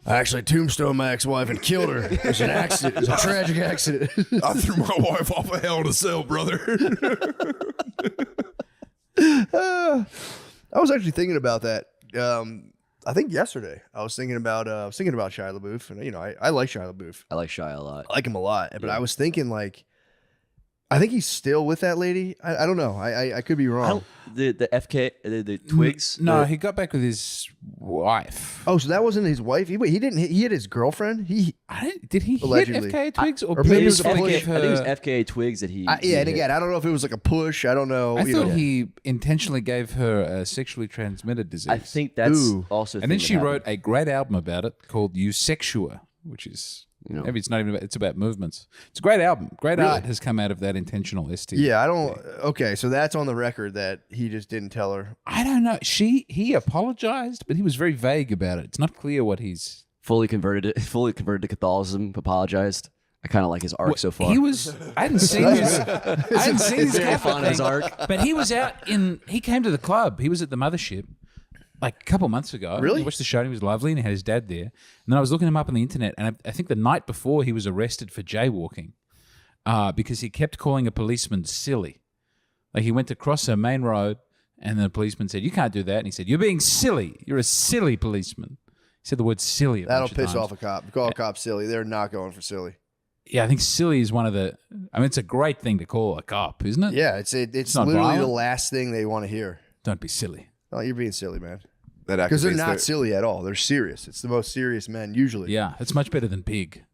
I actually tombstoned my ex-wife and killed her. It was an accident. It was a tragic accident. I threw my wife off a hell in a cell, brother. I was actually thinking about that. I think yesterday I was thinking about Shia LaBeouf, and I like Shia LaBeouf. I like Shia a lot. I like him a lot, but I was thinking like, I think he's still with that lady. I don't know. I could be wrong. The FK the Twigs. No, he got back with his wife. Oh, so that wasn't his wife. He didn't. He hit his girlfriend. Did he Allegedly. hit FKA Twigs or maybe it was please a I push. forgive think it was her? FKA Twigs that he. Yeah, and hit. again, I don't know if it was like a push. I don't know. I thought he intentionally gave her a sexually transmitted disease. I think that's Ooh. also. And then she wrote a great album about it called Eusexua, which is maybe it's not even about, it's about movements. It's a great album. Great art has come out of that intentional ST. Yeah, I don't. Okay, so that's on the record that he just didn't tell her. I don't know. He apologized, but he was very vague about it. It's not clear what he's fully converted to Catholicism. Apologized. I kind of like his arc so far. He was. I hadn't seen his. I hadn't seen his very Catholic fond of his thing, arc. but he was out in. He came to the club. He was at the Mothership like a couple months ago. Really? I watched the show and he was lovely and he had his dad there. And then I was looking him up on the internet and I think the night before he was arrested for jaywalking because he kept calling a policeman silly. Like he went to cross a main road and the policeman said, "You can't do that." And he said, "You're being silly. You're a silly policeman." He said the word silly. That'll piss off a cop. Call a cop silly. They're not going for silly. Yeah, I think silly is one of the. I mean, it's a great thing to call a cop, isn't it? Yeah, it's not literally violent. the last thing they want to hear. Don't be silly. Oh, you're being silly, man. That Because they're activates not their- silly at all. They're serious. It's the most serious men usually. Yeah, it's much better than pig.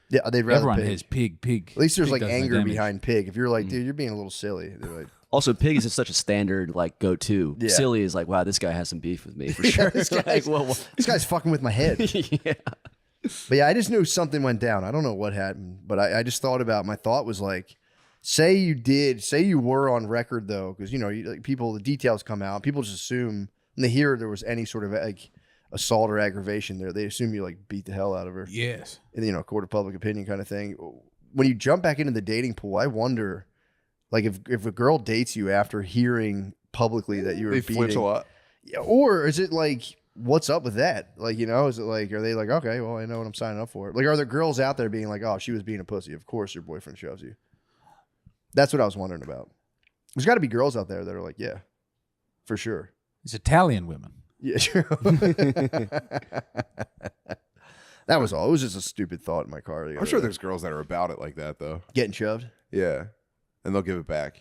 Yeah, they'd rather Everyone pig. has pig. At least there's Pig like does no anger damage. behind pig. If you're like, dude, you're being a little silly. They're like, Also, pig is just such a standard like go-to. Yeah. Silly is like, wow, this guy has some beef with me for sure. this Like, guy's, well, this guy's fucking with my head. yeah. But yeah, I just knew something went down. I don't know what happened, but I just thought about. My thought was like, say you were on record though, because like people, the details come out. People just assume when they hear there was any sort of like assault or aggravation there, they assume you like beat the hell out of her. Yes. In court of public opinion kind of thing. When you jump back into the dating pool, I wonder, like if a girl dates you after hearing publicly that you were They beating, flinch a lot. yeah, or is it like, what's up with that? Like, is it like, are they like, okay, well, I know what I'm signing up for? Like, are there girls out there being like, oh, she was being a pussy? Of course your boyfriend shoves you. That's what I was wondering about. There's got to be girls out there that are like, yeah, for sure. It's Italian women. Yeah, sure. That was all. It was just a stupid thought in my car. I'm sure there's girls that are about it like that, though. getting shoved. Yeah. And they'll give it back.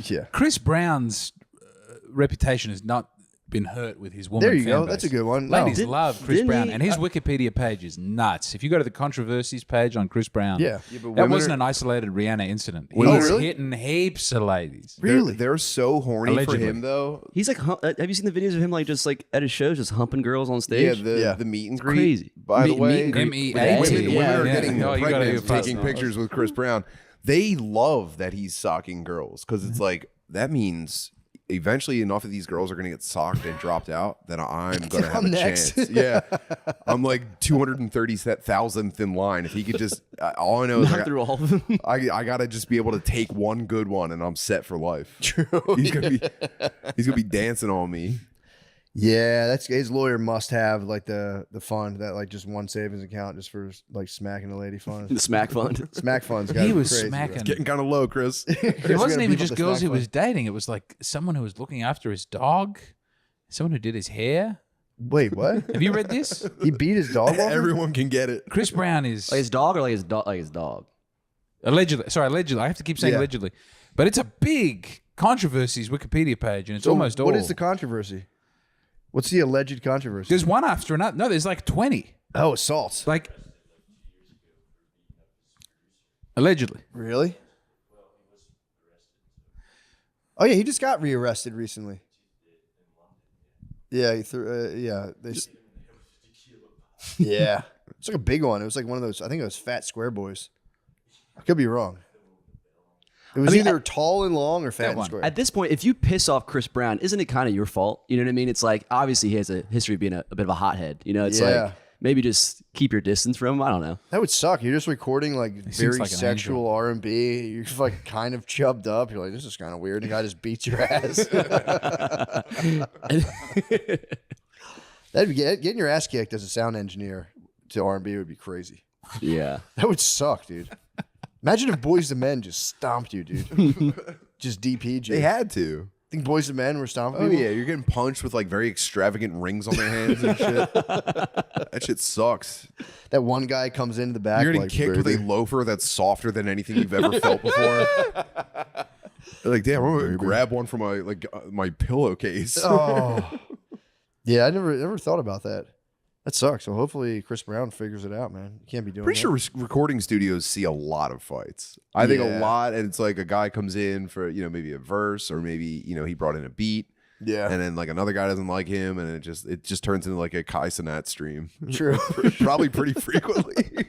Yeah. Chris Brown's reputation has not been hurt with his woman. There you fan go. base. That's a good one. Ladies No. love Chris didn't Brown, he- and his Wikipedia page is nuts. If you go to the controversies page on Chris Brown, Yeah. but that women wasn't are- an isolated Rihanna incident. Oh, He's really? hitting heaps of ladies. Really? They're so horny Allegedly. for him, though. He's like, have you seen the videos of him like just like at his shows, just humping girls on Yeah, stage? the meet and greet. crazy. By the Meet way, and greet. M-E-A-T. women Yeah, are yeah. getting Oh, you gotta pregnant, go taking fast. pictures with Chris Brown. They love that he's socking girls because it's like that means eventually enough of these girls are going to get socked and dropped out that I'm going to have I'm a next. chance. Yeah, I'm like 230,000th in line. If he could just, all I know is Not through all of them. I got to just be able to take one good one and I'm set for life. True. He's gonna be dancing on me. Yeah, that's his lawyer must have like the fund that like just one savings account just for like smacking a lady fund. The smack fund. Smack funds. He was smacking. Getting kind of low, Chris. It wasn't even just girls he was dating. It was like someone who was looking after his dog, someone who did his hair. Wait, what? Have you read this? He beat his dog. Everyone can get it. Chris Brown is Like his dog or like his dog? Like his dog. allegedly. Sorry, allegedly. I have to keep saying Yeah. allegedly, but it's a big controversy. His Wikipedia page, and it's almost all. What is the controversy? What's the alleged controversy? There's one after another. No, there's like 20. Oh, assault. Like allegedly. Really? Oh yeah, he just got rearrested recently. Yeah, he threw. Yeah, yeah, it's like a big one. It was like one of those. I think it was Fat Square Boys. I could be wrong. It was either tall and long or fat and one. square. At this point, if you piss off Chris Brown, isn't it kind of your fault? You know what I mean? It's like, obviously he has a history of being a bit of a hothead. You know, it's Yeah. like, maybe just keep your distance from him. I don't know. That would suck. You're just recording like very like an sexual R&B. You're like kind of chubbed up. You're like, this is kind of weird. The guy just beats your ass. That'd be getting your ass kicked as a sound engineer to R&B would be crazy. Yeah. That would suck, dude. Imagine if Boys II Men just stomped you, dude. Just DP'd you. They had to. Think Boys II Men were stomping Oh people? yeah, you're getting punched with like very extravagant rings on their hands and shit. That shit sucks. That one guy comes into the back. You're getting like, kicked with a loafer that's softer than anything you've ever felt before. They're like, damn, I'm gonna grab one from my pillowcase. Oh. Yeah, I never thought about that. That sucks. So hopefully Chris Brown figures it out, man. You can't be doing Pretty that. sure recording studios see a lot of fights. I think Yeah. a lot, and it's like a guy comes in for maybe a verse, or maybe he brought in a beat, Yeah. and then like another guy doesn't like him, and it just turns into like a Kai Cenat stream. True. Probably pretty frequently.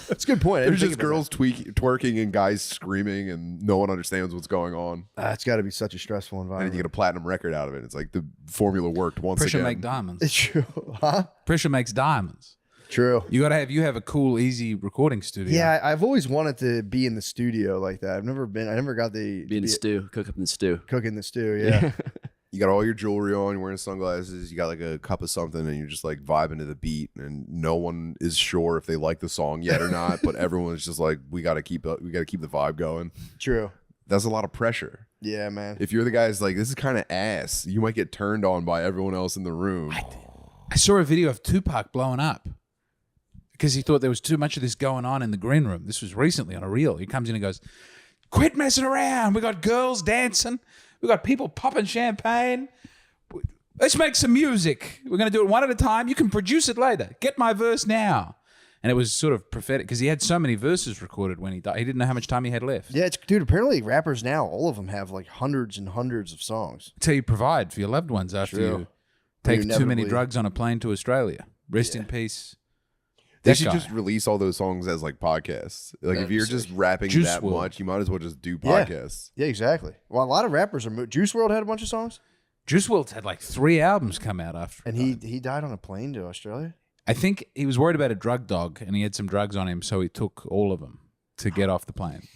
That's a good point. I There's didn't just think about girls twerking and guys screaming, and no one understands what's going on. that. It's got to be such a stressful And then environment. you get a platinum record out of it. It's like the formula worked once Pressure again. make diamonds. It's true. Huh? Pressure makes diamonds. True. You have a cool, easy recording studio. Yeah, I've always wanted to be in the studio like that. I never got the Be in the stew. Cook up in the stew. cook in the stew. Yeah. You got all your jewelry on, you're wearing sunglasses, you got like a cup of something, and you're just like vibing to the beat, and no one is sure if they like the song yet or not, but everyone's just like, we got to keep the vibe going. True. That's a lot of pressure. Yeah, man. If you're the guy's like, this is kind of ass, you might get turned on by everyone else in the room. I saw a video of Tupac blowing up because he thought there was too much of this going on in the green room. This was recently on a reel. He comes in and goes, quit messing around. We got girls dancing. We got people popping champagne. Let's make some music. We're going to do it one at a time. You can produce it later. Get my verse now. And it was sort of prophetic because he had so many verses recorded when he died. He didn't know how much time he had left. Yeah, dude, apparently rappers now, all of them have like hundreds and hundreds of songs. That's how you provide for your loved ones after True. you take You too many inevitably- drugs on a plane to Australia. Rest in peace. They That should guy. just release all those songs as like podcasts. Like if you're just rapping Juice that WRLD. much, you might as well just do Yeah. podcasts. Yeah, exactly. Well, a lot of rappers are. Juice WRLD had a bunch of songs, Juice WRLD had like 3 albums come out after. and he died on a plane to Australia. I think he was worried about a drug dog and he had some drugs on him, so he took all of them to get off the plane.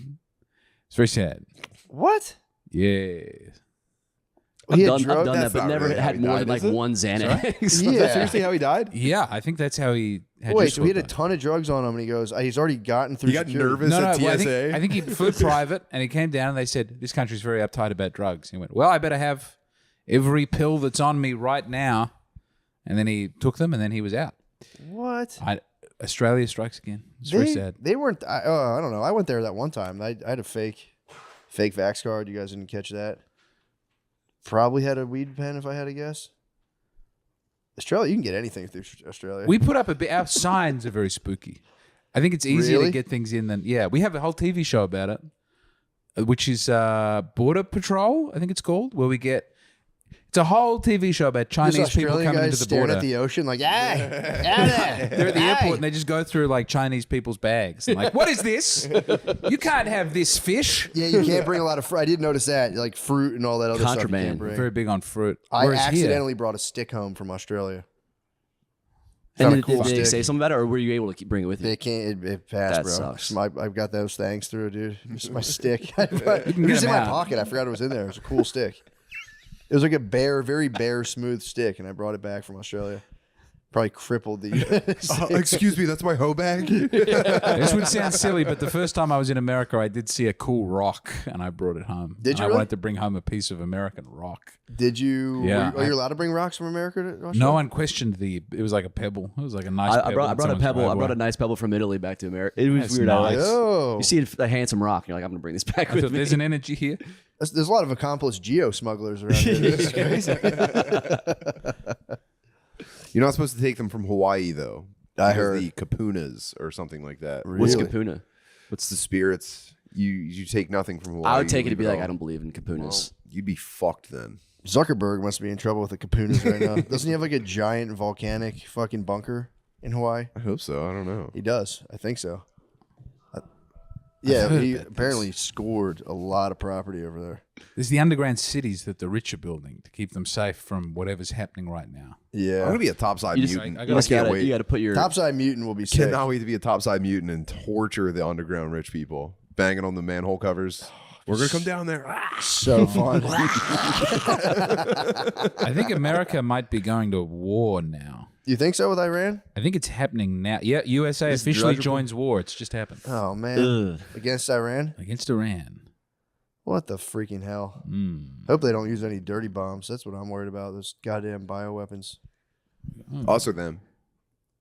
It's very sad. What? Yeah. I've He had done drug- that, that's but not never really how had he more died, than like is it? one Xanax. Is Yeah. that seriously how he died? Yeah, I think that's how he had Wait, Juice so he had a WRLD. ton of drugs on him, and he goes, he's already gotten through. He got security. nervous No, at well, TSA. I think he flew private and he came down and they said, this country's very uptight about drugs. He went, well, I better have every pill that's on me right now. And then he took them and then he was out. What? Australia strikes again. It's very sad. They weren't. I don't know. I went there that one time. I had a fake Vax card. You guys didn't catch that. Probably had a weed pen if I had to guess. Australia, you can get anything through Australia. We put up a bit, our signs are very spooky. I think it's easier Really? to get things in than, yeah. We have a whole TV show about it, which is Border Patrol, I think it's called, where we get, it's a whole TV show about Just Chinese people Australian coming guys into the staring border. at the ocean like, yeah, They're at the airport and they just go through like Chinese people's bags. I'm like, what is this? You can't have this fish. Yeah, you can't bring a lot of fruit. I did notice that, like fruit and all that other Contraband. stuff. You can't bring. Very big on fruit. I Whereas here- accidentally brought a stick home from Australia. And Found a did, cool did they stick. say something about it, or were you able to bring it with you? They can't. It passed, That bro. sucks. I've got those things through, dude. It's my stick. It get was in my them out. pocket. I forgot it was in there. It was a cool stick. It was like a very bare, smooth stick, and I brought it back from Australia. Probably crippled the US. Excuse me, that's my hoe bag. This would sound silly, but the first time I was in America, I did see a cool rock, and I brought it home. Did And you I really? wanted to bring home a piece of American rock. Did you? Yeah. Are you allowed to bring rocks from America to Australia? No one questioned the. It was like a pebble. It was like a nice. I brought a pebble in pebble. I someone's brought a driveway. nice pebble from Italy back to America. It was That's weird. nice. Oh. You see a handsome rock, and you're like, I'm gonna bring this back I with thought, me. there's an energy here. There's a lot of accomplished geo smugglers around here. This is crazy. You're not supposed to take them from Hawaii though. I Because heard. the kapunas or something like that. What's Really? kapuna? What's the spirits? You take nothing from Hawaii. I would take it you to be leave like, all. I don't believe in Well, kapunas. you'd be fucked then. Zuckerberg must be in trouble with the kapunas right now. Doesn't he have like a giant volcanic fucking bunker in Hawaii? I hope so. I don't know. He does. I think so. Yeah, heard he about apparently scored a lot of property over there. There's the underground cities that the rich are building to keep them safe from whatever's happening right now. I'm Yeah. gonna be a topside You just- mutant. I I, gotta You can't gotta, wait. you gotta put your Topside mutant will be sick. Cannot wait to be a topside mutant and torture the underground rich people, banging on the manhole covers. We're gonna come down there. So fun. I think America might be going to war now. You think so with Iran? I think it's happening now. Yeah, USA officially joins war. It's just happened Oh man, Ugh. against Iran? against Iran. What the freaking hell? Mm. Hope they don't use any dirty bombs. That's what I'm worried about. Those goddamn bioweapons. Us or them?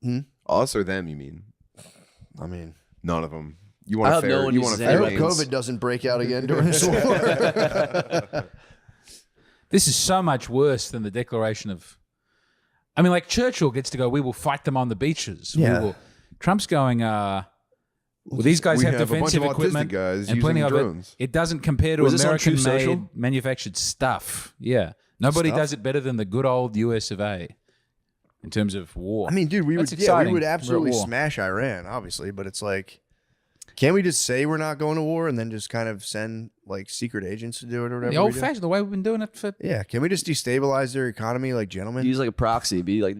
Hmm? Us or them? You mean? I mean, None of them. You I want a hope fair? no one you uses want a I fair hope Iran's- COVID doesn't break out again during this war. This is so much worse than the declaration of. I mean, like Churchill gets to go. We will fight them on the beaches. Yeah. We will. Trump's going. Well, these guys We have have a bunch defensive of autistic equipment guys and plenty using of drones. it. It doesn't compare to Was this on Truth American-made, Social? manufactured stuff. Yeah, nobody Stuff? does it better than the good old US of A. In terms of war. I mean, dude, we That's would exciting. We're absolutely at war. smash Iran, obviously, but it's like, can't we just say we're not going to war and then just kind of send like secret agents to do it or whatever? the we old do? fashioned, the way we've been doing it for. Yeah, can we just destabilize their economy like gentlemen? use like a proxy. Be like,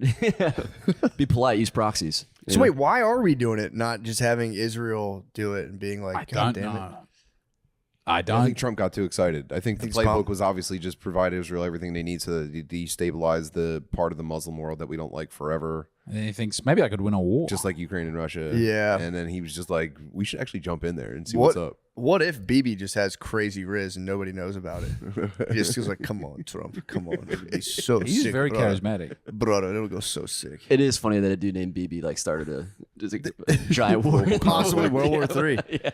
be polite. Use proxies. So wait, why are we doing it? Not just having Israel do it and being like, I God don't damn it. know. I I don't. think Trump got too excited. I think the He's playbook pumped. was obviously just provide Israel everything they need to destabilize the part of the Muslim world that we don't like forever, And then he thinks maybe I could win a war. just like Ukraine and Russia. Yeah. And then he was just like, we should actually jump in there and see What what's up. What if Bibi just has crazy riz and nobody knows about it? He just feels like, come on, Trump, come on. It'll be so He's sick. very brother. charismatic. Brother, it'll go so sick. It is funny that a dude named BB like started a giant war. Possibly World War III. Yeah.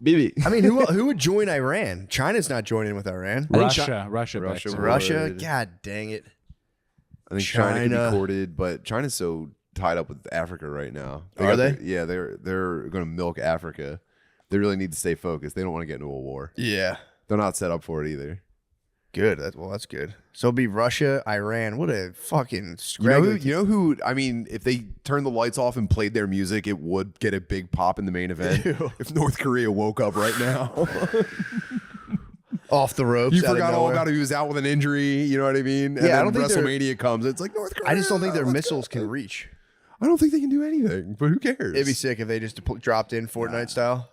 BB. I mean, who would join Iran? China's not joining with Iran. think Russia Russia backs it. would. Russia? God dang it. I think China could China. be courted, but China's so tied up with Africa right now. Are they? Yeah, they're going to milk Africa. They really need to stay focused. They don't want to get into a war. Yeah. They're not set up for it either. Good. That's good. So it'll be Russia, Iran. What a fucking You know, scraggly. you know who? I mean, if they turned the lights off and played their music, it would get a big pop in the main event. Ew. If North Korea woke up right now, Off the ropes. you out of forgot all nowhere. about it. He was out with an injury. You know what I mean? And Yeah, I then don't think they're- WrestleMania comes. It's like North Korea. I just don't think their let's missiles go. can reach. I don't think they can do anything. But who cares? It'd be sick if they just dropped in Fortnite style.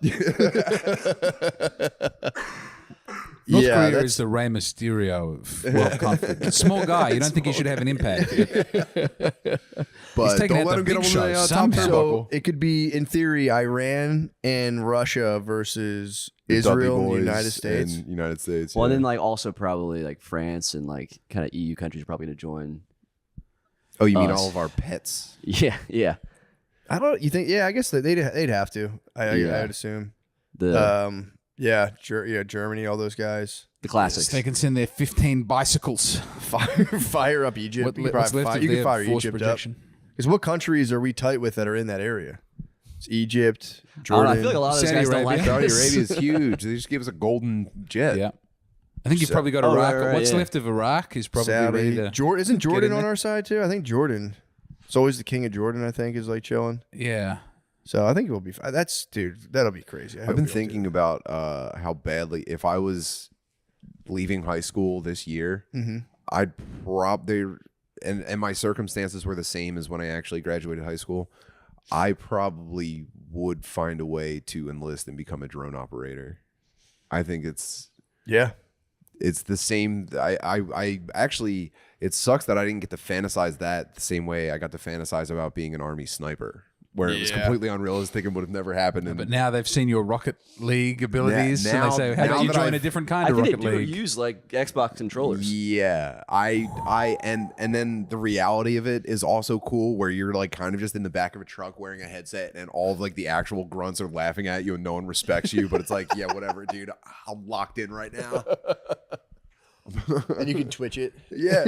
North Yeah, Korea that's- is the Rey Mysterio of world conflict. It's a small guy. You don't think he should have an impact. But taking don't out let the him get big on the show top somehow. So turnbuckle. it could be, in theory, Iran and Russia versus The Dudley Israel and the Boys United States. and United States. Well, yeah. and then like also probably like France and like kind of EU countries are probably going to join. oh, you mean us. all of our pets? Yeah, yeah. I don't. You think? Yeah, I guess they'd have to. I Yeah. would assume. The Yeah, Germany, all those guys. the classics. They can send their 15 bicycles. Fire up Egypt. What, you could what's probably left fire, of you could their fire force Egypt projection. up. Because what countries are we tight with that are in that area? It's Egypt, I don't Jordan. know, I feel like a lot of those Saudi guys don't like Arabia. Saudi this. Arabia is huge. They just gave us a golden jet. Yeah. I think you've So- probably got Oh, Iraq. right, What's yeah. left of Iraq is probably ready Saudi. to. Isn't Jordan in on there. our side too? I think Jordan. It's always the king of Jordan. I think is like chilling. Yeah. So I think it will be. That's dude. That'll be crazy. I hope I've been we don't do thinking about how badly, if I was leaving high school this year, Mhm. I'd probably, and my circumstances were the same as when I actually graduated high school, I probably would find a way to enlist and become a drone operator. I think Yeah. it's the same. I actually, it sucks that I didn't get to fantasize that the same way I got to fantasize about being an Army sniper, where it was completely unrealistic and would have never happened. But now they've seen your Rocket League abilities, Now- and they say, "How now about you that join I've- a different kind I of think Rocket they do League?" use like Xbox controllers. Yeah, and then the reality of it is also cool, where you're like kind of just in the back of a truck wearing a headset, and all of like the actual grunts are laughing at you, and no one respects you. But it's like, yeah, whatever, dude. I'm locked in right now. And you can twitch it. Yeah,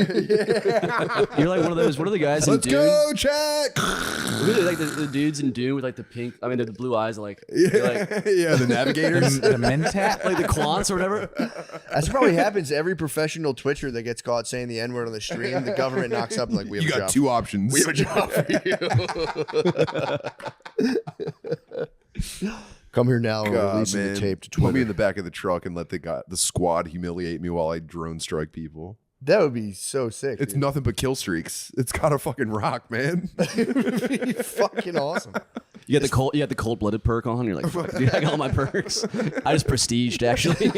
You're like one of those. What are the guys in let's Dune? go, check. Really, like the dudes in Dune with like the pink. I mean, the blue eyes. Like, they're like Yeah, the navigators. The Mentat. like the quants or whatever. That's probably happens to every professional Twitcher that gets caught saying the N-word on the stream. The government knocks up and like, we have You a got job. 2 options. We have a job for you. Come here now. We're God, releasing man. the tape to Put me Twitter. in the back of the truck and let the squad humiliate me while I drone strike people. That would be so sick. It's dude. nothing but kill streaks. It's gotta fucking rock, man. It'd be fucking awesome. You got the cold-blooded perk on. You're like, fuck, dude, I got all my perks. I just prestiged actually.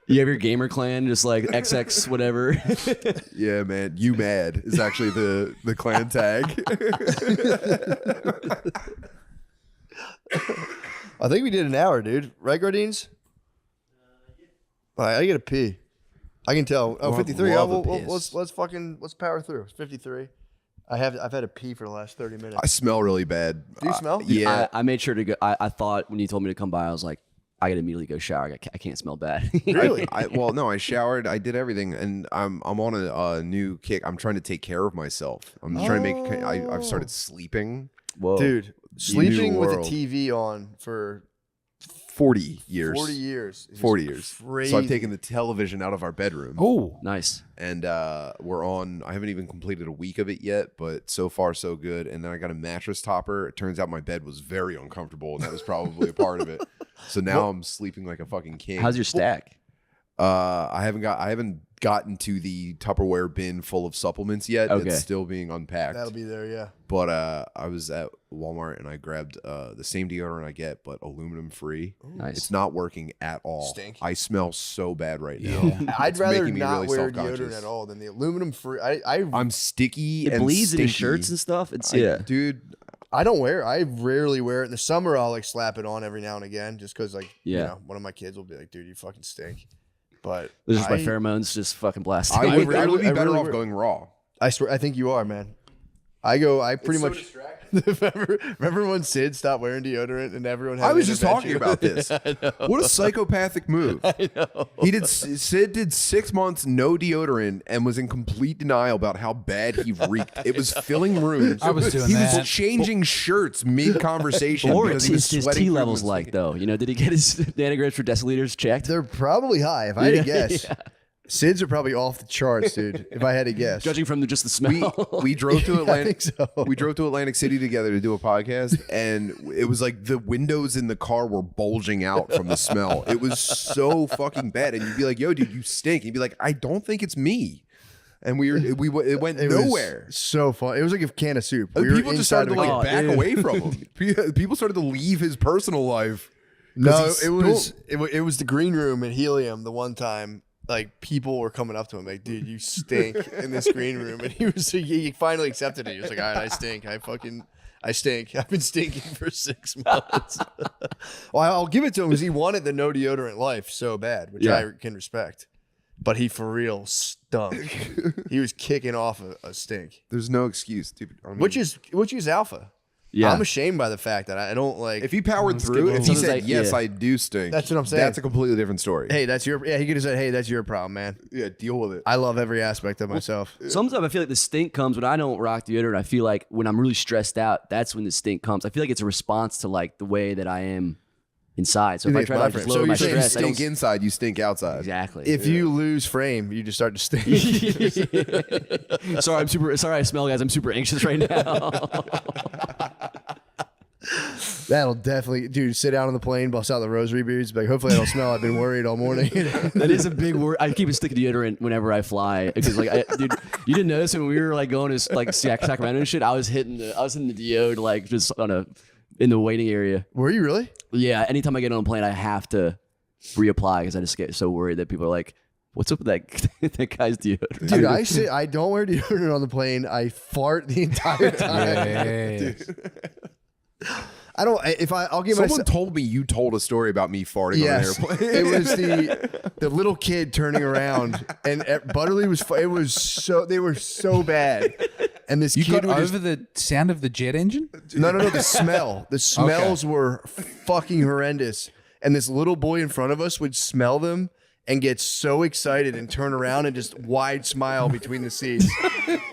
You have your gamer clan, just like XX whatever. Yeah, man. You mad is actually the clan tag. I think we did an hour, dude. Right, Gardines? All right, I gotta pee. I can tell. Oh, Love- 53. love Oh, a well, piss. let's power through. It's 53. I've had to pee for the last 30 minutes. I smell really bad. Do you smell? Yeah. I made sure to go. I thought when you told me to come by, I was like, I gotta immediately go shower. I can't smell bad. Really? Well, no, I showered. I did everything, and I'm on a new kick. I'm trying to take care of myself. I'm trying to make. I've started sleeping. Whoa, Dude, sleeping with a world. TV on for 40 years. 40 years. is 40 years. Crazy. So I've taken the television out of our bedroom. Oh, nice. And we're on. I haven't even completed a week of it yet, but so far so good. And then I got a mattress topper. It turns out my bed was very uncomfortable, and that was probably a part of it. So now I'm sleeping like a fucking king. How's your stack? I haven't gotten to the Tupperware bin full of supplements yet. Okay. It's still being unpacked. That'll be there, yeah. But I was at Walmart and I grabbed the same deodorant I get, but aluminum free. Nice. It's not working at all. Stink. I smell so bad right now. I'd It's rather making me not really wear self-conscious. deodorant at all than the aluminum free. I'm sticky It and bleeds in his stinky. shirts and stuff. It's Dude. I don't wear. I rarely wear it in the summer. I'll like slap it on every now and again, just because like one of my kids will be like, "Dude, you fucking stink." But There's just my pheromones just fucking blasting. I would be I better really off wear- going raw. I swear, I think you are, man. I pretty much. remember when Sid stopped wearing deodorant and everyone had I an was just talking intervention? about this. What a psychopathic move. I know. Sid did 6 months no deodorant and was in complete denial about how bad he reeked. It was filling rooms. I was doing he that. was changing shirts mid conversation Or because it's he was his sweating T through levels his- like though. You know, did he get his nanograms for deciliters checked? They're probably high. If I had to guess, Yeah. Sid's are probably off the charts, dude. If I had to guess, Judging from just the We, smell. we drove to I Atlantic. think so. We drove to Atlantic City together to do a podcast, and it was like the windows in the car were bulging out from the smell. It was so fucking bad, and you'd be like, "Yo, dude, you stink." He'd be like, "I don't think it's me," and it went It was nowhere. so fun. It was like a can of soup. And We were people just inside started to of a like can. back away from him. People started to leave his personal life. No, he's it was the green room at Helium the one time. Like people were coming up to him like, "Dude, you stink in this green room," and he finally accepted it. He was like, "All right, I stink. I stink. I've been stinking for 6 months." Well, I'll give it to him because he wanted the no deodorant life so bad, which I can respect. But he for real stunk. He was kicking off a stink, There's no excuse, dude. I mean, which is alpha. Yeah. I'm ashamed by the fact that I don't like. if he powered through, if he Sometimes said like, yes, yeah. I do stink. That's what I'm saying. That's a completely different story. Hey, he could have said, "Hey, that's your problem, man." Yeah, deal with it. I love every aspect of myself. Sometimes I feel like the stink comes when I don't rock deodorant. I feel like when I'm really stressed out, that's when the stink comes. I feel like it's a response to like the way that I am inside. So if I think try to it's just my lower frame. my So you're You stress, I don't stink inside, you stink outside. exactly. If you lose frame, you just start to stink. sorry, I smell, guys. I'm super anxious right now. That'll definitely, dude. Sit down on the plane, bust out the rosary beads. Be like, hopefully I don't smell. I've been worried all morning. That is a big word. I keep a stick of deodorant whenever I fly because, like, dude, you didn't notice when we were like going to like Sacramento and shit. I was hitting the deod like just in the waiting area. Were you really? Yeah, anytime I get on a plane, I have to reapply because I just get so worried that people are like, "What's up with that that guy's deodorant?" Dude, I don't wear deodorant on the plane. I fart the entire time. I don't. I'll give Someone myself. told me you told a story about me farting Yes, on an airplane. it was the little kid turning around, and Butterly was. It was so they were so bad, and this You kid got would over the sound of the jet engine? no, the smell. The smells were fucking horrendous, and this little boy in front of us would smell them and get so excited and turn around and just wide smile between the seats,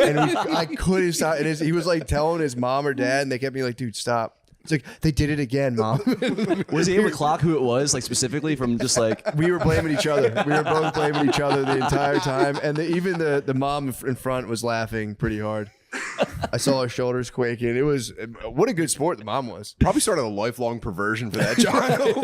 and I couldn't stop. And he was like telling his mom or dad, and they kept being like, "Dude, stop." It's like, they did it again, Mom. Was he able to clock who it was, like specifically from just like? We were blaming each other. We were both blaming each other the entire time. And even the mom in front was laughing pretty hard. I saw her shoulders quaking. It was, what a good sport the mom was. Probably started a lifelong perversion for that child.